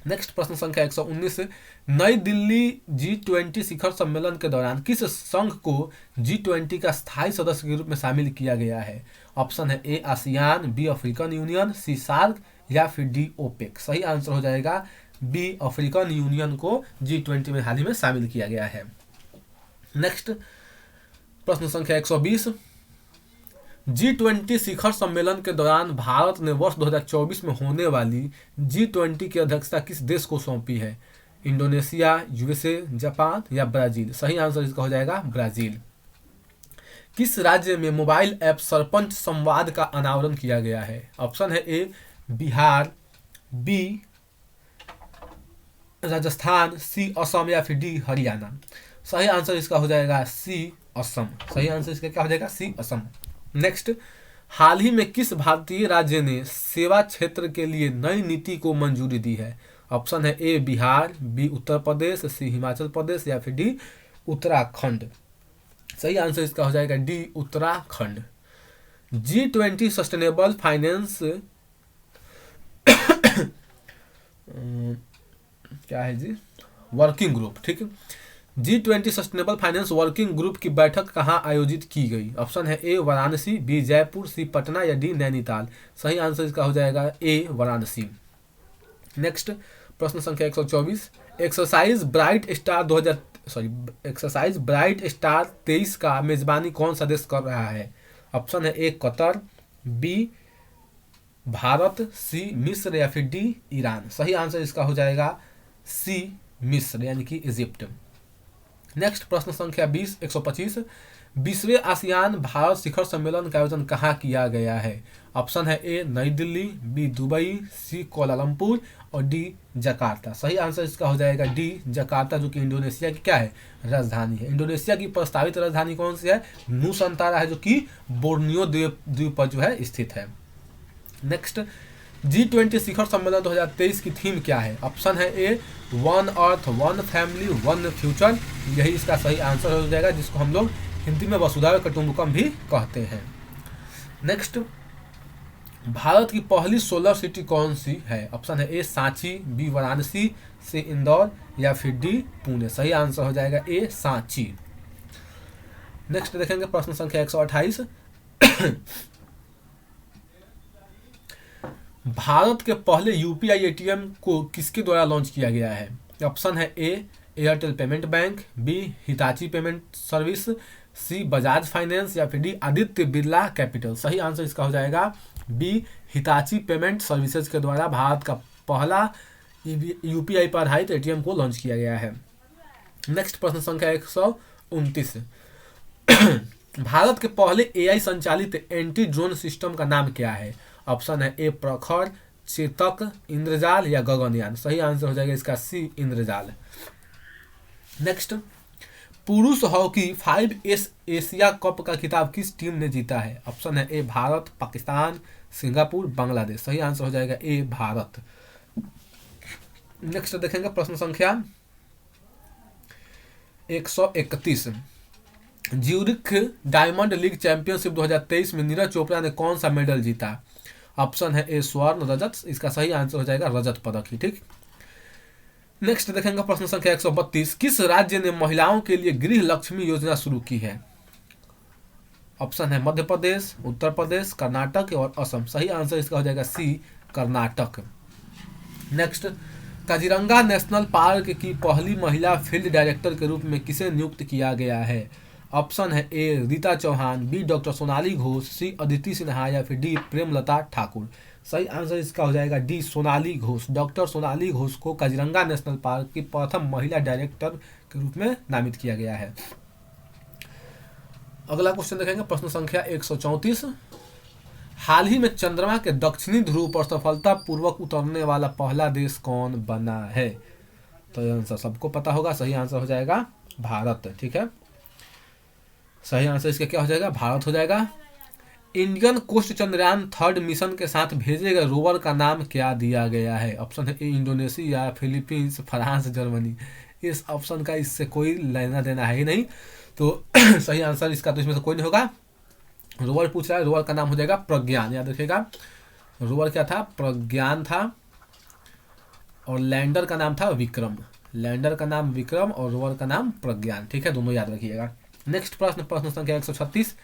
नेक्स्ट प्रश्न संख्या 119। नई दिल्ली G20 शिखर सम्मेलन के दौरान किस संघ को G20 का स्थायी सदस्य के रूप में शामिल किया गया है? ऑप्शन है ए आसियान, बी अफ्रीकन यूनियन, सी सार्क या फिर डी ओपेक। सही आंसर हो जाएगा बी, अफ्रीकन यूनियन को G20 में हाल ही में शामिल किया गया है। नेक्स्ट प्रश्न संख्या 120। G20 शिखर सम्मेलन के दौरान भारत ने वर्ष 2024 में होने वाली G20 की अध्यक्षता किस देश को सौंपी है? इंडोनेशिया, यूएसए, जापान या ब्राजील। सही आंसर इसका हो जाएगा ब्राजील। किस राज्य में मोबाइल ऐप सरपंच संवाद का अनावरण किया गया है? ऑप्शन है ए बिहार, बी राजस्थान, सी असम या फिर डी हरियाणा। सही आंसर इसका हो जाएगा सी, असम। सही आंसर इसका क्या हो जाएगा सी, असम। नेक्स्ट, हाल ही में किस भारतीय राज्य ने सेवा क्षेत्र के लिए नई नीति को मंजूरी दी है? ऑप्शन है ए बिहार, बी उत्तर प्रदेश, सी हिमाचल प्रदेश या फिर डी उत्तराखंड। सही आंसर इसका हो जाएगा D, Uttarakhand. G20 sustainable finance क्या है जी, वर्किंग ग्रुप, ठीक है। G20 sustainable finance working group की बैठक कहाँ आयोजित की गई? ऑप्शन है ए वाराणसी, बी जयपुर, सी पटना या डी नैनीताल। सही आंसर इसका हो जाएगा ए वाराणसी। नेक्स्ट प्रश्न संख्या 124। एक्सरसाइज ब्राइट स्टार 23 का मेजबानी कौन सा देश कर रहा है? ऑप्शन है ए कतर, बी भारत, सी मिस्र या फिर डी ईरान। सही आंसर इसका हो जाएगा सी मिस्र यानी कि इजिप्ट। नेक्स्ट प्रश्न संख्या 125। 20वें आसियान भारत शिखर सम्मेलन का आयोजन कहाँ किया गया है? ऑप्शन है ए नई दिल्ली, बी दुबई, सी कोलालमपुर और डी जकार्ता। सही आंसर इसका हो जाएगा डी जकार्ता, जो कि इंडोनेशिया की क्या है, राजधानी है। इंडोनेशिया की प्रस्तावित राजधानी कौन सी है? नुसंतारा है, जो कि बोर्नियो द्वीप पर जो है स्थित है। नेक्स्ट, G20 शिखर सम्मेलन 2023 की थीम क्या है? ऑप्शन है A one Earth, one family, one future. यही इसका सही आंसर हो जाएगा, जिसको हम लोग हिंदी में वसुधैव कुटुंबकम भी कहते हैं। नेक्स्ट, भारत की पहली सोलर सिटी कौन सी है? ऑप्शन है ए सांची, बी वाराणसी, सी इंदौर या फिर डी पुणे। सही आंसर हो जाएगा ए सांची। नेक्स्ट देखेंगे प्रश्न संख्या 128। भारत के पहले यूपीआई एटीएम को किसके द्वारा लॉन्च किया गया है? ऑप्शन है A Airtel Payment Bank, B Hitachi Payment Service, C Bajaj Finance या फिर डी आदित्य बिरला कैपिटल। सही आंसर इसका हो जाएगा बी हिताची पेमेंट सर्विसेज के द्वारा भारत का पहला यूपीआई पर आधारित एटीएम को लॉन्च किया गया है। नेक्स्ट प्रश्न संख्या 129। भारत के पहले एआई संचालित एंटी ड्रोन सिस्टम का नाम क्या है? ऑप्शन है ए प्रखर, चेतक, इंद्रजाल या गगनयान। सही आंसर हो जाएगा इसका सी इंद्रजाल। नेक्स्ट, पुरुष हॉकी 5S एशिया कप का खिताब किस टीम ने जीता है? ऑप्शन है ए भारत, पाकिस्तान, सिंगापुर, बांग्लादेश। सही आंसर हो जाएगा ए भारत। नेक्स्ट देखेंगे प्रश्न संख्या 131। ज्यूरिख डायमंड लीग चैंपियनशिप 2023 में नीरज चोपड़ा ने कौन सा मेडल जीता? ऑप्शन है ए स्वर्ण, रजत। इसका सही आंसर हो जाएगा रजत पदक ही। ठीक। नेक्स्ट देखेंगे प्रश्न संख्या 132। किस राज्य ने महिलाओं के लिए गृह लक्ष्मी योजना शुरू की है? ऑप्शन है मध्य प्रदेश, उत्तर प्रदेश, कर्नाटक और असम। सही आंसर इसका हो जाएगा C, Karnataka. Next, Kaziranga National Park की पहली महिला फील्ड डायरेक्टर के रूप में किसे नियुक्त किया गया है? ऑप्शन है ए रीता चौहान, बी डॉक्टर सोनाली घोष, सी अदिति सिन्हा या फिर डी प्रेमलता ठाकुर। सही आंसर इसका हो जाएगा डी, सोनाली घोष। डॉक्टर सोनाली घोष को काजीरंगा नेशनल पार्क की प्रथम महिला डायरेक्टर के रूप में नामित किया गया है। अगला क्वेश्चन देखेंगे प्रश्न संख्या 134। हाल ही में चंद्रमा के दक्षिणी ध्रुव पर सफलतापूर्वक उतरने वाला पहला देश कौन बना है? तो यह आंसर सबको पता होगा। सही आंसर हो जाएगा भारत। ठीक है, सही आंसर इसका क्या हो जाएगा? भारत हो जाएगा। इंडियन कोस्ट चंद्रयान 3 मिशन के साथ भेजे गए रोवर का नाम क्या दिया गया है? ऑप्शन है ए इंडोनेशिया, फिलीपींस, फ्रांस, जर्मनी। इस ऑप्शन का इससे कोई लेना देना है ही नहीं, तो सही आंसर इसका तो इसमें से कोई नहीं होगा। रोवर पूछ रहा है, रोवर का नाम हो जाएगा प्रज्ञान। याद रखिएगा, रोवर क्या था? प्रज्ञान था। और लैंडर का नाम था विक्रम। लैंडर का नाम विक्रम और रोवर का नाम प्रज्ञान। ठीक है, दोनों याद रखिएगा। नेक्स्ट प्रश्न, प्रश्न संख्या 136।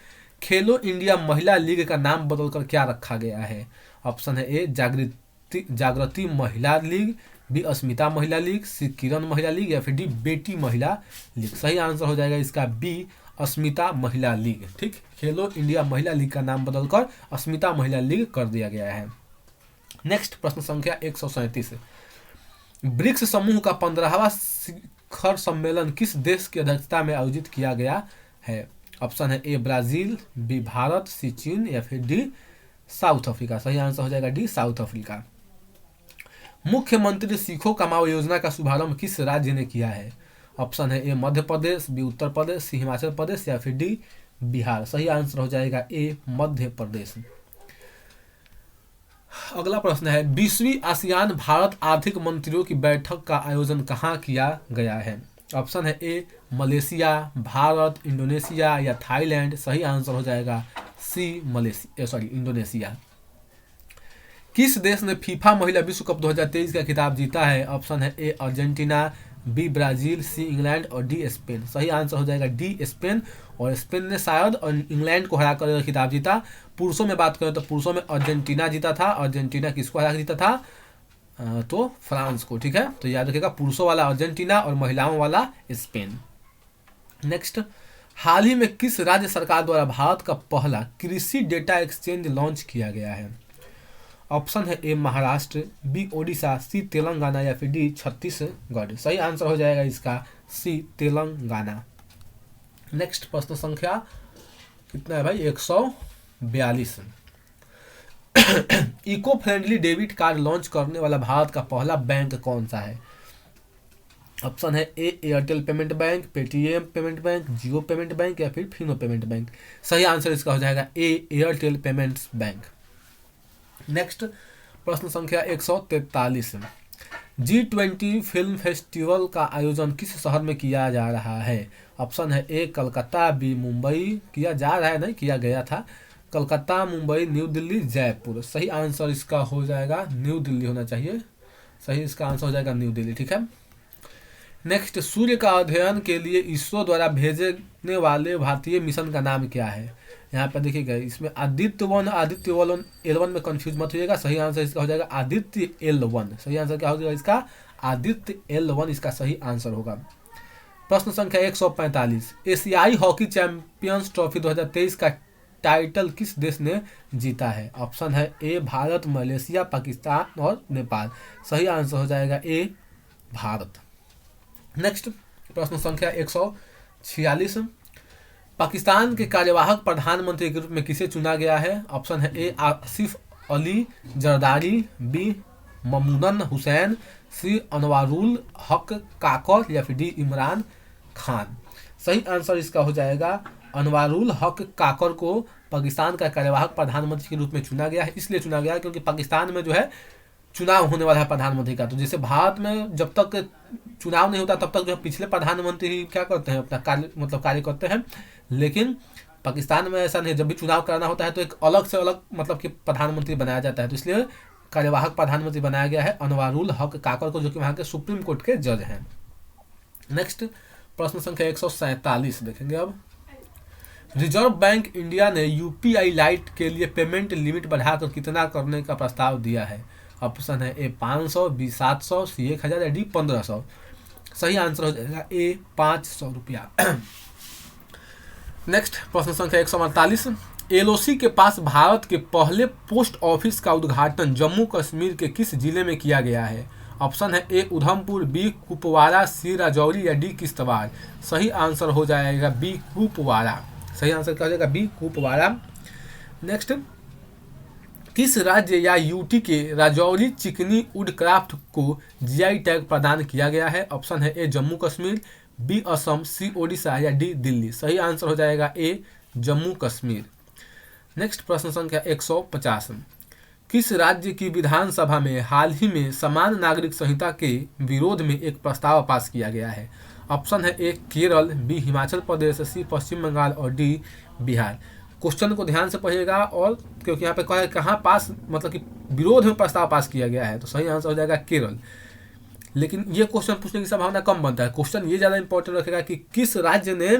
खेलो इंडिया महिला लीग का नाम बदलकर क्या रखा गया है? ऑप्शन है ए जागृति महिला लीग, बी अस्मिता महिला लीग, सी किरण महिला लीग या फिर डी बेटी महिला लीग। सही आंसर हो जाएगा इसका बी, अस्मिता महिला लीग। ठीक, खेलो इंडिया महिला लीग का नाम बदलकर अस्मिता महिला लीग कर दिया गया है। नेक्स्ट प्रश्न संख्या 137। ब्रिक्स समूह का 15वां शिखर सम्मेलन किस देश की अध्यक्षता में आयोजित किया गया है? ऑप्शन है ए ब्राजील, बी भारत, सी चीन या फिर डी साउथ अफ्रीका। सही आंसर हो जाएगा डी, साउथ अफ्रीका। मुख्यमंत्री सीखो कमाओ योजना का शुभारंभ किस राज्य ने किया है? ऑप्शन है ए मध्य प्रदेश, बी उत्तर प्रदेश, सी हिमाचल प्रदेश या फिर डी बिहार। सही आंसर हो जाएगा ए मध्य प्रदेश। अगला प्रश्न है 20वीं आसियान भारत आर्थिक मंत्रियों की बैठक का आयोजन कहाँ किया गया है? ऑप्शन है ए मलेशिया, भारत, इंडोनेशिया या थाईलैंड। सही आंसर हो जाएगा सी, इंडोनेशिया। किस देश ने फीफा महिला विश्व कप 2023 का खिताब जीता है? ऑप्शन है A Argentina, B Brazil, C England और डी स्पेन। सही आंसर हो जाएगा डी स्पेन। और स्पेन ने शायद इंग्लैंड को हराकर खिताब जीता। पुरुषों में बात करें तो पुरुषों में अर्जेंटीना जीता था। अर्जेंटीना किसको हरा जीता था? तो फ्रांस को। ठीक है, तो याद रखिएगा पुरुषों वाला अर्जेंटीना और महिलाओं वाला स्पेन। नेक्स्ट, हाल ही में किस राज्य सरकार द्वारा भारत का पहला कृषि डेटा एक्सचेंज लॉन्च किया गया है? ऑप्शन है ए महाराष्ट्र, बी ओडिशा, सी तेलंगाना या फिर डी छत्तीसगढ़। सही आंसर हो जाएगा इसका सी, तेलंगाना। नेक्स्ट प्रश्न संख्या कितना है भाई? 142। Eco friendly debit card launch करने वाला भारत का पहला बैंक कौन सा है? ऑप्शन है A Airtel Payment Bank, Paytm Payment Bank, Jio Payment Bank या फिर फिनो पेमेंट बैंक। सही आंसर इसका हो जाएगा A Airtel Payments Bank. Next प्रश्न संख्या 143। G20 फिल्म फेस्टिवल का आयोजन किस शहर में किया जा रहा है? ऑप्शन है ए कलकत्ता, बी मुंबई। किया जा रहा है, नहीं किया गया था। कलकत्ता, मुंबई, न्यू दिल्ली, जयपुर। सही आंसर इसका हो जाएगा न्यू दिल्ली होना चाहिए। सही इसका आंसर हो जाएगा न्यू दिल्ली। ठीक है। नेक्स्ट, सूर्य का अध्ययन के लिए इसरो द्वारा भेजने वाले भारतीय मिशन का नाम क्या है? यहाँ पर देखिएगा, इसमें आदित्य-1 आदित्य L1 में कंफ्यूज मत होइएगा। सही आंसर इसका हो जाएगा आदित्य L1। सही आंसर क्या हो जाएगा इसका? आदित्य L1 इसका सही आंसर होगा। प्रश्न संख्या 145। एशियाई हॉकी चैंपियंस ट्रॉफी 2023 का टाइटल किस देश ने जीता है? ऑप्शन है ए भारत, मलेशिया, पाकिस्तान और नेपाल। सही आंसर हो जाएगा ए भारत। नेक्स्ट प्रश्न संख्या 146। पाकिस्तान के कार्यवाहक प्रधानमंत्री के रूप में किसे चुना गया है? ऑप्शन है ए आसिफ अली जरदारी, बी ममूनन हुसैन, सी अनवारुल हक काकर या फिर डी इमरान खान। सही आंसर इसका हो जाएगा अनवारुल हक काकर को पाकिस्तान का कार्यवाहक प्रधानमंत्री के रूप में चुना गया है। इसलिए चुना गया है क्योंकि पाकिस्तान में जो है चुनाव होने वाला है प्रधानमंत्री का। तो जैसे भारत में जब तक चुनाव नहीं होता तब तक जो है पिछले प्रधानमंत्री ही क्या करते हैं, अपना कार्य करते हैं। लेकिन पाकिस्तान में ऐसा नहीं, जब भी चुनाव कराना होता है तो एक अलग से अलग मतलब कि प्रधानमंत्री बनाया जाता है। तो इसलिए कार्यवाहक प्रधानमंत्री बनाया गया है अनवारुल हक काकर को, जो कि वहाँ के सुप्रीम कोर्ट के जज हैं। नेक्स्ट प्रश्न संख्या 147 देखेंगे अब। रिजर्व बैंक इंडिया ने यूपीआई लाइट के लिए पेमेंट लिमिट बढ़ाकर कितना करने का प्रस्ताव दिया है? ऑप्शन है ए 500, बी 700, सी 1000 या डी 1500। सही आंसर हो जाएगा ए 500 रुपया। नेक्स्ट प्रश्न संख्या 148। एलओसी के पास भारत के पहले पोस्ट ऑफिस का उद्घाटन जम्मू कश्मीर के किस जिले में किया गया है? ऑप्शन है ए उधमपुर, बी कुपवाड़ा, सी राजौरी या डी किश्तवाड़। सही आंसर हो जाएगा बी कुपवाड़ा। सही आंसर क्या हो जाएगा? बी कुपवाड़ा। नेक्स्ट, किस राज्य या यूटी के राजौरी चिकनी वुडक्राफ्ट को जीआई टैग प्रदान किया गया है? ऑप्शन है ए जम्मू कश्मीर, बी असम, सी ओडिशा या डी दिल्ली। सही आंसर हो जाएगा ए जम्मू कश्मीर। नेक्स्ट प्रश्न संख्या 150। किस राज्य की विधानसभा में हाल ही में समान नागरिक संहिता के विरोध में एक प्रस्ताव पास किया गया है? ऑप्शन है ए केरल, बी हिमाचल प्रदेश, सी पश्चिम बंगाल और डी बिहार। क्वेश्चन को ध्यान से पढ़िएगा, और क्योंकि यहाँ पे कहा है कहाँ पास मतलब कि विरोध में प्रस्ताव पास किया गया है, तो सही आंसर हो जाएगा केरल। लेकिन ये क्वेश्चन पूछने की संभावना कम बनता है। क्वेश्चन ये ज़्यादा इंपॉर्टेंट रखेगा कि किस राज्य ने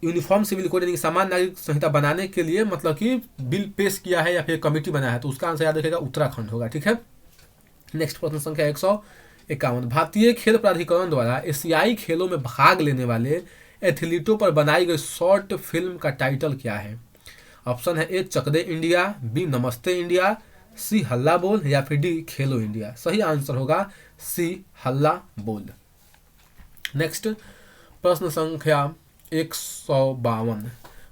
यूनिफॉर्म सिविल कोड यानी कि समान नागरिक संहिता बनाने के लिए मतलब कि बिल पेश किया है या फिर कमेटी बनाया है, तो उसका आंसर याद रखेगा उत्तराखंड होगा। ठीक है। नेक्स्ट प्रश्न संख्या 151। भारतीय खेल प्राधिकरण द्वारा एशियाई खेलों में भाग लेने वाले एथलीटों पर बनाई गई शॉर्ट फिल्म का टाइटल क्या है? ऑप्शन है ए चक दे इंडिया, बी नमस्ते इंडिया, सी हल्ला बोल या फिर डी खेलो इंडिया। सही आंसर होगा सी हल्ला बोल। नेक्स्ट प्रश्न संख्या 152।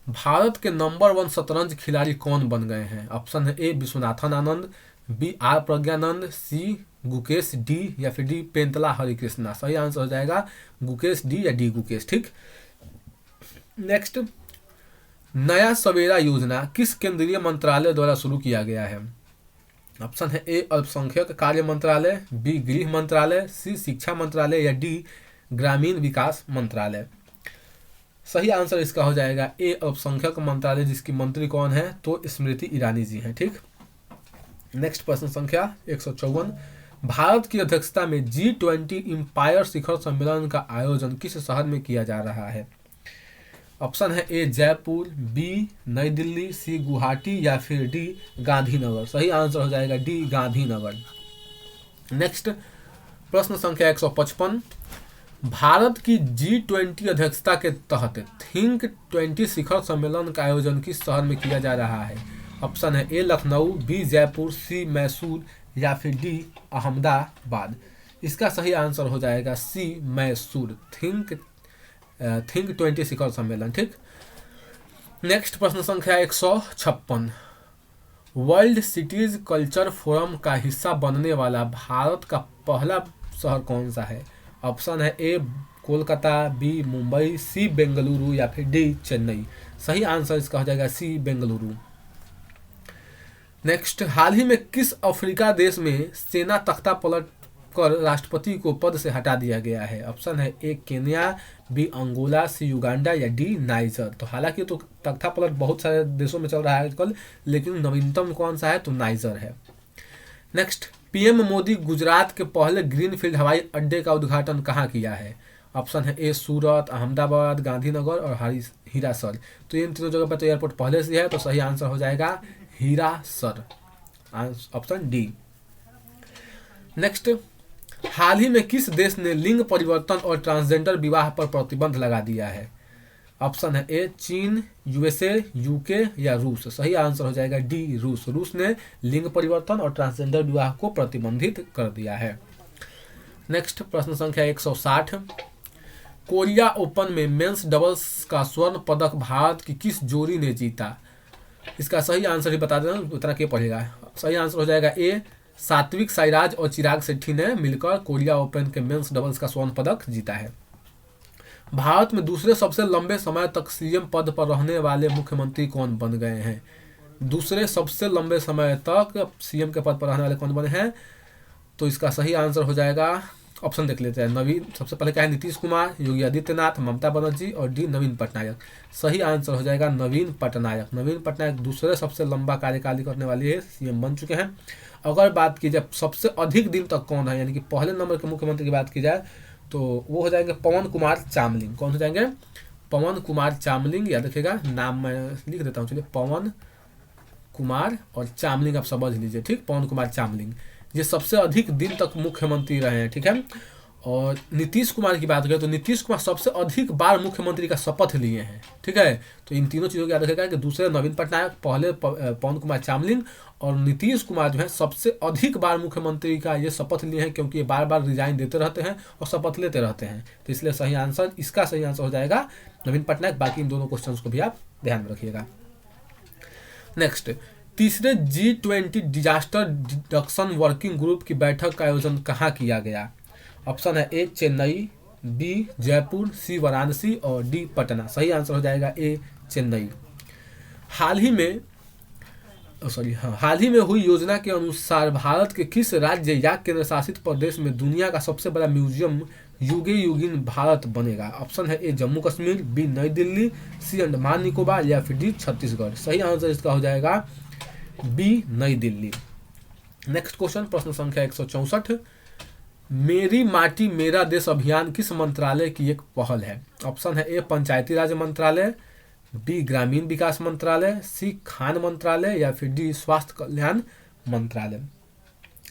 भारत के नंबर 1 शतरंज खिलाड़ी कौन बन गए हैं? ऑप्शन है A Viswanathan Anand, B R Praggnanandhaa, C Gukesh D या फिर डी पेंतला हरिकृष्णा। सही आंसर हो जाएगा गुकेश डी या डी गुकेश। ठीक। नेक्स्ट, नया सवेरा योजना किस केंद्रीय मंत्रालय द्वारा शुरू किया गया है? ऑप्शन है ए अल्पसंख्यक कार्य मंत्रालय, बी गृह मंत्रालय, सी शिक्षा मंत्रालय या डी ग्रामीण विकास मंत्रालय। सही आंसर इसका हो जाएगा ए अल्पसंख्यक मंत्रालय, जिसकी मंत्री कौन है? तो स्मृति ईरानी जी हैं। ठीक। नेक्स्ट प्रश्न संख्या 154। भारत की अध्यक्षता में G20 एम्पायर शिखर सम्मेलन का आयोजन किस शहर में किया जा रहा है? ऑप्शन है ए जयपुर, बी नई दिल्ली, सी गुवाहाटी या फिर डी गांधीनगर। सही आंसर हो जाएगा डी गांधीनगर। नेक्स्ट प्रश्न संख्या 155। भारत की G20 अध्यक्षता के तहत थिंक 20 शिखर सम्मेलन का आयोजन किस शहर में किया जा रहा है? ऑप्शन है ए लखनऊ, बी जयपुर, सी मैसूर या फिर डी अहमदाबाद। इसका सही आंसर हो जाएगा सी मैसूर। थिंक 20 शिखर सम्मेलन। ठीक। नेक्स्ट प्रश्न संख्या 156। वर्ल्ड सिटीज कल्चर फोरम का हिस्सा बनने वाला भारत का पहला शहर कौन सा है? ऑप्शन है ए कोलकाता, बी मुंबई, सी बेंगलुरु या फिर डी चेन्नई। सही आंसर इसका हो जाएगा सी बेंगलुरु। नेक्स्ट, हाल ही में किस अफ्रीका देश में सेना तख्ता पलट कर राष्ट्रपति को पद से हटा दिया गया है? ऑप्शन है ए केन्या, बी अंगोला, सी युगांडा या डी नाइजर। तो हालांकि तो तख्ता पलट बहुत सारे देशों में चल रहा है आजकल, लेकिन नवीनतम कौन सा है? तो नाइजर है। नेक्स्ट, पीएम मोदी गुजरात के पहले ग्रीनफील्ड हवाई अड्डे का उद्घाटन कहाँ किया है? ऑप्शन है ए सूरत, अहमदाबाद, गांधीनगर और हीरासर। तो इन तीनों जगह पर तो एयरपोर्ट पहले से है, तो सही आंसर हो जाएगा हीरासर, ऑप्शन डी। नेक्स्ट, हाल ही में किस देश ने लिंग परिवर्तन और ट्रांसजेंडर विवाह पर प्रतिबंध लगा दिया है? ऑप्शन है ए चीन, यूएसए, यूके या रूस। सही आंसर हो जाएगा डी रूस। रूस ने लिंग परिवर्तन और ट्रांसजेंडर विवाह को प्रतिबंधित कर दिया है। नेक्स्ट प्रश्न संख्या 160। कोरिया ओपन में मेंस डबल्स का स्वर्ण पदक भारत की किस जोड़ी ने जीता? इसका सही आंसर ही बता देना, उतना के पढ़ेगा। सही आंसर हो जाएगा ए सात्विक साईराज और चिराग शेट्टी ने मिलकर कोरिया ओपन के मेंस डबल्स का स्वर्ण पदक जीता है। भारत में दूसरे सबसे लंबे समय तक सीएम पद पर रहने वाले मुख्यमंत्री कौन बन गए हैं? दूसरे सबसे लंबे समय तक सीएम के पद पर रहने वाले कौन बने हैं? तो इसका सही आंसर हो जाएगा, ऑप्शन देख लेते हैं। नवीन, सबसे पहले क्या है, नीतीश कुमार, योगी आदित्यनाथ, ममता बनर्जी और डी नवीन पटनायक। सही आंसर हो जाएगा नवीन पटनायक। नवीन पटनायक दूसरे सबसे लंबा कार्यकाल करने वाले सीएम बन चुके हैं। अगर बात की जाए सबसे अधिक दिन तक कौन है, यानी कि पहले नंबर के मुख्यमंत्री की बात की जाए, तो वो हो जाएंगे पवन कुमार चामलिंग। कौन हो जाएंगे? पवन कुमार चामलिंग। याद रखिएगा, नाम मैं लिख देता हूँ, चलिए, पवन कुमार और चामलिंग आप समझ लीजिए, ठीक। पवन कुमार चामलिंग ये सबसे अधिक दिन तक मुख्यमंत्री रहे हैं, ठीक है। और नीतीश कुमार की बात करें तो नीतीश कुमार सबसे अधिक बार मुख्यमंत्री का शपथ लिए हैं, ठीक है। तो इन तीनों चीज़ों को याद रखेगा कि दूसरे नवीन पटनायक, पहले पवन कुमार चामलिंग और नीतीश कुमार जो है सबसे अधिक बार मुख्यमंत्री का ये शपथ लिए हैं, क्योंकि ये बार बार रिजाइन देते रहते हैं और शपथ लेते रहते हैं। तो इसलिए सही आंसर, इसका सही आंसर हो जाएगा नवीन पटनायक। बाकी इन दोनों क्वेश्चन को भी आप ध्यान में रखिएगा। नेक्स्ट, तीसरे G20 disaster reduction working group की बैठक का आयोजन कहाँ किया गया? ऑप्शन है ए चेन्नई, बी जयपुर, सी वाराणसी और डी पटना। सही आंसर हो जाएगा ए चेन्नई। हाल ही में हुई योजना के अनुसार भारत के किस राज्य या केंद्र शासित प्रदेश में दुनिया का सबसे बड़ा म्यूजियम युगे युगीन भारत बनेगा? ऑप्शन है ए जम्मू कश्मीर, बी नई दिल्ली, सी अंडमान निकोबार या फिर डी छत्तीसगढ़। सही आंसर इसका हो जाएगा बी नई दिल्ली। नेक्स्ट क्वेश्चन, प्रश्न संख्या 164। मेरी माटी मेरा देश अभियान किस मंत्रालय की एक पहल है? ऑप्शन है ए पंचायती राज मंत्रालय, बी ग्रामीण विकास मंत्रालय, सी खान मंत्रालय या फिर डी स्वास्थ्य कल्याण मंत्रालय।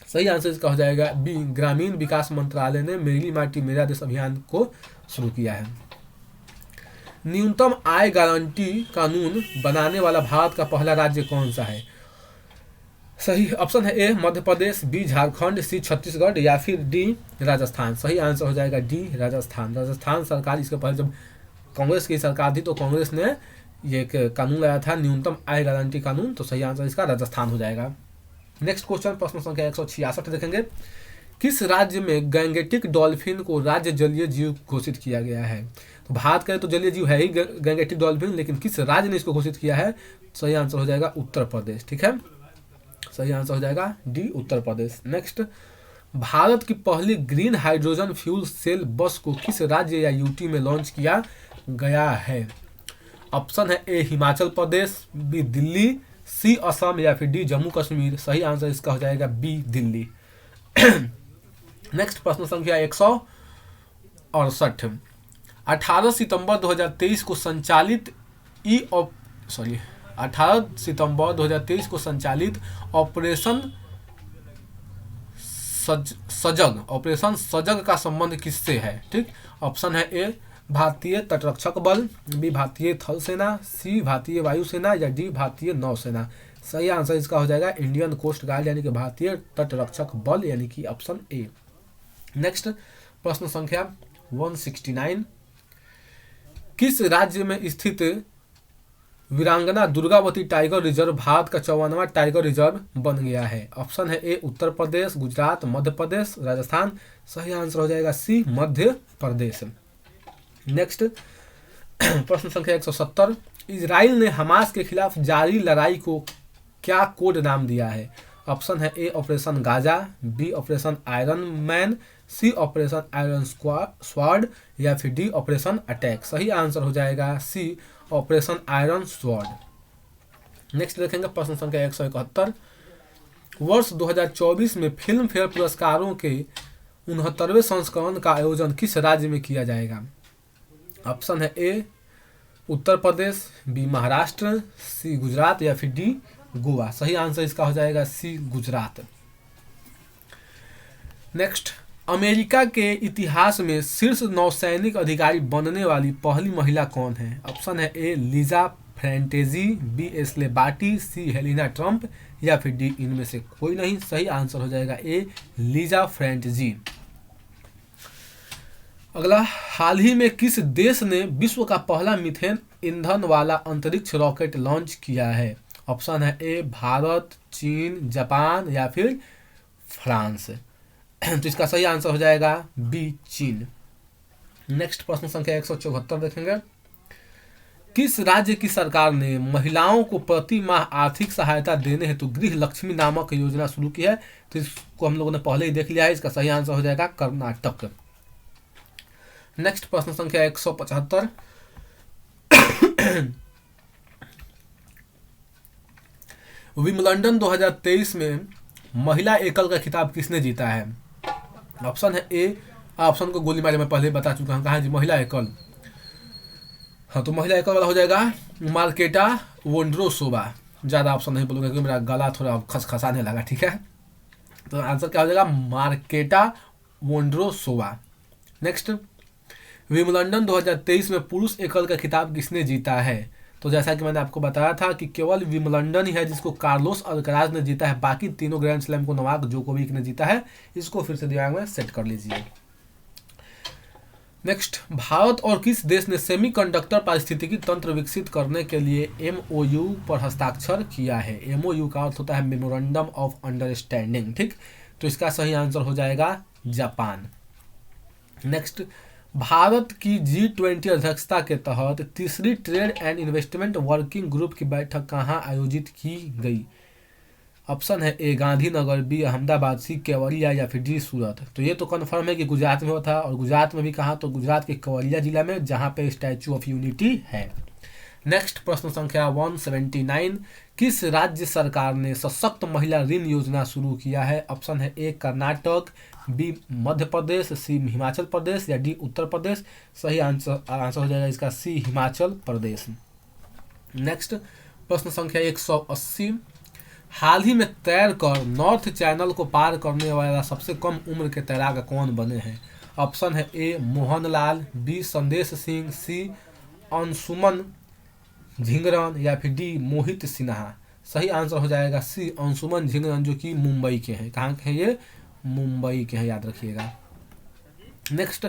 सही आंसर इसका हो जाएगा बी ग्रामीण विकास मंत्रालय ने मेरी माटी मेरा देश अभियान को शुरू किया है। न्यूनतम आय गारंटी कानून बनाने वाला भारत का पहला राज्य कौन सा है? सही ऑप्शन है ए मध्य प्रदेश, बी झारखंड, सी छत्तीसगढ़ या फिर डी राजस्थान। सही आंसर हो जाएगा डी राजस्थान। राजस्थान सरकार, इसके पहले जब कांग्रेस की सरकार थी तो कांग्रेस ने ये एक कानून लाया था, न्यूनतम आय गारंटी कानून। तो सही आंसर इसका राजस्थान हो जाएगा। नेक्स्ट क्वेश्चन, प्रश्न संख्या 166 देखेंगे। किस राज्य में गैंगेटिक डॉल्फिन को राज्य जलीय जीव घोषित किया गया है? तो बात करें तो जलीय जीव है ही गैंगेटिक डॉल्फिन, लेकिन किस राज्य ने इसको घोषित किया है? सही आंसर हो जाएगा उत्तर प्रदेश, ठीक है। सही आंसर हो जाएगा डी उत्तर प्रदेश। नेक्स्ट, भारत की पहली ग्रीन हाइड्रोजन फ्यूल सेल बस को किस राज्य या यूटी में लॉन्च किया गया है? ऑप्शन है ए हिमाचल प्रदेश, बी दिल्ली, सी असम या फिर डी जम्मू कश्मीर। सही आंसर इसका हो जाएगा बी दिल्ली। नेक्स्ट प्रश्न संख्या 168। 18 सितंबर 2023 को संचालित 18 सितंबर 2023 को संचालित ऑपरेशन सजग का संबंध किससे है? ठीक, ऑप्शन है ए भारतीय तटरक्षक बल, बी भारतीय थल सेना, सी भारतीय वायुसेना या डी भारतीय नौसेना। सही आंसर इसका हो जाएगा इंडियन कोस्ट गार्ड यानी कि भारतीय तटरक्षक बल, यानी कि ऑप्शन ए। नेक्स्ट प्रश्न संख्या 169। किस राज्य में स्थित वीरांगना दुर्गावती टाइगर रिजर्व भारत का 54वां टाइगर रिजर्व बन गया है? ऑप्शन है ए उत्तर प्रदेश, गुजरात, मध्य प्रदेश, राजस्थान। सही आंसर हो जाएगा सी मध्य प्रदेश। नेक्स्ट प्रश्न संख्या 170। इजराइल ने हमास के खिलाफ जारी लड़ाई को क्या कोड नाम दिया है? ऑप्शन है A Operation Gaza, B Operation Iron Man, C Operation Iron Sword या फिर डी ऑपरेशन अटैक। सही आंसर हो जाएगा C Operation Iron Sword. Next देखेंगे प्रश्न संख्या 171। वर्ष 2024 में फिल्म फेयर पुरस्कारों के 69वें संस्करण का आयोजन किस राज्य में किया जाएगा? ऑप्शन है ए उत्तर प्रदेश, बी महाराष्ट्र, सी गुजरात या फिर डी गोवा। सही आंसर इसका हो जाएगा सी गुजरात। नेक्स्ट, अमेरिका के इतिहास में शीर्ष नौसैनिक अधिकारी बनने वाली पहली महिला कौन है? ऑप्शन है ए लीजा फ्रेंटेजी, बी एस्ले बाटी, सी हेलिना ट्रंप या फिर डी इनमें से कोई नहीं। सही आंसर हो जाएगा ए लीजा फ्रेंटेजी। अगला, हाल ही में किस देश ने विश्व का पहला मीथेन ईंधन वाला अंतरिक्ष रॉकेट लॉन्च किया है? ऑप्शन है ए भारत, चीन, जापान या फिर फ्रांस। तो इसका सही आंसर हो जाएगा बी चीन। नेक्स्ट प्रश्न संख्या 174 देखेंगे। किस राज्य की सरकार ने महिलाओं को प्रति माह आर्थिक सहायता देने हेतु गृह लक्ष्मी नामक योजना शुरू की है? तो इसको हम लोगों ने पहले ही देख लिया है, इसका सही आंसर हो जाएगा कर्नाटक। नेक्स्ट प्रश्न संख्या 175। विंबलडन 2023 में महिला एकल का खिताब किसने जीता है? ऑप्शन है ए, ऑप्शन को गोली मारे मैं पहले बता चुका हूँ, कहा जी महिला एकल। हाँ, तो महिला एकल वाला हो जाएगा मार्केटा वोंड्रोसोवा। ज़्यादा ऑप्शन नहीं बोलूँगा क्योंकि मेरा गला थोड़ा खसखसाने लगा, ठीक है। तो आंसर क्या हो जाएगा? Marketa Vondrousova. नेक्स्ट, विंबलडन 2023 में पुरुष एकल का खिताब किसने जीता है? तो जैसा कि मैंने आपको बताया था कि केवल विंबलडन ही है जिसको कार्लोस अल्कराज ने जीता है, बाकी तीनों ग्रैंड स्लैम को नोवाक जोकोविक ने जीता है। इसको फिर से दिमाग में सेट कर लीजिए। नेक्स्ट, भारत और किस देश ने सेमीकंडक्टर पारिस्थितिकी तंत्र विकसित करने के लिए MOU पर हस्ताक्षर किया है? MOU का अर्थ होता है मेमोरेंडम ऑफ अंडरस्टैंडिंग, ठीक। तो इसका सही आंसर हो जाएगा जापान। नेक्स्ट, भारत की G20 अध्यक्षता के तहत तीसरी trade and investment working group की बैठक कहाँ आयोजित की गई? ऑप्शन है ए गांधीनगर, बी अहमदाबाद, सी केवड़िया या फिर डी सूरत। तो ये तो कन्फर्म है कि गुजरात में हुआ था, और गुजरात में भी कहा तो गुजरात के केवड़िया जिला में, जहाँ पे स्टैचू ऑफ यूनिटी है। नेक्स्ट प्रश्न संख्या 179। किस राज्य सरकार ने सशक्त महिला ऋण योजना शुरू किया है? ऑप्शन है ए कर्नाटक, बी मध्य प्रदेश, सी हिमाचल प्रदेश या डी उत्तर प्रदेश। सही आंसर हो जाएगा इसका सी हिमाचल प्रदेश। नेक्स्ट प्रश्न संख्या 180। हाल ही में तैरकर नॉर्थ चैनल को पार करने वाला सबसे कम उम्र के तैराक कौन बने हैं? ऑप्शन है ए मोहनलाल, बी संदेश सिंह, सी अंशुमन झिंगरन या फिर डी मोहित सिन्हा। सही आंसर हो जाएगा सी अंशुमन झिंगरन, जो कि मुंबई के हैं। कहाँ के हैं ये? मुंबई के हैं, याद रखिएगा। नेक्स्ट,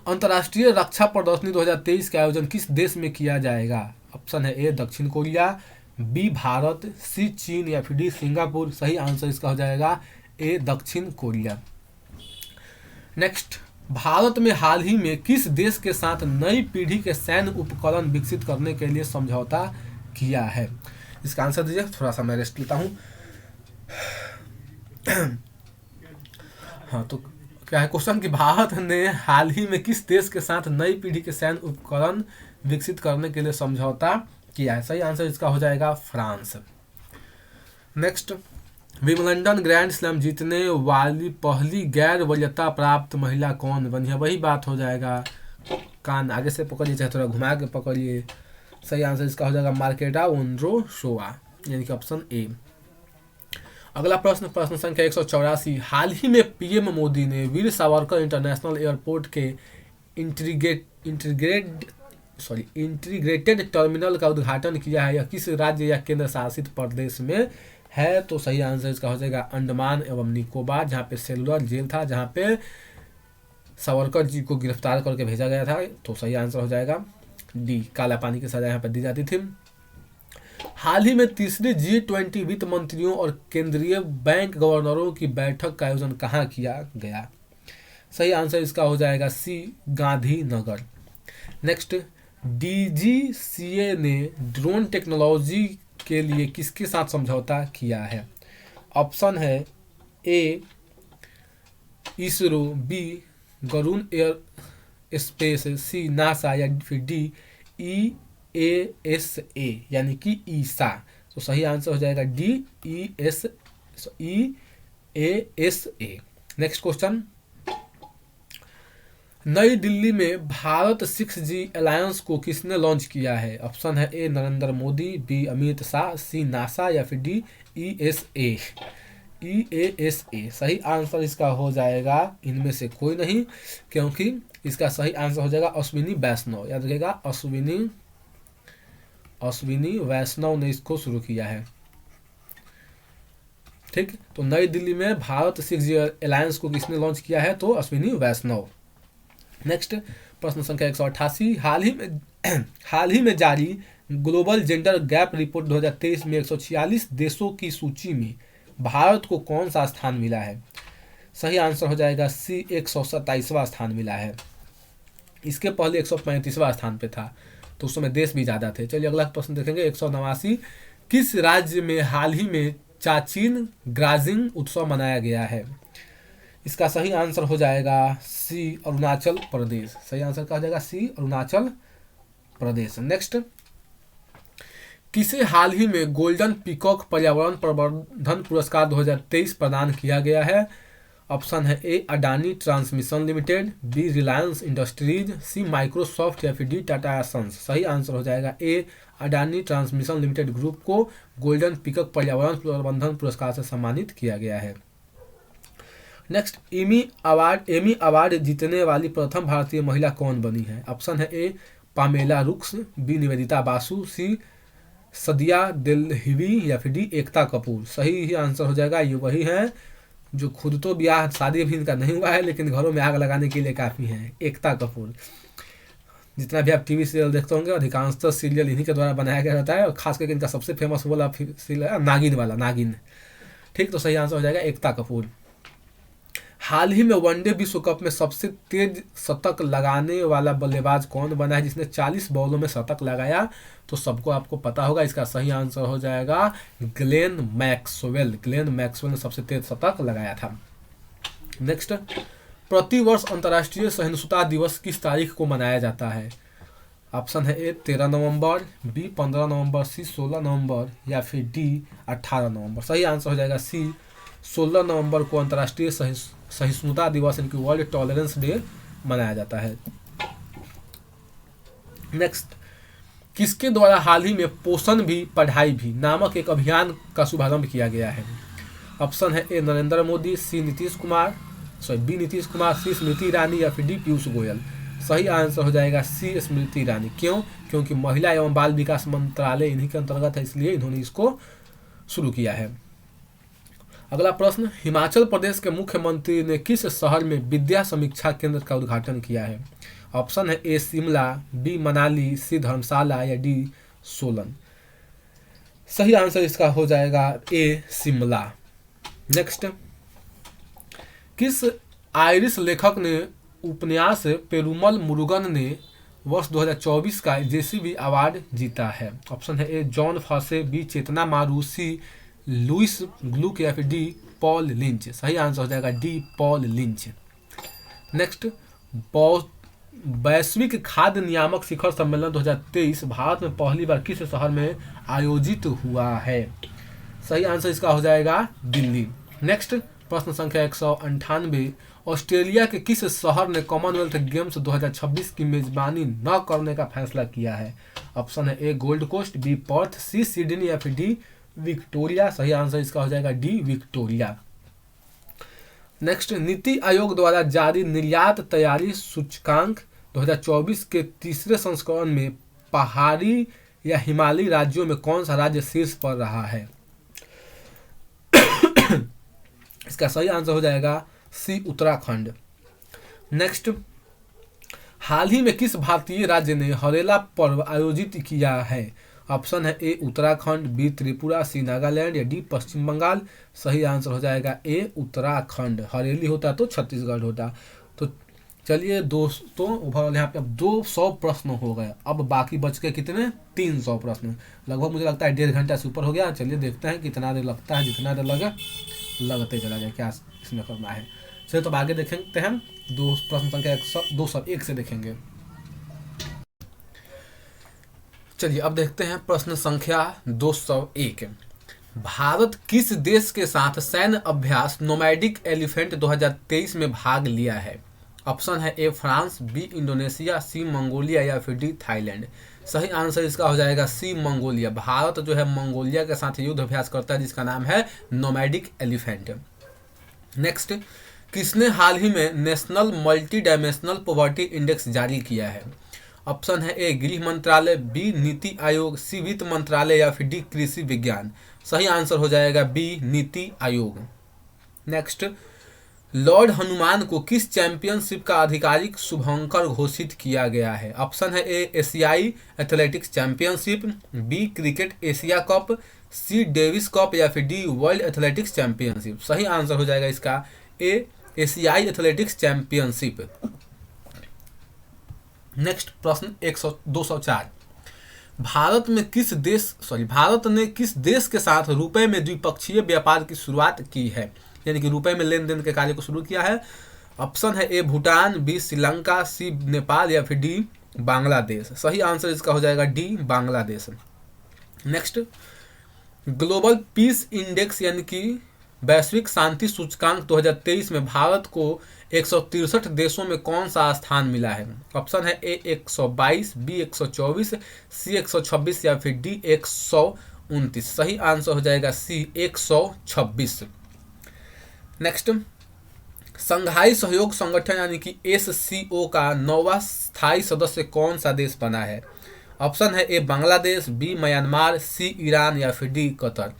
अंतर्राष्ट्रीय रक्षा प्रदर्शनी 2023 का आयोजन किस देश में किया जाएगा? ऑप्शन है ए दक्षिण कोरिया, बी भारत, सी चीन या फिर डी सिंगापुर। सही आंसर इसका हो जाएगा ए दक्षिण कोरिया। नेक्स्ट, भारत में हाल ही में किस देश के साथ नई पीढ़ी के सैन्य उपकरण विकसित करने के लिए समझौता किया है? इसका आंसर दीजिए, थोड़ा सा मैं रेस्ट लेता हूँ। हाँ, तो क्या है क्वेश्चन कि भारत ने हाल ही में किस देश के साथ नई पीढ़ी के सैन्य उपकरण विकसित करने के लिए समझौता किया है? सही आंसर इसका हो जाएगा France. Next, Wimbledon grand slam जीतने वाली पहली गैर वरीयता प्राप्त महिला कौन बनी है? वही बात हो जाएगा, कान आगे से पकड़िए चाहे थोड़ा घुमा के पकड़िए। सही आंसर इसका हो जाएगा मार्केटा वोंड्रोसोवा, यानी कि ऑप्शन ए। अगला प्रश्न, प्रश्न संख्या 184। हाल ही में पीएम मोदी ने वीर सावरकर इंटरनेशनल एयरपोर्ट के इंटीग्रेटेड टर्मिनल का उद्घाटन किया है। यह किस राज्य या केंद्र शासित प्रदेश में है? तो सही आंसर इसका हो जाएगा अंडमान एवं निकोबार, जहाँ पे सेलुलर जेल था, जहाँ पे सावरकर जी को गिरफ्तार करके भेजा गया था। तो सही आंसर हो जाएगा डी, काला पानी की सजा यहाँ पर दी जाती थी। हाल ही में तीसरी G20 वित्त मंत्रियों और केंद्रीय बैंक गवर्नरों की बैठक का आयोजन कहाँ किया गया? सही आंसर इसका हो जाएगा सी गांधीनगर। नेक्स्ट, DGCA ने ड्रोन टेक्नोलॉजी के लिए किसके साथ समझौता किया है? ऑप्शन है A ISRO, B Garuda Aerospace, C NASA या फिर डी EASA यानी कि ईसा। तो सही आंसर हो जाएगा डी EASA। नेक्स्ट क्वेश्चन, नई दिल्ली में भारत 6G अलायंस को किसने लॉन्च किया है? ऑप्शन है ए नरेंद्र मोदी, बी अमित शाह, सी नासा या फिर डी EASA। सही आंसर इसका हो जाएगा इनमें से कोई नहीं, क्योंकि इसका सही आंसर हो जाएगा अश्विनी वैष्णव। याद रखिएगा, अश्विनी वैष्णव ने इसको शुरू किया है, ठीक। तो नई दिल्ली में भारत 6G अलायंस को किसने लॉन्च किया है? तो अश्विनी वैष्णव। नेक्स्ट प्रश्न संख्या 188। हाल ही में जारी ग्लोबल जेंडर गैप रिपोर्ट 2023 में 146 देशों की सूची में भारत को कौन सा स्थान मिला है? सही आंसर हो जाएगा सी 127वां स्थान मिला है। इसके पहले 135वां स्थान पे था, तो उस समय देश भी ज़्यादा थे। चलिए अगला प्रश्न देखेंगे 189। किस राज्य में हाल ही में चाचिन ग्राजिंग उत्सव मनाया गया है? इसका सही आंसर हो जाएगा सी, अरुणाचल प्रदेश। सही आंसर क्या हो जाएगा? सी, अरुणाचल प्रदेश। नेक्स्ट, किसे हाल ही में गोल्डन पीकॉक पर्यावरण प्रबंधन पुरस्कार 2023 प्रदान किया गया है? ऑप्शन है A Adani Transmission Limited, B Reliance Industries, C Microsoft या फिर डी टाटा सन्स। सही आंसर हो जाएगा A, Adani Transmission Limited group को गोल्डन पीकॉक पर्यावरण प्रबंधन पुरस्कार से सम्मानित किया गया है। नेक्स्ट, एमी अवार्ड जीतने वाली प्रथम भारतीय महिला कौन बनी है? ऑप्शन है ए पामेला रुक्स, बी निवेदिता बासु, सी सदिया दिलहिवी या फिर डी एकता कपूर। सही ही आंसर हो जाएगा, ये वही है जो खुद तो ब्याह शादी भी इनका नहीं हुआ है लेकिन घरों में आग लगाने के लिए काफ़ी हैं, एकता कपूर। जितना भी आप टीवी सीरियल देखते होंगे अधिकांशतः सीरियल इन्हीं के द्वारा बनाया गया रहता है, और खास करके इनका सबसे फेमस वाला सीरियल है नागिन वाला, नागिन। ठीक, तो सही आंसर हो जाएगा एकता कपूर। हाल ही में वनडे विश्व कप में सबसे तेज शतक लगाने वाला बल्लेबाज कौन बना है जिसने 40 बॉलों में शतक लगाया? तो सबको आपको पता होगा, इसका सही आंसर हो जाएगा ग्लेन मैक्सवेल। ग्लेन मैक्सवेल ने सबसे तेज शतक लगाया था। नेक्स्ट, प्रतिवर्ष अंतर्राष्ट्रीय सहिष्णुता दिवस किस तारीख को मनाया जाता है? ऑप्शन है ए 13 नवंबर, बी 15 नवंबर, सी 16 नवंबर या फिर डी 18 नवंबर। सही आंसर हो जाएगा सी, 16 नवंबर को अंतर्राष्ट्रीय सहिष्णुता दिवस यानी कि वर्ल्ड टॉलरेंस डे मनाया जाता है। नेक्स्ट, किसके द्वारा हाल ही में पोषण भी पढ़ाई भी नामक एक अभियान का शुभारंभ किया गया है? ऑप्शन है ए नरेंद्र मोदी, सी नीतीश कुमार, बी नीतीश कुमार, सी स्मृति ईरानी या फिर डी पीयूष गोयल। सही आंसर हो जाएगा सी स्मृति ईरानी। क्यों? क्योंकि महिला एवं बाल विकास मंत्रालय इन्हीं के अंतर्गत है, इसलिए इन्होंने इसको शुरू किया है। अगला प्रश्न, हिमाचल प्रदेश के मुख्यमंत्री ने किस शहर में विद्या समीक्षा केंद्र का उद्घाटन किया है? ऑप्शन है ए शिमला, बी मनाली, सी धर्मशाला या डी सोलन। सही आंसर इसका हो जाएगा ए शिमला। नेक्स्ट, किस आयरिश लेखक ने उपन्यास पेरुमल मुरुगन ने वर्ष 2024 का जेसीबी अवार्ड जीता है? ऑप्शन है ए जॉन फॉसे, बी चेतना मारू, सी लुइस ग्लुक या फिर डी पॉल लिंच। सही आंसर हो जाएगा डी पॉल लिंच। नेक्स्ट, वैश्विक खाद्य नियामक शिखर सम्मेलन 2023 भारत में पहली बार किस शहर में आयोजित हुआ है? सही आंसर इसका हो जाएगा दिल्ली। नेक्स्ट, प्रश्न संख्या 198, ऑस्ट्रेलिया के किस शहर ने कॉमनवेल्थ गेम्स 2026 की मेजबानी न करने का फैसला किया है? ऑप्शन है ए गोल्ड कोस्ट, बी पर्थ, सी सिडनी या फिर डी विक्टोरिया। सही आंसर इसका हो जाएगा D Victoria. Next, NITI Aayog द्वारा जारी निर्यात तैयारी सूचकांक 2024 के तीसरे संस्करण में पहाड़ी या हिमालयी राज्यों में कौन सा राज्य शीर्ष पर रहा है? इसका सही आंसर हो जाएगा सी उत्तराखंड। नेक्स्ट, हाल ही में किस भारतीय राज्य ने हरेला पर्व आयोजित किया है? ऑप्शन है ए उत्तराखंड, बी त्रिपुरा, सी नागालैंड या डी पश्चिम बंगाल। सही आंसर हो जाएगा ए उत्तराखंड। हरेली होता तो छत्तीसगढ़ होता। तो चलिए दोस्तों, ओवरऑल यहाँ पे अब 200 प्रश्न हो गए। अब बाकी बच के कितने? 300 प्रश्न। लगभग मुझे लगता है 1.5 घंटा से ऊपर हो गया। चलिए देखते हैं कितना देर लगता है। जितना देर लगे लगते चला जाए, क्या इसमें करना है। चलिए तो आगे देखेंगे हम प्रश्न संख्या 201 से देखेंगे। चलिए अब देखते हैं प्रश्न संख्या 201। भारत किस देश के साथ सैन्य अभ्यास नोमैडिक एलिफेंट 2023 में भाग लिया है? ऑप्शन है A France, B Indonesia, C Mongolia या फिर डी थाईलैंड। सही आंसर इसका हो जाएगा सी मंगोलिया। भारत जो है मंगोलिया के साथ युद्ध अभ्यास करता है जिसका नाम है नोमैडिक एलिफेंट। नेक्स्ट, किसने हाल ही में national multi dimensional poverty index जारी किया है? ऑप्शन है ए गृह मंत्रालय, बी नीति आयोग, सी वित्त मंत्रालय या फिर डी कृषि विज्ञान। सही आंसर हो जाएगा B NITI Aayog. Next, Lord Hanuman को किस चैंपियनशिप का आधिकारिक शुभंकर घोषित किया गया है? ऑप्शन है ए एशियाई Athletics Championship, B Cricket Asia Cup, C Davis Cup या फिर डी वर्ल्ड एथलेटिक्स चैंपियनशिप। सही आंसर हो जाएगा इसका ए एशियाई एथलेटिक्स चैंपियनशिप। नेक्स्ट प्रश्न 204, भारत ने किस देश के साथ रुपए में द्विपक्षीय व्यापार की शुरुआत की है, यानी कि रुपए में लेन देन के कार्य को शुरू किया है। ऑप्शन है ए भूटान, बी श्रीलंका, सी नेपाल या फिर डी बांग्लादेश। सही आंसर इसका हो जाएगा D Bangladesh. Next, global peace index यानी कि वैश्विक शांति सूचकांक 2023 में भारत को 163 देशों में कौन सा स्थान मिला है। ऑप्शन है ए 122, बी 124, सी 126 या फिर डी 129। सही आंसर हो जाएगा सी 126। नेक्स्ट, संघाई सहयोग संगठन यानी कि एससीओ का 9वां स्थायी सदस्य कौन सा देश बना है। ऑप्शन है ए बांग्लादेश, बी म्यांमार, सी ईरान या फिर डी कतर।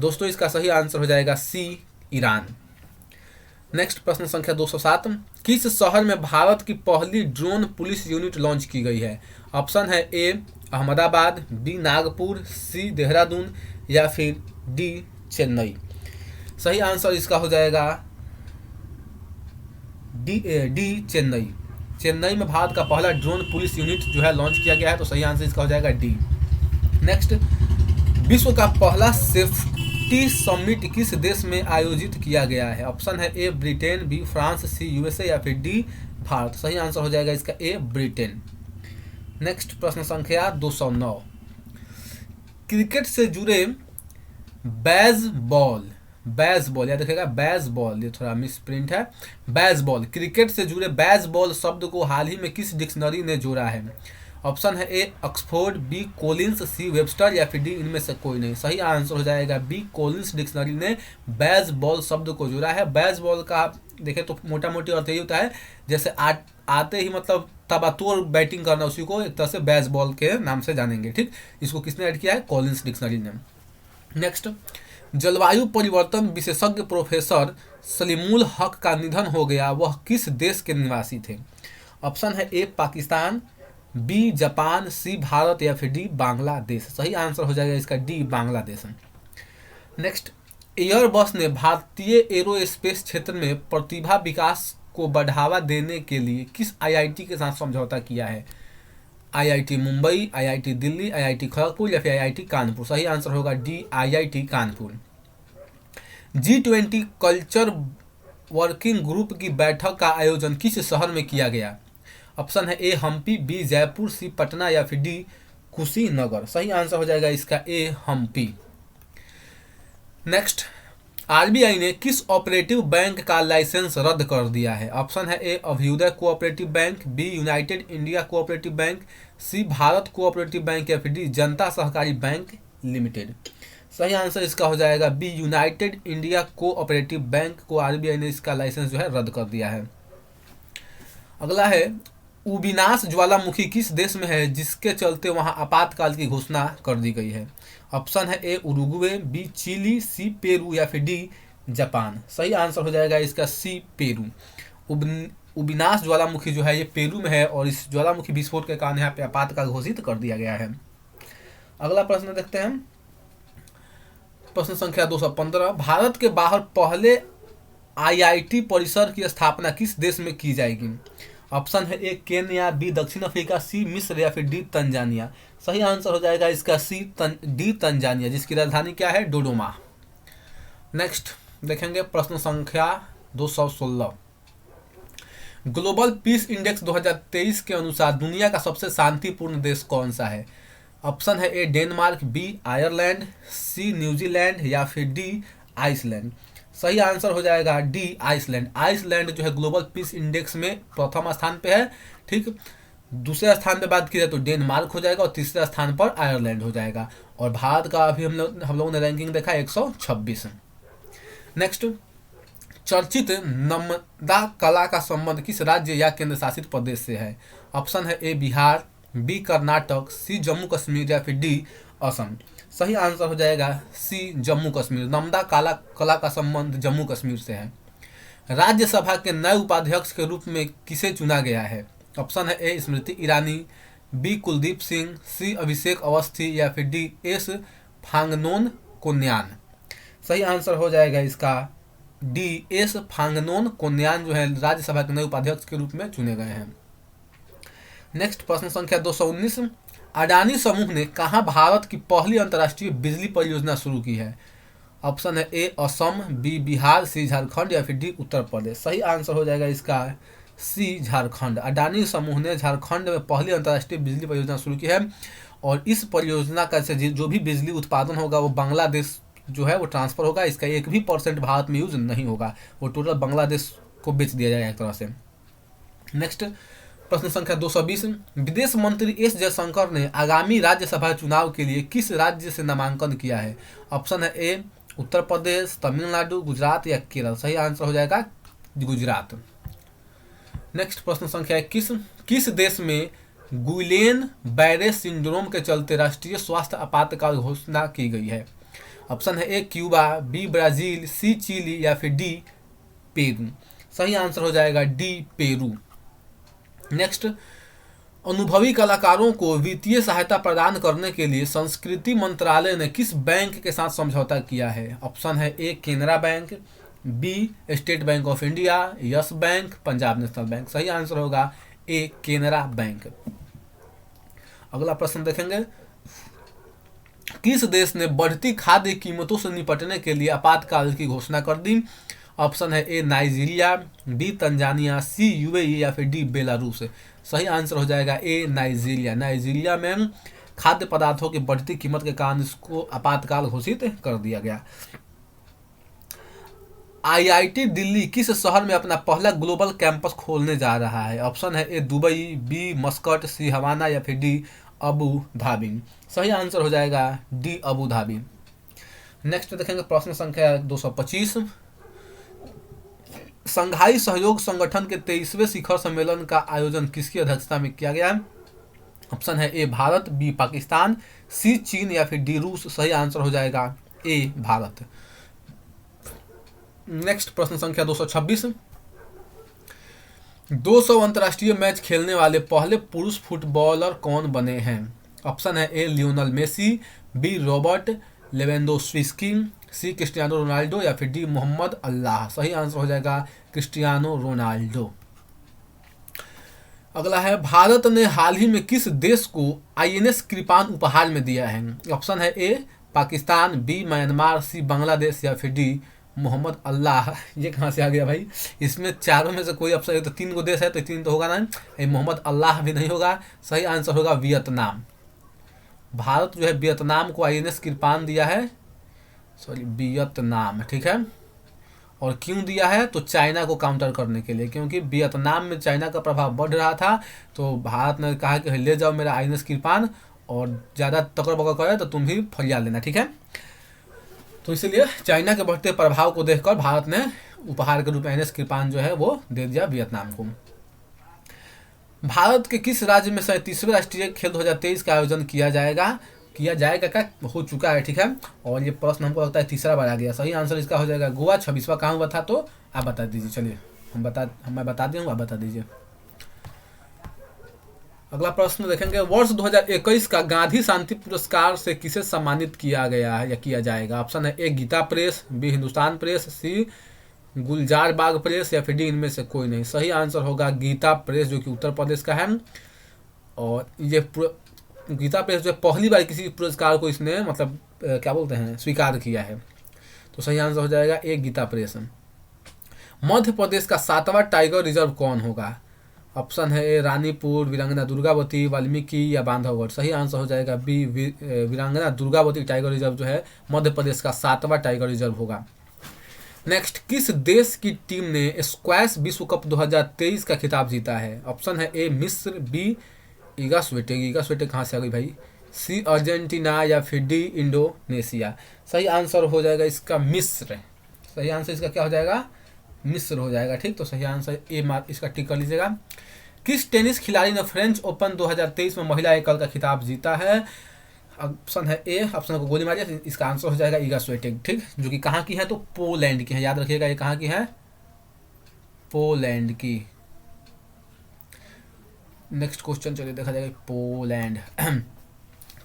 दोस्तों इसका सही आंसर हो जाएगा सी ईरान। नेक्स्ट प्रश्न संख्या 207, किस शहर में भारत की पहली ड्रोन पुलिस यूनिट लॉन्च की गई है। ऑप्शन है ए अहमदाबाद, बी नागपुर, सी देहरादून या फिर डी चेन्नई। सही आंसर इसका हो जाएगा डी चेन्नई। चेन्नई में भारत का पहला ड्रोन पुलिस यूनिट जो है लॉन्च किया गया है, तो सही आंसर इसका हो जाएगा डी। नेक्स्ट, विश्व का पहला सेफ्टी समिट किस देश में आयोजित किया गया है। ऑप्शन है A Britain, B France, C USA या फिर डी भारत। सही आंसर हो जाएगा इसका ए ब्रिटेन। नेक्स्ट प्रश्न संख्या 209, क्रिकेट से जुड़े बेसबॉल याद रखिएगा, बेसबॉल, ये थोड़ा मिस प्रिंट है, बेसबॉल, क्रिकेट से जुड़े बेसबॉल शब्द को हाल ही में किस डिक्शनरी ने जोड़ा है। ऑप्शन है ए ऑक्सफोर्ड, बी कोलिंस, सी वेबस्टर या फिर डी इनमें से कोई नहीं। सही आंसर हो जाएगा बी कोलिंस डिक्शनरी ने बेसबॉल शब्द को जोड़ा है। बेसबॉल का देखें तो मोटा मोटी अर्थ यही होता है जैसे आते ही मतलब तबातोड़ बैटिंग करना, उसी को एक तरह से बेसबॉल के नाम से जानेंगे। ठीक, इसको किसने ऐड किया है, कोलिंस डिक्शनरी ने। नेक्स्ट, जलवायु परिवर्तन विशेषज्ञ प्रोफेसर सलीमुल हक का निधन हो गया, वह किस देश के निवासी थे। ऑप्शन है ए पाकिस्तान, बी जापान, सी भारत या फिर डी बांग्लादेश। सही आंसर हो जाएगा इसका डी बांग्लादेश। नेक्स्ट, एयरबस ने भारतीय एरोस्पेस क्षेत्र में प्रतिभा विकास को बढ़ावा देने के लिए किस आईआईटी के साथ समझौता किया है। IIT Mumbai, IIT Delhi, IIT Kharagpur या फिर आईआईटी कानपुर। सही आंसर होगा D IIT Kanpur. G20 culture working group की बैठक का आयोजन किस शहर में किया गया। ऑप्शन है ए हम्पी, बी जयपुर, सी पटना या फिर डी कुशीनगर। सही आंसर हो जाएगा इसका ए हम्पी। नेक्स्ट, आरबीआई ने किस ऑपरेटिव बैंक का लाइसेंस रद्द कर दिया है। ऑप्शन है A Abhyudaya Cooperative Bank, B United India cooperative Bank, C Bharat Cooperative Bank या फिर डी जनता सहकारी बैंक लिमिटेड। सही आंसर इसका हो जाएगा B United India cooperative bank को आरबीआई ने इसका लाइसेंस जो है रद्द कर दिया है। अगला है, उबिनास ज्वालामुखी किस देश में है जिसके चलते वहां आपातकाल की घोषणा कर दी गई है। ऑप्शन है ए उरुग्वे, बी चिली, सी पेरू या फिर डी जापान। सही आंसर हो जाएगा इसका सी पेरू। उबिनास ज्वालामुखी जो है ये पेरू में है और इस ज्वालामुखी विस्फोट के कारण यहाँ पे आपातकाल घोषित कर दिया गया है। अगला प्रश्न देखते हैं, प्रश्न संख्या 215, भारत के बाहर पहले आईआईटी परिसर की स्थापना किस देश में की जाएगी। ऑप्शन है ए केन्या, बी दक्षिण अफ्रीका, सी मिस्र या फिर डी तंजानिया। सही आंसर हो जाएगा इसका सी डी तंजानिया, जिसकी राजधानी क्या है, डोडोमा। नेक्स्ट देखेंगे प्रश्न संख्या 216, ग्लोबल पीस इंडेक्स 2023 के अनुसार दुनिया का सबसे शांतिपूर्ण देश कौन सा है। ऑप्शन है ए डेनमार्क, बी आयरलैंड, सी न्यूजीलैंड या फिर डी आइसलैंड। सही आंसर हो जाएगा डी आइसलैंड। आइसलैंड जो है ग्लोबल पीस इंडेक्स में प्रथम स्थान पे है। ठीक, दूसरे स्थान पे बात की जाए तो डेनमार्क हो जाएगा और तीसरे स्थान पर आयरलैंड हो जाएगा। और भारत का अभी हम लोगों ने रैंकिंग देखा 126। नेक्स्ट, चर्चित नर्मदा कला का संबंध किस राज्य या केंद्र शासित प्रदेश से है। ऑप्शन है ए बिहार, बी कर्नाटक, सी जम्मू कश्मीर या फिर डी असम। सही आंसर हो जाएगा सी जम्मू कश्मीर। नर्मदा कला का संबंध जम्मू कश्मीर से है। राज्यसभा के नए उपाध्यक्ष के रूप में किसे चुना गया है। ऑप्शन है ए स्मृति ईरानी, बी कुलदीप सिंह, सी अभिषेक अवस्थी या फिर डी एस फांगनोन कोन्यान। सही आंसर हो जाएगा इसका डी एस फांगनोन कोन्यान जो है राज्यसभा के नए उपाध्यक्ष के रूप में चुने गए हैं। नेक्स्ट प्रश्न संख्या 219, अडानी समूह ने कहाँ भारत की पहली अंतर्राष्ट्रीय बिजली परियोजना शुरू की है? ऑप्शन है ए असम, बी बिहार, सी झारखंड या फिर डी उत्तर प्रदेश। सही आंसर हो जाएगा इसका सी झारखंड। अडानी समूह ने झारखंड में पहली अंतर्राष्ट्रीय बिजली परियोजना शुरू की है और इस परियोजना का से जो भी बिजली उत्पादन होगा वो बांग्लादेश जो है वो ट्रांसफर होगा। इसका 1% भी भारत में यूज नहीं होगा, वो टोटल बांग्लादेश को बेच दिया जाएगा एक तरह से। नेक्स्ट प्रश्न संख्या 220, विदेश मंत्री एस जयशंकर ने आगामी राज्यसभा चुनाव के लिए किस राज्य से नामांकन किया है? ऑप्शन है ए उत्तर प्रदेश, तमिलनाडु, गुजरात या केरल। सही आंसर हो जाएगा गुजरात। नेक्स्ट प्रश्न संख्या 21, किस देश में गुइलेन बैरे सिंड्रोम के चलते राष्ट्रीय स्वास्थ्य आपातकाल घोषणा की गई है? ऑप्शन है ए क्यूबा, बी ब्राजील, सी चिली या फिर डी पेरू। सही आंसर हो जाएगा डी पेरू। नेक्स्ट, अनुभवी कलाकारों को वित्तीय सहायता प्रदान करने के लिए संस्कृति मंत्रालय ने किस बैंक के साथ समझौता किया है? ऑप्शन है A Canara Bank, B State Bank of India, Yes Bank, Punjab National Bank. सही आंसर होगा ए केनरा बैंक। अगला प्रश्न देखेंगे, किस देश ने बढ़ती खाद्य कीमतों से निपटने के लिए आपातकाल की घोषणा कर दी? ऑप्शन है ए नाइजीरिया, बी तंजानिया, सी यूएई या फिर डी बेलारूस। सही आंसर हो जाएगा ए नाइजीरिया। नाइजीरिया में खाद्य पदार्थों की बढ़ती कीमत के कारण इसको आपातकाल घोषित कर दिया गया। आईआईटी दिल्ली किस शहर में अपना पहला ग्लोबल कैंपस खोलने जा रहा है? ऑप्शन है ए दुबई, बी मस्कट, सी हवाना या फिर डी अबू धाबी। सही आंसर हो जाएगा डी अबू धाबी। नेक्स्ट देखेंगे प्रश्न संख्या 225, संघाई सहयोग संगठन के 23वें शिखर सम्मेलन का आयोजन किसकी अध्यक्षता में किया गया? ऑप्शन है ए भारत, बी पाकिस्तान, सी चीन या फिर डी रूस। सही आंसर हो जाएगा ए भारत। नेक्स्ट प्रश्न संख्या 226, 200 अंतर्राष्ट्रीय मैच खेलने वाले पहले पुरुष फुटबॉलर कौन बने हैं? ऑप्शन है A Lionel Messi, B Robert Lewandowski, C Cristiano Ronaldo या फिर डी मोहम्मद अल्लाह। सही आंसर हो जाएगा क्रिस्टियानो रोनाल्डो। अगला है, भारत ने हाल ही में किस देश को आईएनएस कृपान उपहार में दिया है? ऑप्शन है ए पाकिस्तान, बी म्यांमार, सी बांग्लादेश या फिर डी मोहम्मद अल्लाह। ये कहाँ से आ गया भाई? इसमें चारों में से कोई ऑप्शन है तो 3 गो देश है तो 3 तो होगा ना, ये मोहम्मद अल्लाह भी नहीं होगा। सही आंसर होगा वियतनाम। भारत जो है वियतनाम को आईएनएस कृपान दिया है, सॉरी वियतनाम, ठीक है। और क्यों दिया है? तो चाइना को काउंटर करने के लिए, क्योंकि वियतनाम में चाइना का प्रभाव बढ़ रहा था तो भारत ने कहा कि ले जाओ मेरा आईएनएस कृपान और ज़्यादा तकड़ बकड़ करे तो तुम भी फरियाद लेना, ठीक है। तो इसलिए चाइना के बढ़ते प्रभाव को देखकर भारत ने उपहार के रूप में आईएनएस कृपान जो है वो दे दिया वियतनाम को। भारत के किस राज्य में 37वें राष्ट्रीय खेल 2023 का आयोजन किया जाएगा क्या हो चुका है, ठीक है। और ये प्रश्न हमको लगता है तीसरा बार आ गया। सही आंसर इसका हो जाएगा गोवा। 26वां कहाँ हुआ था तो आप बता दीजिए। चलिए मैं बता दूँ, आप बता दीजिए। अगला प्रश्न देखेंगे, वर्ष 2021 का गांधी शांति पुरस्कार से किसे सम्मानित किया गया है या किया जाएगा? ऑप्शन है A Gita Press, B Hindustan Press, C Gulzar Bagh Press या फिर डी इनमें से कोई नहीं। सही आंसर होगा गीता प्रेस, जो कि उत्तर प्रदेश का है। और ये गीता प्रेस जो पहली बार किसी पुरस्कार को इसने मतलब क्या बोलते हैं स्वीकार किया है, तो सही आंसर हो जाएगा ए गीता प्रेस। मध्य प्रदेश का 7वां टाइगर रिजर्व कौन होगा? ऑप्शन है ए रानीपुर, वीरांगना दुर्गावती, वाल्मीकि या बांधवगढ़। सही आंसर हो जाएगा बी वीरांगना दुर्गावती टाइगर रिजर्व जो है मध्य प्रदेश का 7वां टाइगर रिजर्व होगा। नेक्स्ट, किस देश की टीम ने स्क्वैश विश्व कप 2023 का खिताब जीता है? ऑप्शन है ए मिस्र, बी ईगा स्वीटेक कहाँ से आ गई भाई, सी अर्जेंटीना या फिर डी इंडोनेशिया। सही आंसर हो जाएगा इसका मिस्र। सही आंसर इसका क्या हो जाएगा? मिस्र हो जाएगा, ठीक। तो सही आंसर ए मार्क इसका टिक कर लीजिएगा। किस टेनिस खिलाड़ी ने फ्रेंच ओपन 2023 में महिला एकल का खिताब जीता है? ऑप्शन है ए, ऑप्शन को गोली मारिए, इसका आंसर हो जाएगा ईगा स्वीटेक, ठीक। जो कि कहाँ की है तो पोलैंड की है, याद रखिएगा ये कहाँ की है, पोलैंड की। नेक्स्ट क्वेश्चन चलिए देखा जाएगा, पोलैंड।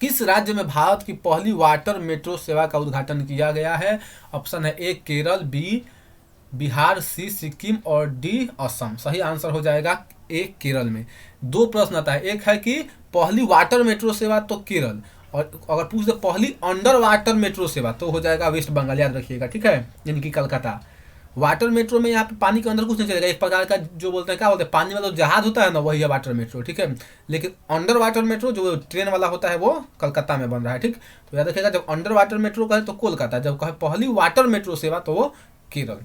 किस राज्य में भारत की पहली वाटर मेट्रो सेवा का उद्घाटन किया गया है? ऑप्शन है ए केरल, बी बिहार, सी सिक्किम और डी असम। सही आंसर हो जाएगा ए केरल में। दो प्रश्न आता है, एक है कि पहली वाटर मेट्रो सेवा तो केरल, और अगर पूछ दे पहली अंडर वाटर मेट्रो सेवा तो हो जाएगा वेस्ट बंगाल, याद रखिएगा, ठीक है, यानी कि कलकत्ता। वाटर मेट्रो में यहाँ पे पानी के अंदर कुछ नहीं चलेगा, एक प्रकार का जो बोलते हैं क्या बोलते हैं पानी वाला जहाज होता है ना, वही है वाटर मेट्रो, ठीक है। लेकिन अंडर वाटर मेट्रो जो ट्रेन वाला होता है वो कलकत्ता में बन रहा है, ठीक। तो याद रखिएगा, जब अंडर वाटर मेट्रो कहे तो कोलकाता, जब कहे पहली वाटर मेट्रो सेवा तो वो केरल।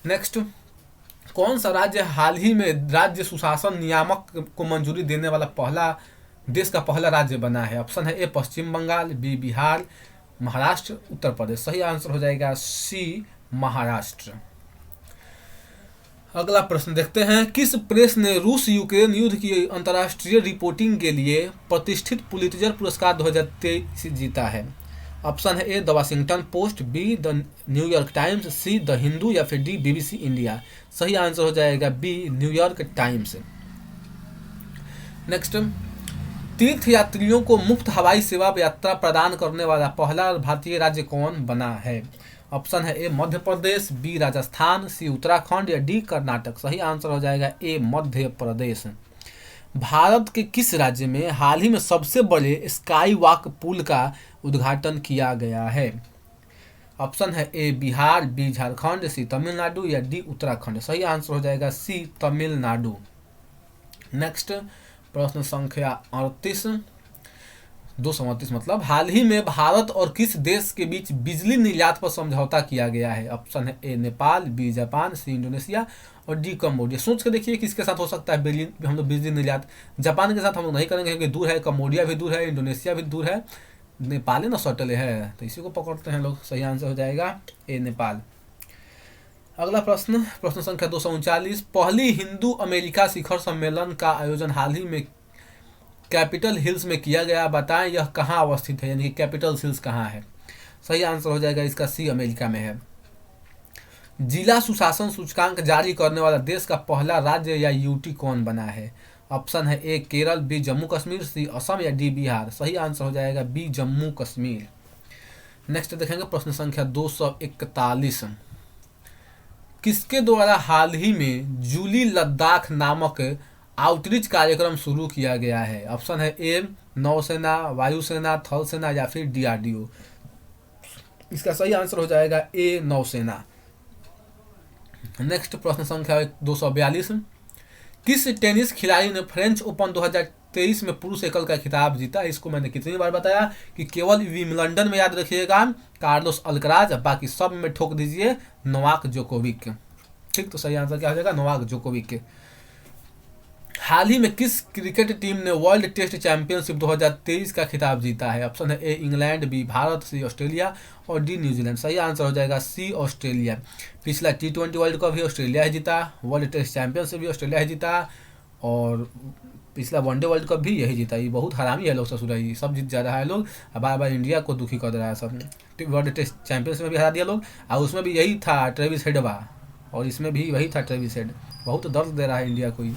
नेक्स्ट, कौन सा राज्य हाल ही में राज्य सुशासन नियामक को मंजूरी देने वाला पहला देश का पहला राज्य बना है? ऑप्शन है ए पश्चिम बंगाल, बी बिहार, महाराष्ट्र, उत्तर प्रदेश। सही आंसर हो जाएगा सी महाराष्ट्र। अगला प्रश्न देखते हैं, किस प्रेस ने रूस यूक्रेन युद्ध की अंतर्राष्ट्रीय रिपोर्टिंग के लिए प्रतिष्ठित पुलित्जर पुरस्कार 2023 जीता है? ऑप्शन है A the Washington Post, B the New York Times, C the Hindu, या फिर डी बीबीसी इंडिया। सही आंसर हो जाएगा बी न्यूयॉर्क टाइम्स। नेक्स्ट, तीर्थ यात्रियों को मुफ्त हवाई सेवा यात्रा प्रदान करने वाला पहला भारतीय राज्य कौन बना है? ऑप्शन है ए मध्य प्रदेश, बी राजस्थान, सी उत्तराखंड, या डी कर्नाटक। सही आंसर हो जाएगा ए मध्य प्रदेश। भारत के किस राज्य में हाल ही में सबसे बड़े स्काई वॉक पुल का उद्घाटन किया गया है? ऑप्शन है ए बिहार, बी झारखंड, सी तमिलनाडु, या डी उत्तराखंड। सही आंसर हो जाएगा सी तमिलनाडु। नेक्स्ट, प्रश्न संख्या 38, 238 मतलब, हाल ही में भारत और किस देश के बीच बिजली निर्यात पर समझौता किया गया है? ऑप्शन है A Nepal, B Japan, C Indonesia, और डी कम्बोडिया। सोच के देखिए किसके साथ हो सकता है बिजली, हम लोग बिजली निर्यात। जापान के साथ हम लोग नहीं करेंगे क्योंकि दूर है, कम्बोडिया भी दूर है, इंडोनेशिया भी दूर है, नेपाल है ना सटल है, तो इसी को पकड़ते हैं लोग। सही आंसर हो जाएगा ए नेपाल। अगला प्रश्न, प्रश्न संख्या 239, पहली हिंदू अमेरिका शिखर सम्मेलन का आयोजन हाल ही में कैपिटल हिल्स में किया गया, बताएं यह कहाँ अवस्थित है, यानी कि कैपिटल हिल्स कहाँ है? सही आंसर हो जाएगा इसका सी अमेरिका में है। जिला सुशासन सूचकांक जारी करने वाला देश का पहला राज्य या यूटी कौन बना है? ऑप्शन है ए केरल, बी जम्मू कश्मीर, सी असम, या डी बिहार। सही आंसर हो जाएगा बी जम्मू कश्मीर। नेक्स्ट देखेंगे प्रश्न संख्या 241, किसके द्वारा हाल ही में जूली लद्दाख नामक आउटरीच कार्यक्रम शुरू किया गया है? ऑप्शन है ए नौसेना, वायुसेना, थल सेना, या फिर डीआरडीओ। इसका सही आंसर हो जाएगा ए नौसेना। नेक्स्ट प्रश्न संख्या 242, किस टेनिस खिलाड़ी ने फ्रेंच ओपन 2023 में पुरुष एकल का खिताब जीता? इसको मैंने कितनी बार बताया कि केवल विंबलडन में याद रखिएगा कार्लोस अल्कराज, बाकी सब में ठोक दीजिए नोवाक जोकोविक। ठीक, तो सही आंसर क्या हो जाएगा नोवाक जोकोविक। हाल ही में किस क्रिकेट टीम ने वर्ल्ड टेस्ट चैंपियनशिप 2023 का खिताब जीता है? ऑप्शन है A England, B Bharat, C Australia, और डी न्यूजीलैंड। सही आंसर हो जाएगा सी ऑस्ट्रेलिया। पिछला T20 वर्ल्ड कप भी ऑस्ट्रेलिया ही जीता, वर्ल्ड टेस्ट चैंपियनशिप भी ऑस्ट्रेलिया ही जीता, और पिछला वनडे वर्ल्ड कप भी यही जीता। ये बहुत हरामी है लोग, ससुरा ही सब जीत जा रहा है लोग, बार बार इंडिया को दुखी कर दे रहा है सब। वर्ल्ड टेस्ट चैंपियनशिप में भी हरा दिया लोग, और उसमें भी यही था ट्रेविस हेडवा, और इसमें भी वही था ट्रेविस हेड। बहुत दर्द दे रहा है इंडिया को ही।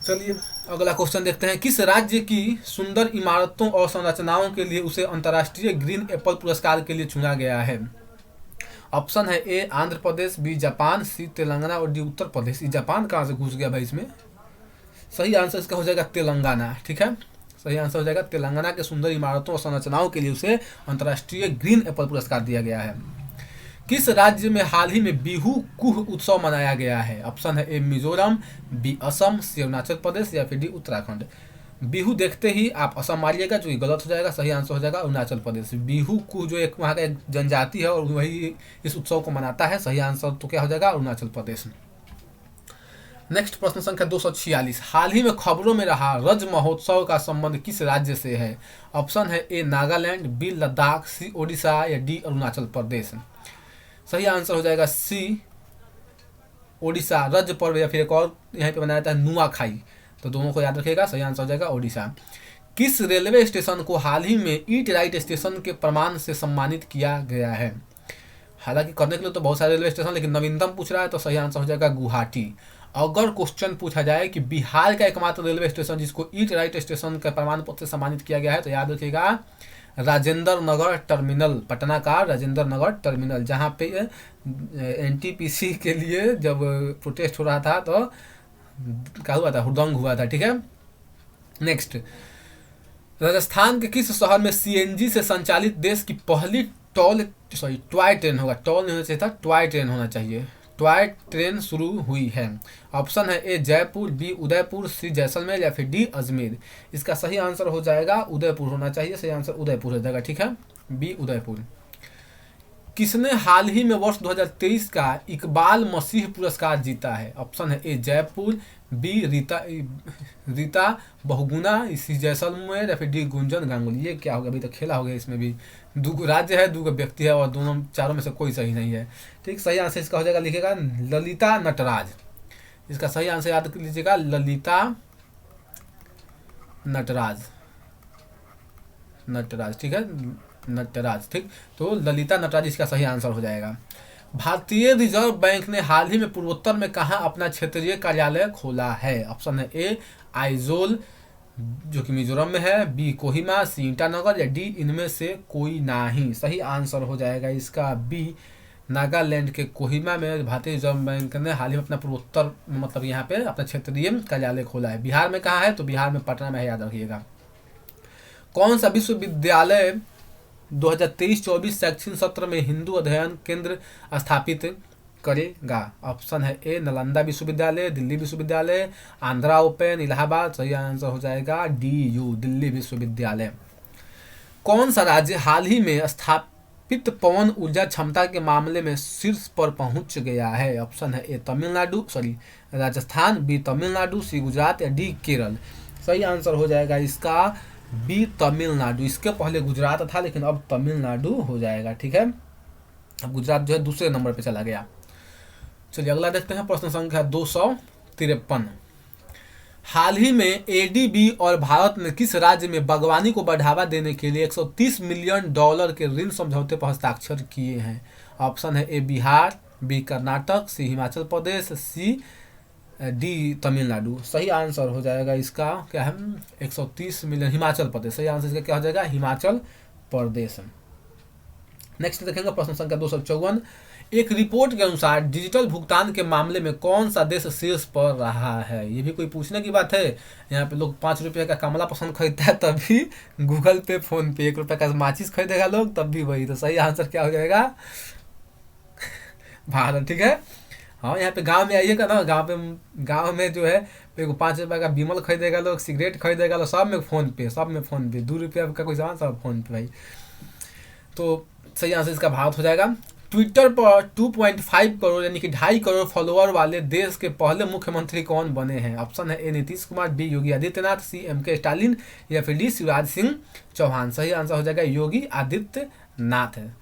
चलिए अगला क्वेश्चन देखते हैं, किस राज्य की सुंदर इमारतों और संरचनाओं के लिए उसे अंतर्राष्ट्रीय ग्रीन एप्पल पुरस्कार के लिए चुना गया है? ऑप्शन है ए आंध्र प्रदेश, बी जापान, सी तेलंगाना, और डी उत्तर प्रदेश। जापान कहाँ से घुस गया भाई इसमें? सही आंसर इसका हो जाएगा तेलंगाना। ठीक है, सही आंसर हो जाएगा तेलंगाना के सुंदर इमारतों और संरचनाओं के लिए उसे अंतर्राष्ट्रीय ग्रीन एप्पल पुरस्कार दिया गया है। किस राज्य में हाल ही में बिहू कुह उत्सव मनाया गया है? ऑप्शन है ए मिजोरम, बी असम, सी अरुणाचल प्रदेश, या फिर डी उत्तराखंड। बिहू देखते ही आप असम मारिएगा जो कि गलत हो जाएगा, सही आंसर हो जाएगा अरुणाचल प्रदेश। बिहू कुह जो एक वहाँ का एक जनजाति है और वही इस उत्सव को मनाता है, सही आंसर तो क्या हो जाएगा अरुणाचल प्रदेश। नेक्स्ट प्रश्न संख्या 246, हाल ही में खबरों में रहा रज महोत्सव का संबंध किस राज्य से है? ऑप्शन है ए नागालैंड, बी लद्दाख, सी ओडिशा, या डी अरुणाचल प्रदेश। सही आंसर हो जाएगा सी ओडिशा। रज पर्व या फिर एक और यहाँ पे बनाया जाता है नुआखाई, तो दोनों को याद रखिएगा, सही आंसर हो जाएगा ओडिशा। किस रेलवे स्टेशन को हाल ही में ईट राइट स्टेशन के प्रमाण से सम्मानित किया गया है? हालांकि करने के लिए तो बहुत सारे रेलवे स्टेशन, लेकिन नवीनतम पूछ रहा है तो सही आंसर हो जाएगा गुवाहाटी। अगर क्वेश्चन पूछा जाए कि बिहार का एकमात्र रेलवे स्टेशन जिसको ईट राइट स्टेशन के प्रमाण पत्र से सम्मानित किया गया है, तो याद रखिएगा राजेंद्र नगर टर्मिनल, पटना का राजेंद्र नगर टर्मिनल, जहाँ पे NTPC के लिए जब प्रोटेस्ट हो रहा था तो क्या हुआ था, हुदंग हुआ था। ठीक है, नेक्स्ट, राजस्थान के किस शहर में सीएनजी से संचालित देश की पहली टॉय ट्रेन होगा, टॉल नहीं होना चाहिए था, टॉय ट्रेन होना चाहिए, टॉय ट्रेन शुरू हुई है? ऑप्शन है ए जयपुर, बी उदयपुर, सी जैसलमेर या फिर डी अजमेर। इसका सही आंसर हो जाएगा उदयपुर होना चाहिए, सही आंसर उदयपुर हो जाएगा। ठीक है, बी उदयपुर। किसने हाल ही में वर्ष 2023 का इकबाल मसीह पुरस्कार जीता है? ऑप्शन है ए जयपुर, बी रीता बहुगुणा, सी जैसलमेर या फिर डी गुंजन गांगुली। ये क्या होगा, अभी तक खेला हो गया, इसमें भी दो राज्य है, दो व्यक्ति है और दोनों चारों में से कोई सही नहीं है। ठीक, सही आंसर इसका हो जाएगा, लिखेगा ललिता नटराज। इसका सही आंसर याद कर लीजिएगा, ललिता नटराज, नटराज। ठीक है, नटराज। ठीक, तो ललिता नटराज इसका सही आंसर हो जाएगा। भारतीय रिजर्व बैंक ने हाल ही में पूर्वोत्तर में कहाँ अपना क्षेत्रीय कार्यालय खोला है? ऑप्शन है ए आइजोल जो कि मिजोरम में है, बी कोहिमा, सी ईटानगर या डी इनमें से कोई नहीं। सही आंसर हो जाएगा इसका बी नागालैंड के कोहिमा में भारतीय रिजर्व बैंक ने हाल ही में अपना पूर्वोत्तर मतलब यहाँ पे अपना क्षेत्रीय कार्यालय खोला है। बिहार में कहाँ है? तो बिहार में पटना में है, याद रखिएगा। कौन सा विश्वविद्यालय 2023-24 शैक्षणिक सत्र में हिंदू अध्ययन केंद्र स्थापित करेगा? ऑप्शन है ए नालंदा विश्वविद्यालय, दिल्ली विश्वविद्यालय, आंध्रा ओपन, इलाहाबाद। सही आंसर हो जाएगा डी यू, दिल्ली विश्वविद्यालय। कौन सा राज्य हाल ही में स्थापित पवन ऊर्जा क्षमता के मामले में शीर्ष पर पहुंच गया है? ऑप्शन है ए तमिलनाडु, राजस्थान, बी तमिलनाडु, सी गुजरात या डी केरल। सही आंसर हो जाएगा इसका बी तमिलनाडु। इसके पहले गुजरात था लेकिन अब तमिलनाडु हो जाएगा। ठीक है, अब गुजरात जो है दूसरे नंबर पे चला गया। चलिए अगला देखते हैं, प्रश्न संख्या 253। हाल ही में एडीबी और भारत ने किस राज्य में बागवानी को बढ़ावा देने के लिए $130 मिलियन के ऋण समझौते पर हस्ताक्षर किए हैं? ऑप्शन है ए बिहार, बी कर्नाटक, सी हिमाचल प्रदेश, सी डी तमिलनाडु। सही आंसर हो जाएगा इसका क्या है, 130 मिलियन हिमाचल प्रदेश। सही आंसर इसका क्या हो जाएगा, हिमाचल प्रदेश। नेक्स्ट देखेंगे प्रश्न संख्या 254। एक रिपोर्ट के अनुसार डिजिटल भुगतान के मामले में कौन सा देश शीर्ष पर रहा है? ये भी कोई पूछने की बात है? यहाँ पे लोग 5 रुपये का कमला पसंद खरीदता है तब भी गूगल पे, फोन पे, 1 रुपये का माचिस खरीदेगा लोग तब भी वही। तो सही आंसर क्या हो जाएगा, भारत। ठीक है, हाँ यहाँ पे गांव में आइएगा ना, गांव में जो है 5 रुपये का बिमल खरीदेगा लोग, सिगरेट खरीदेगा लोग, सब में फ़ोन पे, सब में फ़ोन पे, 2 रुपये का कोई सामान सब फ़ोन पे भाई। तो सही आंसर इसका भारत हो जाएगा। ट्विटर पर 2.5 करोड़ यानी कि 2.5 करोड़ फॉलोअर वाले देश के पहले मुख्यमंत्री कौन बने हैं? ऑप्शन है ए नीतीश कुमार, बी योगी आदित्यनाथ, सी एम.के. स्टालिन या फिर डी शिवराज सिंह चौहान। सही आंसर हो जाएगा योगी आदित्यनाथ है।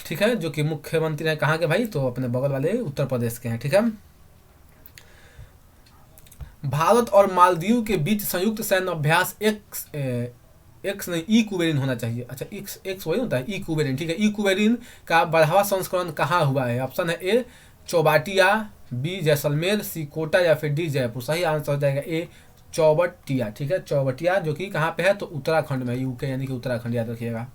ठीक है, जो कि मुख्यमंत्री हैं कहाँ के भाई, तो अपने बगल वाले उत्तर प्रदेश के हैं। ठीक है, भारत और मालदीव के बीच संयुक्त सैन्य अभ्यास एक्स नहीं इक्वेरिन होना चाहिए। अच्छा एक्स वही होता है इक्वेरिन। ठीक है, इक्वेरिन का बढ़ावा संस्करण कहाँ हुआ है? ऑप्शन है ए चौबाटिया, बी जैसलमेर, सी कोटा या फिर डी जयपुर। सही आंसर हो जाएगा ए चौबटिया। ठीक है, चौबटिया जो कि कहाँ पे है, तो उत्तराखंड में, यूके यानी कि उत्तराखंड, याद रखिएगा।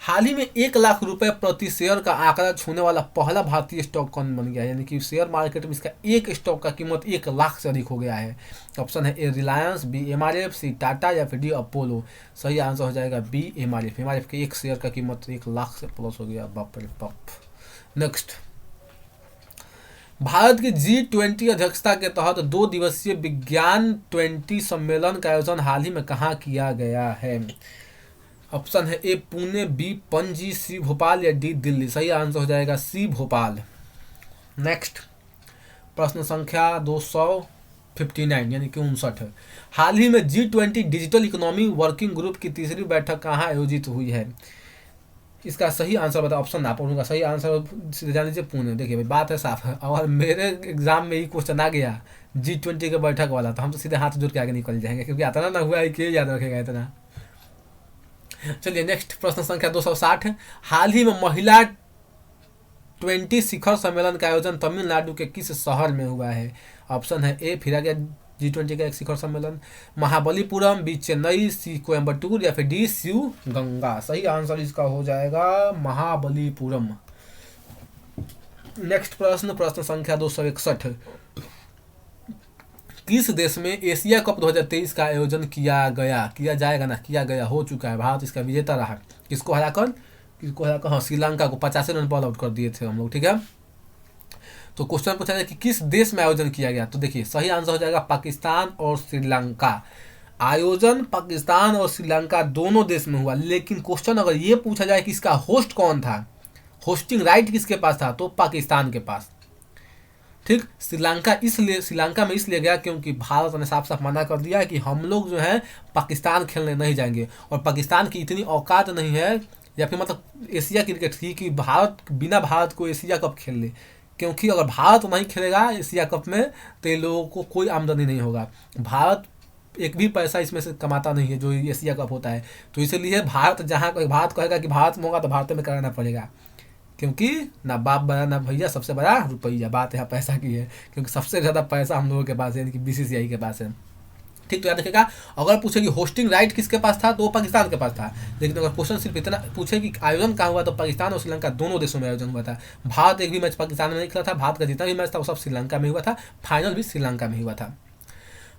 हाल ही में 1 लाख रुपए प्रति शेयर का आंकड़ा छूने वाला पहला भारतीय स्टॉक कौन बन गया है? यानी कि शेयर मार्केट में इसका एक स्टॉक का कीमत 1 लाख से अधिक हो गया है। ऑप्शन है ए रिलायंस, बी एमआरएफ, सी टाटा या फिर डी अपोलो। सही आंसर हो जाएगा बी एमआरएफ। एमआरएफ के एक शेयर का कीमत 1 लाख से प्लस हो गया, बाप रे बाप। नेक्स्ट, भारत की G20 अध्यक्षता के तहत 2 दिवसीय विज्ञान 20 सम्मेलन का आयोजन हाल ही में कहाँ किया गया है? ऑप्शन है ए पुणे, बी पणजी, सी भोपाल या डी दिल्ली। सही आंसर हो जाएगा सी भोपाल। नेक्स्ट, प्रश्न संख्या 259 यानी कि 59। हाल ही में G20 digital economy working group की तीसरी बैठक कहाँ आयोजित हुई है? इसका सही आंसर बताओ। ऑप्शन ना पढ़ूंगा, सही आंसर सीधे जान लीजिए पुणे। देखिए भाई बात है साफ है, और मेरे एग्जाम में ही क्वेश्चन आ गया G20 के बैठक वाला तो हम तो सीधे हाथ जोड़ के आगे निकल जाएंगे, क्योंकि इतना ना हुआ है कि याद रखेगा इतना। चलिए नेक्स्ट, प्रश्न संख्या 260। हाल ही में महिला 20 शिखर सम्मेलन का आयोजन तमिलनाडु के किस शहर में हुआ है? ऑप्शन है ए फिर आ गया G20 का एक शिखर सम्मेलन, महाबलीपुरम, बी चेन्नई, सी कोयम्बटूर या फिर डी शिवगंगा। सही आंसर इसका हो जाएगा महाबलीपुरम। नेक्स्ट प्रश्न, प्रश्न संख्या 261। किस देश में एशिया कप 2023 का आयोजन किया जाएगा ना, किया गया, हो चुका है। भारत इसका विजेता रहा। किसको हराकर? हाँ, श्रीलंका को 85 रन पर ऑल आउट कर दिए थे हम लोग, ठीक है। तो क्वेश्चन पूछा जाए कि किस देश में आयोजन किया गया, तो देखिए सही आंसर हो जाएगा पाकिस्तान और श्रीलंका। आयोजन पाकिस्तान और श्रीलंका दोनों देश में हुआ। लेकिन क्वेश्चन अगर ये पूछा जाए कि इसका होस्ट कौन था, होस्टिंग राइट किसके पास था, तो पाकिस्तान के पास, ठीक। श्रीलंका में इसलिए गया क्योंकि भारत ने साफ साफ मना कर दिया कि हम लोग जो है पाकिस्तान खेलने नहीं जाएंगे, और पाकिस्तान की इतनी औकात नहीं है, या फिर मतलब एशिया क्रिकेट की, कि बिना भारत को एशिया कप खेल ले। क्योंकि अगर भारत नहीं खेलेगा एशिया कप में तो इन लोगों को कोई आमदनी नहीं होगा। भारत एक भी पैसा इसमें से कमाता नहीं है जो एशिया कप होता है। तो इसलिए भारत कहेगा कि भारत में होगा तो भारत में कराना पड़ेगा, क्योंकि ना बाप बड़ा ना भैया, सबसे बड़ा रुपया। बात यहाँ पैसा की है, क्योंकि सबसे ज़्यादा पैसा हम लोगों के पास है, यानी कि बीसीसीआई के पास है, ठीक। तो याद रखिएगा, अगर पूछे कि होस्टिंग राइट किसके पास था, तो वो पाकिस्तान के पास था। लेकिन अगर क्वेश्चन सिर्फ इतना पूछे कि आयोजन कहाँ हुआ, तो पाकिस्तान और श्रीलंका दोनों देशों में आयोजन हुआ था। भारत एक भी मैच पाकिस्तान में नहीं खेला था। भारत का जितना भी मैच था वो सब श्रीलंका में हुआ था। फाइनल भी श्रीलंका में हुआ था।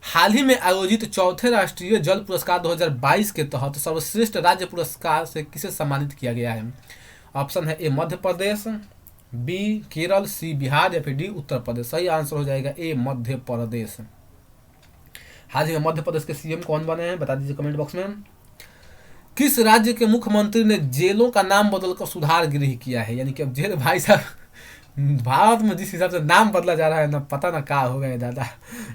हाल ही में आयोजित चौथे राष्ट्रीय जल पुरस्कार 2022 के तहत सर्वश्रेष्ठ राज्य पुरस्कार से किसे सम्मानित किया गया है? ऑप्शन है ए मध्य प्रदेश, बी केरल, सी बिहार, या फिर डी उत्तर प्रदेश। सही आंसर हो जाएगा ए मध्य प्रदेश। हाल ही में मध्य प्रदेश के सीएम कौन बने हैं, बता दीजिए कमेंट बॉक्स में। किस राज्य के मुख्यमंत्री ने जेलों का नाम बदलकर सुधार गृह किया है? यानी कि अब जेल, भाई साहब भारत में जिस हिसाब से नाम बदला जा रहा है ना, पता ना क्या हो गया दादा,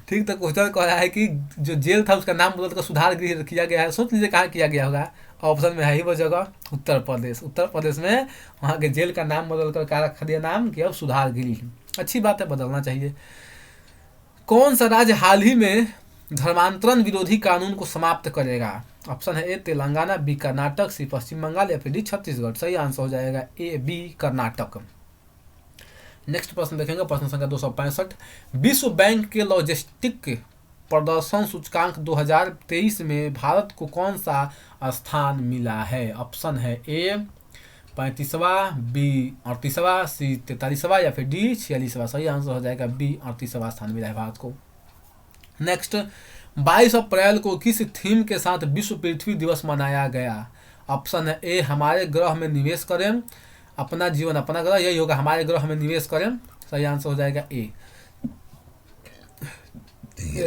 ठीक। तो क्वेश्चन कह रहा है कि जो जेल था उसका नाम बदलकर सुधार गृह किया गया है। सोच लीजिए कहाँ किया गया होगा। ऑप्शन में है ही वो जगह उत्तर प्रदेश। उत्तर प्रदेश में वहाँ के जेल का नाम बदलकर क्या रख दिया नाम, कि अब सुधार गृह। अच्छी बात है, बदलना चाहिए। कौन सा राज्य हाल ही में धर्मांतरण विरोधी कानून को समाप्त करेगा? ऑप्शन है ए तेलंगाना, बी कर्नाटक, सी पश्चिम बंगाल, या फिर डी छत्तीसगढ़। सही आंसर हो जाएगा ए बी कर्नाटक। नेक्स्ट प्रश्न देखेंगे, प्रश्न संख्या 265। विश्व बैंक के लॉजिस्टिक प्रदर्शन सूचकांक 2023 में भारत को कौन सा स्थान मिला है? ऑप्शन है ए 35वां, बी 38वां, सी 43वां, या फिर डी 46वां। सही आंसर हो जाएगा बी 38वां स्थान मिला है भारत को। नेक्स्ट, 22 अप्रैल को किस थीम के साथ विश्व पृथ्वी दिवस मनाया गया? ऑप्शन है ए हमारे ग्रह में निवेश करें, अपना जीवन अपना ग्रह, यही होगा हमारे ग्रह में निवेश करें। सही आंसर हो जाएगा ए।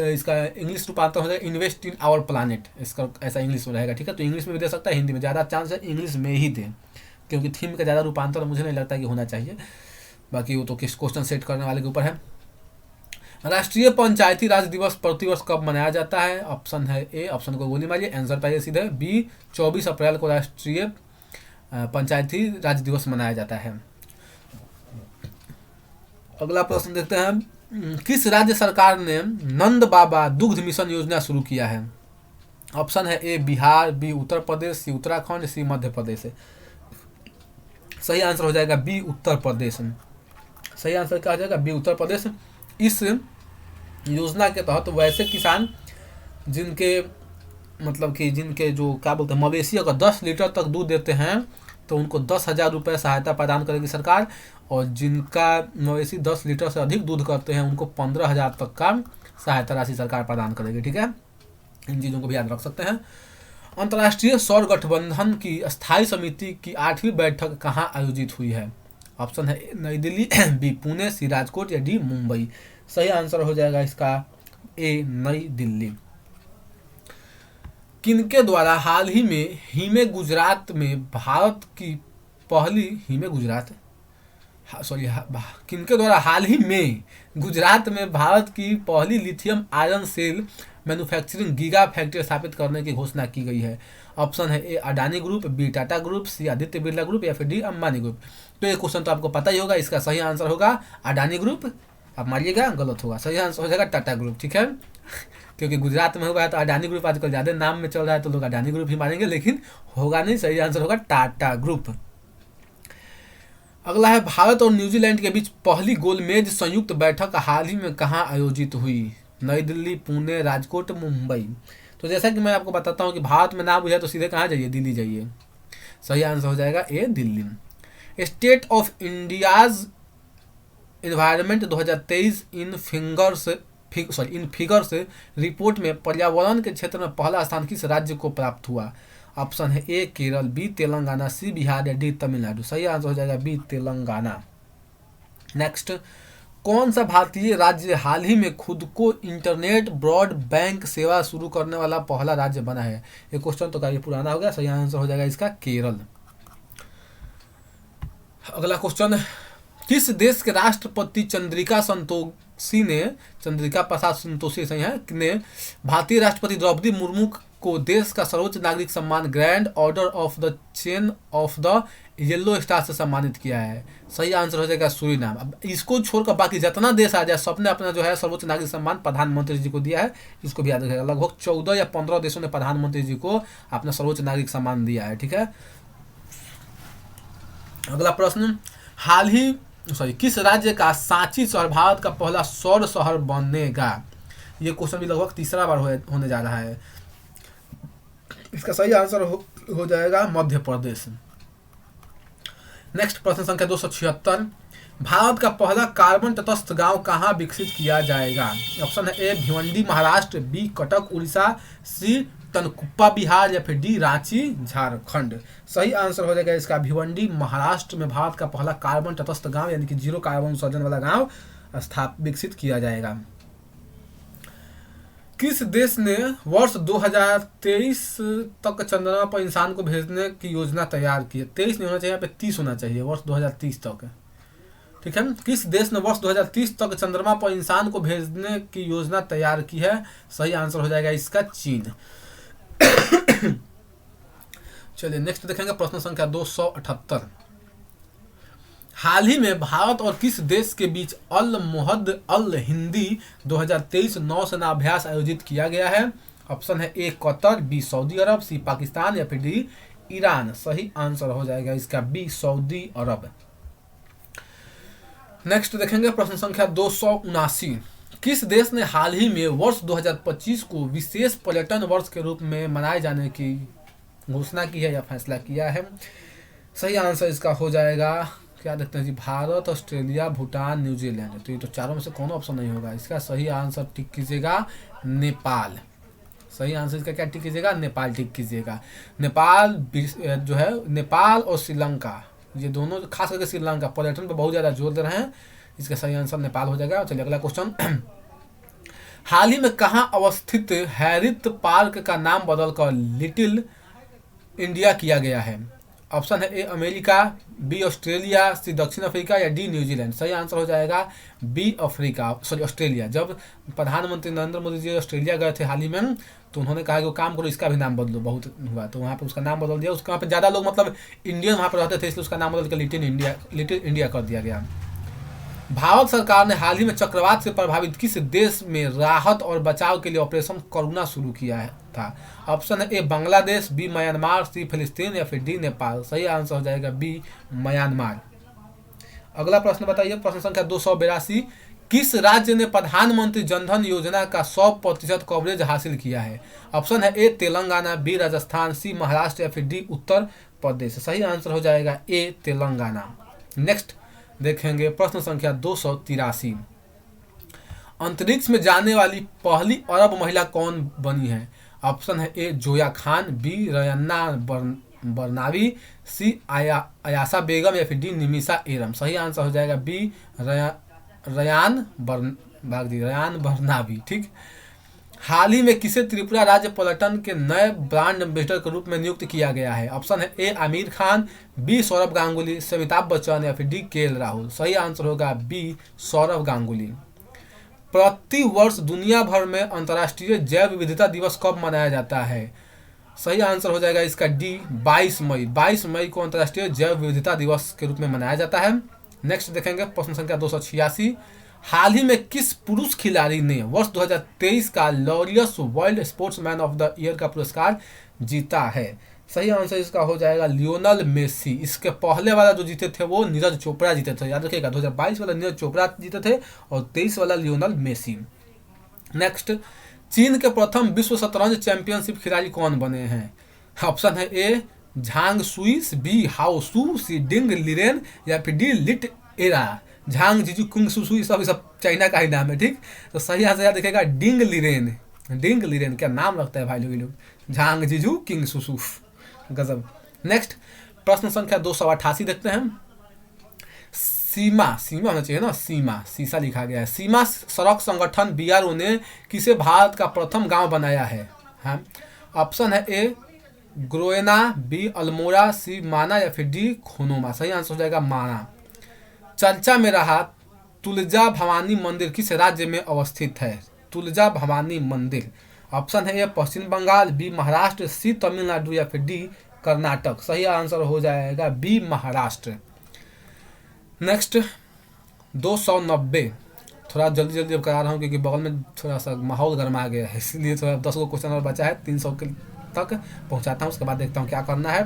इसका इंग्लिश रूपांतर हो जाएगा इन्वेस्ट इन आवर प्लानेट, इसका ऐसा इंग्लिश में रहेगा, ठीक है। तो इंग्लिश में भी दे सकता है, हिंदी में ज़्यादा चांस है इंग्लिश में ही दे, क्योंकि थीम का ज़्यादा रूपांतर मुझे नहीं लगता कि होना चाहिए। बाकी वो तो किस क्वेश्चन सेट करने वाले के ऊपर है। राष्ट्रीय पंचायती राज दिवस प्रतिवर्ष कब मनाया जाता है? ऑप्शन है ए, ऑप्शन को गोली मारिए, आंसर पाइए सीधे, बी 24 अप्रैल को राष्ट्रीय पंचायती राज दिवस मनाया जाता है। अगला प्रश्न देखते हैं, किस राज्य सरकार ने नंद बाबा दुग्ध मिशन योजना शुरू किया है? ऑप्शन है ए बिहार, बी उत्तर प्रदेश, सी उत्तराखंड, सी मध्य प्रदेश। सही आंसर हो जाएगा बी उत्तर प्रदेश। सही आंसर क्या हो जाएगा बी उत्तर प्रदेश। इस योजना के तहत वैसे किसान जिनके मतलब कि जिनके जो क्या बोलते हैं मवेशी अगर 10 लीटर तक दूध देते हैं तो उनको 10,000 रुपये सहायता प्रदान करेगी सरकार, और जिनका मवेशी 10 लीटर से अधिक दूध करते हैं उनको 15,000 तक का सहायता राशि सरकार प्रदान करेगी, ठीक है। इन चीज़ों को भी याद रख सकते हैं। अंतर्राष्ट्रीय सौर गठबंधन की स्थायी समिति की 8वीं बैठक कहाँ आयोजित हुई है? ऑप्शन है नई दिल्ली, बी पुणे, सी राजकोट, या डी मुंबई। सही आंसर हो जाएगा इसका ए नई दिल्ली। किनके द्वारा हाल ही में हिमे गुजरात में भारत की पहली किनके द्वारा हाल ही में गुजरात में भारत की पहली lithium iron cell manufacturing giga factory स्थापित करने की घोषणा की गई है? ऑप्शन है A Adani group, B Tata group, C Aditya Birla group, या फिर डी अंबानी ग्रुप। तो ये क्वेश्चन तो आपको पता ही होगा, इसका सही आंसर होगा अडानी ग्रुप। आप मारिएगा गलत होगा, सही आंसर हो जाएगा टाटा ग्रुप, ठीक है। क्योंकि गुजरात में हुआ है तो अडानी ग्रुप आजकल ज़्यादा नाम में चल रहा है तो लोग अडानी ग्रुप ही मानेंगे, लेकिन होगा नहीं, सही आंसर होगा टाटा ग्रुप। अगला है, भारत और न्यूजीलैंड के बीच पहली गोलमेज संयुक्त बैठक हाल ही में कहाँ आयोजित हुई? नई दिल्ली, पुणे, राजकोट, मुंबई। तो जैसा कि मैं आपको बताता हूँ कि भारत में ना बुझे तो सीधे कहाँ जाइए, दिल्ली जाइए। सही आंसर हो जाएगा A Delhi. State of India's Environment 2023 in fingers in figures report में पर्यावरण के क्षेत्र में पहला स्थान किस राज्य को प्राप्त हुआ? ऑप्शन है ए केरल, बी तेलंगाना, सी बिहार या डी तमिलनाडु। सही आंसर हो जाएगा बी तेलंगाना। नेक्स्ट, कौन सा भारतीय राज्य हाल ही में खुद को इंटरनेट ब्रॉडबैंड सेवा शुरू करने वाला पहला राज्य बना है? ये क्वेश्चन तो काफी पुराना हो गया। सही आंसर हो जाएगा इसका केरल। अगला क्वेश्चन, किस देश के राष्ट्रपति चंद्रिका प्रसाद संतोषी सही है ने भारतीय राष्ट्रपति द्रौपदी मुर्मू को देश का सर्वोच्च नागरिक सम्मान grand order of the chain of the yellow star से सम्मानित किया है? सही आंसर हो जाएगा सूरीनाम। अब इसको छोड़कर बाकी जितना देश आ जाए सबने अपना जो है सर्वोच्च नागरिक सम्मान प्रधानमंत्री जी को दिया है। इसको भी याद रखिएगा। लगभग 14 या 15 देशों ने प्रधानमंत्री जी को अपना सर्वोच्च नागरिक सम्मान दिया है। ठीक है। अगला प्रश्न, किस राज्य का सांची शहर भारत का पहला सौर शहर बनेगा? ये क्वेश्चन भी लगभग तीसरा बार होने जा रहा है। इसका सही आंसर हो जाएगा मध्य प्रदेश। नेक्स्ट प्रश्न संख्या 276, भारत का पहला कार्बन तटस्थ गांव कहां विकसित किया जाएगा? ऑप्शन है ए भिवंडी महाराष्ट्र, बी कटक उड़ीसा, सी तनकुप्पा बिहार या फिर डी रांची झारखंड। सही आंसर हो जाएगा इसका भिवंडी महाराष्ट्र में भारत का पहला कार्बन तटस्थ गांव यानी कि जीरो कार्बन उत्सर्जन वाला गांव विकसित किया जाएगा। किस देश ने वर्ष 2023 तक चंद्रमा पर इंसान को भेजने की योजना तैयार की है? 23 नहीं होना चाहिए, यहाँ पे 30 होना चाहिए, वर्ष 2030 तक। ठीक है। किस देश ने वर्ष 2030 तक चंद्रमा पर इंसान को भेजने की योजना तैयार की है? सही आंसर हो जाएगा इसका चीन। चलिए नेक्स्ट देखेंगे प्रश्न संख्या 278, हाल ही में भारत और किस देश के बीच अल मुहद्द अल हिंदी 2023 नौसेना अभ्यास आयोजित किया गया है? ऑप्शन है ए कतर, बी सऊदी अरब, सी पाकिस्तान या फिर डी ईरान। सही आंसर हो जाएगा इसका बी सऊदी अरब। नेक्स्ट देखेंगे प्रश्न संख्या 279, किस देश ने हाल ही में वर्ष 2025 को विशेष पर्यटन वर्ष के रूप में मनाए जाने की घोषणा की है या फैसला किया है? सही आंसर इसका हो जाएगा, क्या देखते हैं जी, भारत, ऑस्ट्रेलिया, भूटान, न्यूजीलैंड। तो ये तो चारों में से कौन ऑप्शन नहीं होगा। इसका सही आंसर टिक कीजिएगा नेपाल। सही आंसर इसका क्या टिक कीजिएगा? नेपाल टिक कीजिएगा। नेपाल जो है, नेपाल और श्रीलंका, ये दोनों खास करके श्रीलंका पर्यटन पर बहुत ज़्यादा जोर दे रहे हैं। इसका सही आंसर नेपाल हो जाएगा। चलिए अगला क्वेश्चन, हाल ही में कहां अवस्थित हैरित पार्क का नाम बदलकर लिटिल इंडिया किया गया है? ऑप्शन है ए अमेरिका, बी ऑस्ट्रेलिया, सी दक्षिण अफ्रीका या डी न्यूजीलैंड। सही आंसर हो जाएगा बी ऑस्ट्रेलिया। जब प्रधानमंत्री नरेंद्र मोदी जी ऑस्ट्रेलिया गए थे हाल ही में, तो उन्होंने कहा कि वो काम करो इसका भी नाम बदलो, बहुत हुआ तो वहाँ पे उसका नाम बदल दिया। उसके वहाँ पे ज़्यादा लोग मतलब इंडियन वहाँ पर रहते थे, इसलिए उसका नाम बदल कर लिटिल इंडिया कर दिया गया। भारत सरकार ने हाल ही में चक्रवात से प्रभावित किस देश में राहत और बचाव के लिए ऑपरेशन करुणा शुरू किया था? ऑप्शन है ए बांग्लादेश, बी म्यांमार, सी फिलिस्तीन या फिर डी नेपाल। सही आंसर हो जाएगा बी म्यांमार। अगला प्रश्न बताइए प्रश्न संख्या 282, किस राज्य ने प्रधानमंत्री जनधन योजना का 100% कवरेज हासिल किया है? ऑप्शन है ए तेलंगाना, बी राजस्थान, सी महाराष्ट्र या फिर डी उत्तर प्रदेश। सही आंसर हो जाएगा ए तेलंगाना। नेक्स्ट देखेंगे प्रश्न संख्या 283, अंतरिक्ष में जाने वाली पहली अरब महिला कौन बनी है? ऑप्शन है ए जोया खान, बी रयन्ना बरनावी, सी आयाशा बेगम या फिर डी निमिषा एरम। सही आंसर हो जाएगा बी रयान बरनावी। ठीक। हाल ही में किसे त्रिपुरा राज्य पर्यटन के नए ब्रांड एम्बेसडर के रूप में नियुक्त किया गया है? ऑप्शन है ए आमिर खान, बी सौरभ गांगुली, सी अमिताभ बच्चन या फिर डी के राहुल। सही आंसर होगा बी सौरभ गांगुली। प्रति वर्ष दुनिया भर में अंतर्राष्ट्रीय जैव विविधता दिवस कब मनाया जाता है? सही आंसर हो जाएगा इसका डी 22 मई। 22 मई को अंतर्राष्ट्रीय जैव विविधता दिवस के रूप में मनाया जाता है। नेक्स्ट देखेंगे प्रश्न संख्या 286, हाल ही में किस पुरुष खिलाड़ी ने वर्ष 2023 का Laureus world sportsman of the year का पुरस्कार जीता है? सही आंसर इसका हो जाएगा लियोनल मेसी। इसके पहले वाला जो जीते थे वो नीरज चोपड़ा जीते थे, याद रखिएगा। 2022 वाला नीरज चोपड़ा जीते थे और 23 वाला लियोनल मेसी। नेक्स्ट, चीन के प्रथम विश्व शतरंज चैंपियनशिप खिलाड़ी कौन बने हैं? ऑप्शन है ए झांग सुई, बी हाओ सू, सी डिंग लिरेन या फिर डी लिट एरा। झांग जीजू कुंग सुसु ये सब चाइना का ही नाम है, ठीक। तो सही आंसर याद रखिएगा डिंग लिरेन। डिंग लिरेन क्या नाम रखता है भाई लोग ये लोग, झांग जीजू किंग सुसु, गजब। नेक्स्ट प्रश्न संख्या 288 देखते हैं। सीमा, सीमा होना चाहिए ना, सीमा, सीसा लिखा गया है। सीमा सड़क संगठन बीआरओ ने किसे भारत का प्रथम गांव बनाया है? हाँ, ऑप्शन है ए ग्रोएना, बी अल्मोड़ा, सी माना या फिर डी खोनोमा। सही आंसर हो जाएगा माना। चर्चा में रहा तुलजा भवानी मंदिर किस राज्य में अवस्थित है? तुलजा भवानी मंदिर, ऑप्शन है ए पश्चिम बंगाल, बी महाराष्ट्र, सी तमिलनाडु या फिर डी कर्नाटक। सही आंसर हो जाएगा बी महाराष्ट्र। नेक्स्ट 290, थोड़ा जल्दी जल्दी अब करा रहा हूँ क्योंकि बगल में थोड़ा सा माहौल गर्मा गया है, इसलिए थोड़ा 10 गो क्वेश्चन और बचा है, 300 के तक पहुँचाता हूँ, उसके बाद देखता हूँ क्या करना है।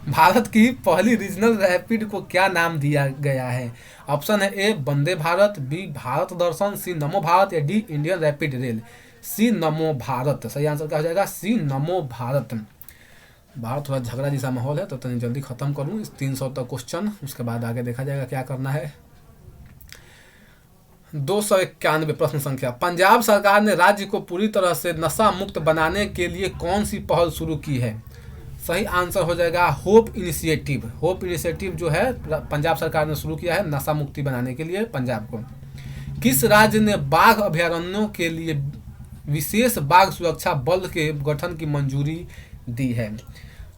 भारत की पहली रीजनल रैपिड को क्या नाम दिया गया है? ऑप्शन है ए वंदे भारत, बी भारत दर्शन, सी नमो भारत या डी इंडियन रैपिड रेल। सी नमो भारत। सही आंसर क्या हो जाएगा? सी नमो भारत। बाहर थोड़ा झगड़ा जैसा माहौल है तो तनी जल्दी खत्म करूँ इस 300 तक क्वेश्चन, उसके बाद आगे देखा जाएगा क्या करना है। 291 प्रश्न संख्या। पंजाब सरकार ने राज्य को पूरी तरह से नशा मुक्त बनाने के लिए कौन सी पहल शुरू की है? सही आंसर हो जाएगा होप इनिशिएटिव। होप इनिशिएटिव जो है पंजाब सरकार ने शुरू किया है नशा मुक्ति बनाने के लिए पंजाब को। किस राज्य ने बाघ अभयारण्यों के लिए विशेष बाघ सुरक्षा बल के गठन की मंजूरी दी है?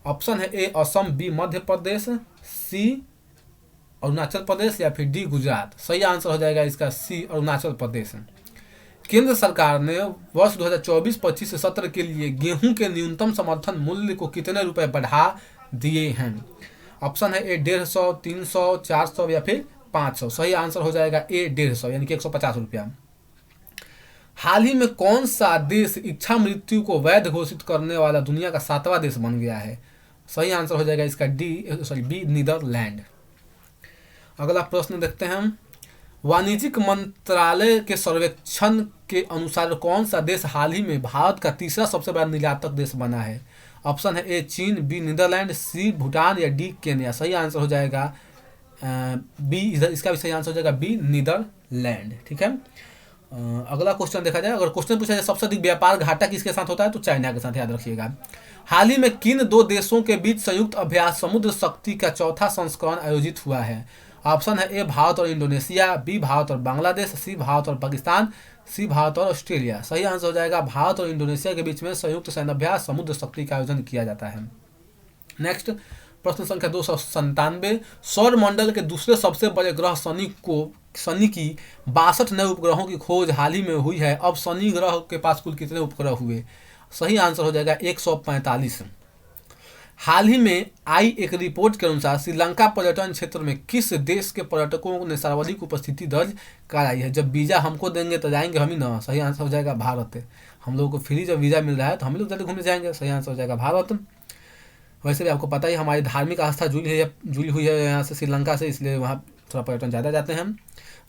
ऑप्शन है ए असम, बी मध्य प्रदेश, सी अरुणाचल प्रदेश या फिर डी गुजरात। सही आंसर हो जाएगा इसका सी अरुणाचल प्रदेश। केंद्र सरकार ने वर्ष 2024-25 सत्र के लिए गेहूं के न्यूनतम समर्थन मूल्य को कितने रुपए बढ़ा दिए हैं? ऑप्शन है ए 150, 300, 400 या फिर 500। सही आंसर हो जाएगा ए 150 यानी कि 150 रुपया। हाल ही में कौन सा देश इच्छा मृत्यु को वैध घोषित करने वाला दुनिया का 7वां देश बन गया है? सही आंसर हो जाएगा इसका बी नीदरलैंड। अगला प्रश्न देखते हैं हम। वाणिज्यिक मंत्रालय के सर्वेक्षण के अनुसार कौन सा देश हाल ही में भारत का तीसरा सबसे बड़ा निर्यातक देश बना है? ऑप्शन है ए चीन, बी नीदरलैंड, सी भूटान या डी केन्या। सही आंसर हो जाएगा बी, इसका भी सही आंसर हो जाएगा बी नीदरलैंड। ठीक है। अगला क्वेश्चन देखा जाए। अगर क्वेश्चन पूछा जाए सबसे अधिक व्यापार घाटा किसके साथ होता है तो चाइना के साथ, याद रखिएगा। हाल ही में किन दो देशों के बीच संयुक्त अभ्यास समुद्र शक्ति का चौथा संस्करण आयोजित हुआ है? ऑप्शन है ए भारत और इंडोनेशिया, बी भारत और बांग्लादेश, सी भारत और पाकिस्तान, सी भारत और ऑस्ट्रेलिया। सही आंसर हो जाएगा भारत और इंडोनेशिया के बीच में संयुक्त सैन्य अभ्यास समुद्र शक्ति का आयोजन किया जाता है। नेक्स्ट प्रश्न संख्या 297। सौर मंडल के दूसरे सबसे बड़े ग्रह शनि की 62 नए उपग्रहों की खोज हाल ही में हुई है। अब शनि ग्रह के पास कुल कितने उपग्रह हुए? सही आंसर हो जाएगा 145। हाल ही में आई एक रिपोर्ट के अनुसार श्रीलंका पर्यटन क्षेत्र में किस देश के पर्यटकों ने सर्वाधिक उपस्थिति दर्ज कराई है? जब वीजा हमको देंगे तो जाएंगे हम ही ना। सही आंसर हो जाएगा भारत। हम लोगों को फ्री जब वीजा मिल रहा है तो हम लोग जल्दी घूमने जाएंगे। सही आंसर हो जाएगा भारत। वैसे भी आपको पता ही हमारी धार्मिक आस्था जुड़ी हुई है यहाँ से श्रीलंका से, इसलिए वहाँ थोड़ा पर्यटन ज़्यादा जाते हैं।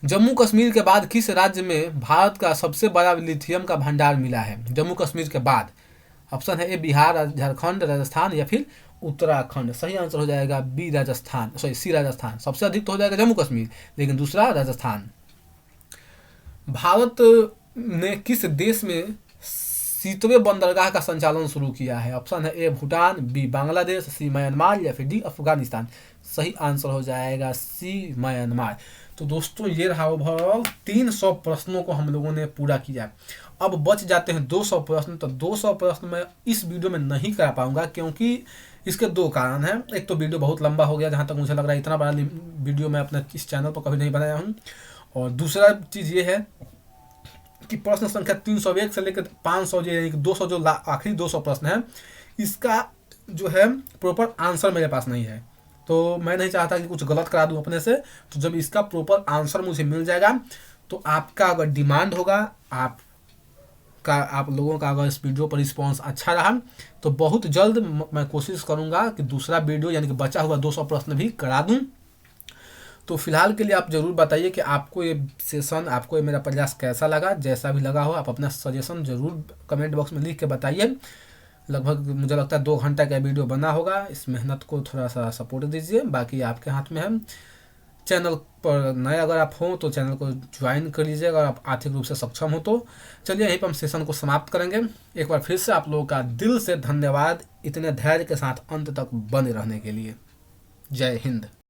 जम्मू कश्मीर के बाद किस राज्य में भारत का सबसे बड़ा लिथियम का भंडार मिला है? जम्मू कश्मीर के बाद ऑप्शन है ए बिहार, झारखंड, राजस्थान या फिर उत्तराखंड। सही आंसर हो जाएगा बी राजस्थान, सी राजस्थान। सबसे अधिक तो हो जाएगा जम्मू कश्मीर, लेकिन दूसरा राजस्थान। भारत ने किस देश में शीतवे बंदरगाह का संचालन शुरू किया है? ऑप्शन है ए भूटान, बी बांग्लादेश, सी म्यांमार या फिर डी अफगानिस्तान। सही आंसर हो जाएगा सी म्यांमार। तो दोस्तों ये रहा ओवरऑल 300 प्रश्नों को हम लोगों ने पूरा किया। अब बच जाते हैं 200 प्रश्न। तो 200 प्रश्न मैं इस वीडियो में नहीं करा पाऊंगा क्योंकि इसके 2 कारण हैं। एक तो वीडियो बहुत लंबा हो गया, जहाँ तक मुझे लग रहा है इतना बड़ा वीडियो मैं अपने इस चैनल पर कभी नहीं बनाया हूँ। और दूसरा चीज़ ये है कि प्रश्न संख्या 301 से लेकर 500 यानी कि 200 जो आखिरी 200 प्रश्न है, इसका जो है प्रॉपर आंसर मेरे पास नहीं है। तो मैं नहीं चाहता कि कुछ गलत करा दूं अपने से। तो जब इसका प्रॉपर आंसर मुझे मिल जाएगा तो आपका अगर डिमांड होगा, आप लोगों का अगर इस वीडियो पर रिस्पॉन्स अच्छा रहा तो बहुत जल्द मैं कोशिश करूंगा कि दूसरा वीडियो यानी कि बचा हुआ 200 प्रश्न भी करा दूं। तो फिलहाल के लिए आप ज़रूर बताइए कि आपको ये सेशन, आपको ये मेरा प्रयास कैसा लगा। जैसा भी लगा हो आप अपना सजेशन ज़रूर कमेंट बॉक्स में लिख के बताइए। लगभग मुझे लगता है 2 घंटा का वीडियो बना होगा। इस मेहनत को थोड़ा सा सपोर्ट दीजिए, बाकी आपके हाथ में है। चैनल पर नए अगर आप हों तो चैनल को ज्वाइन कर लीजिए अगर आप आर्थिक रूप से सक्षम हो तो। चलिए यहीं पर हम सेशन को समाप्त करेंगे। एक बार फिर से आप लोगों का दिल से धन्यवाद इतने धैर्य के साथ अंत तक बने रहने के लिए। जय हिंद।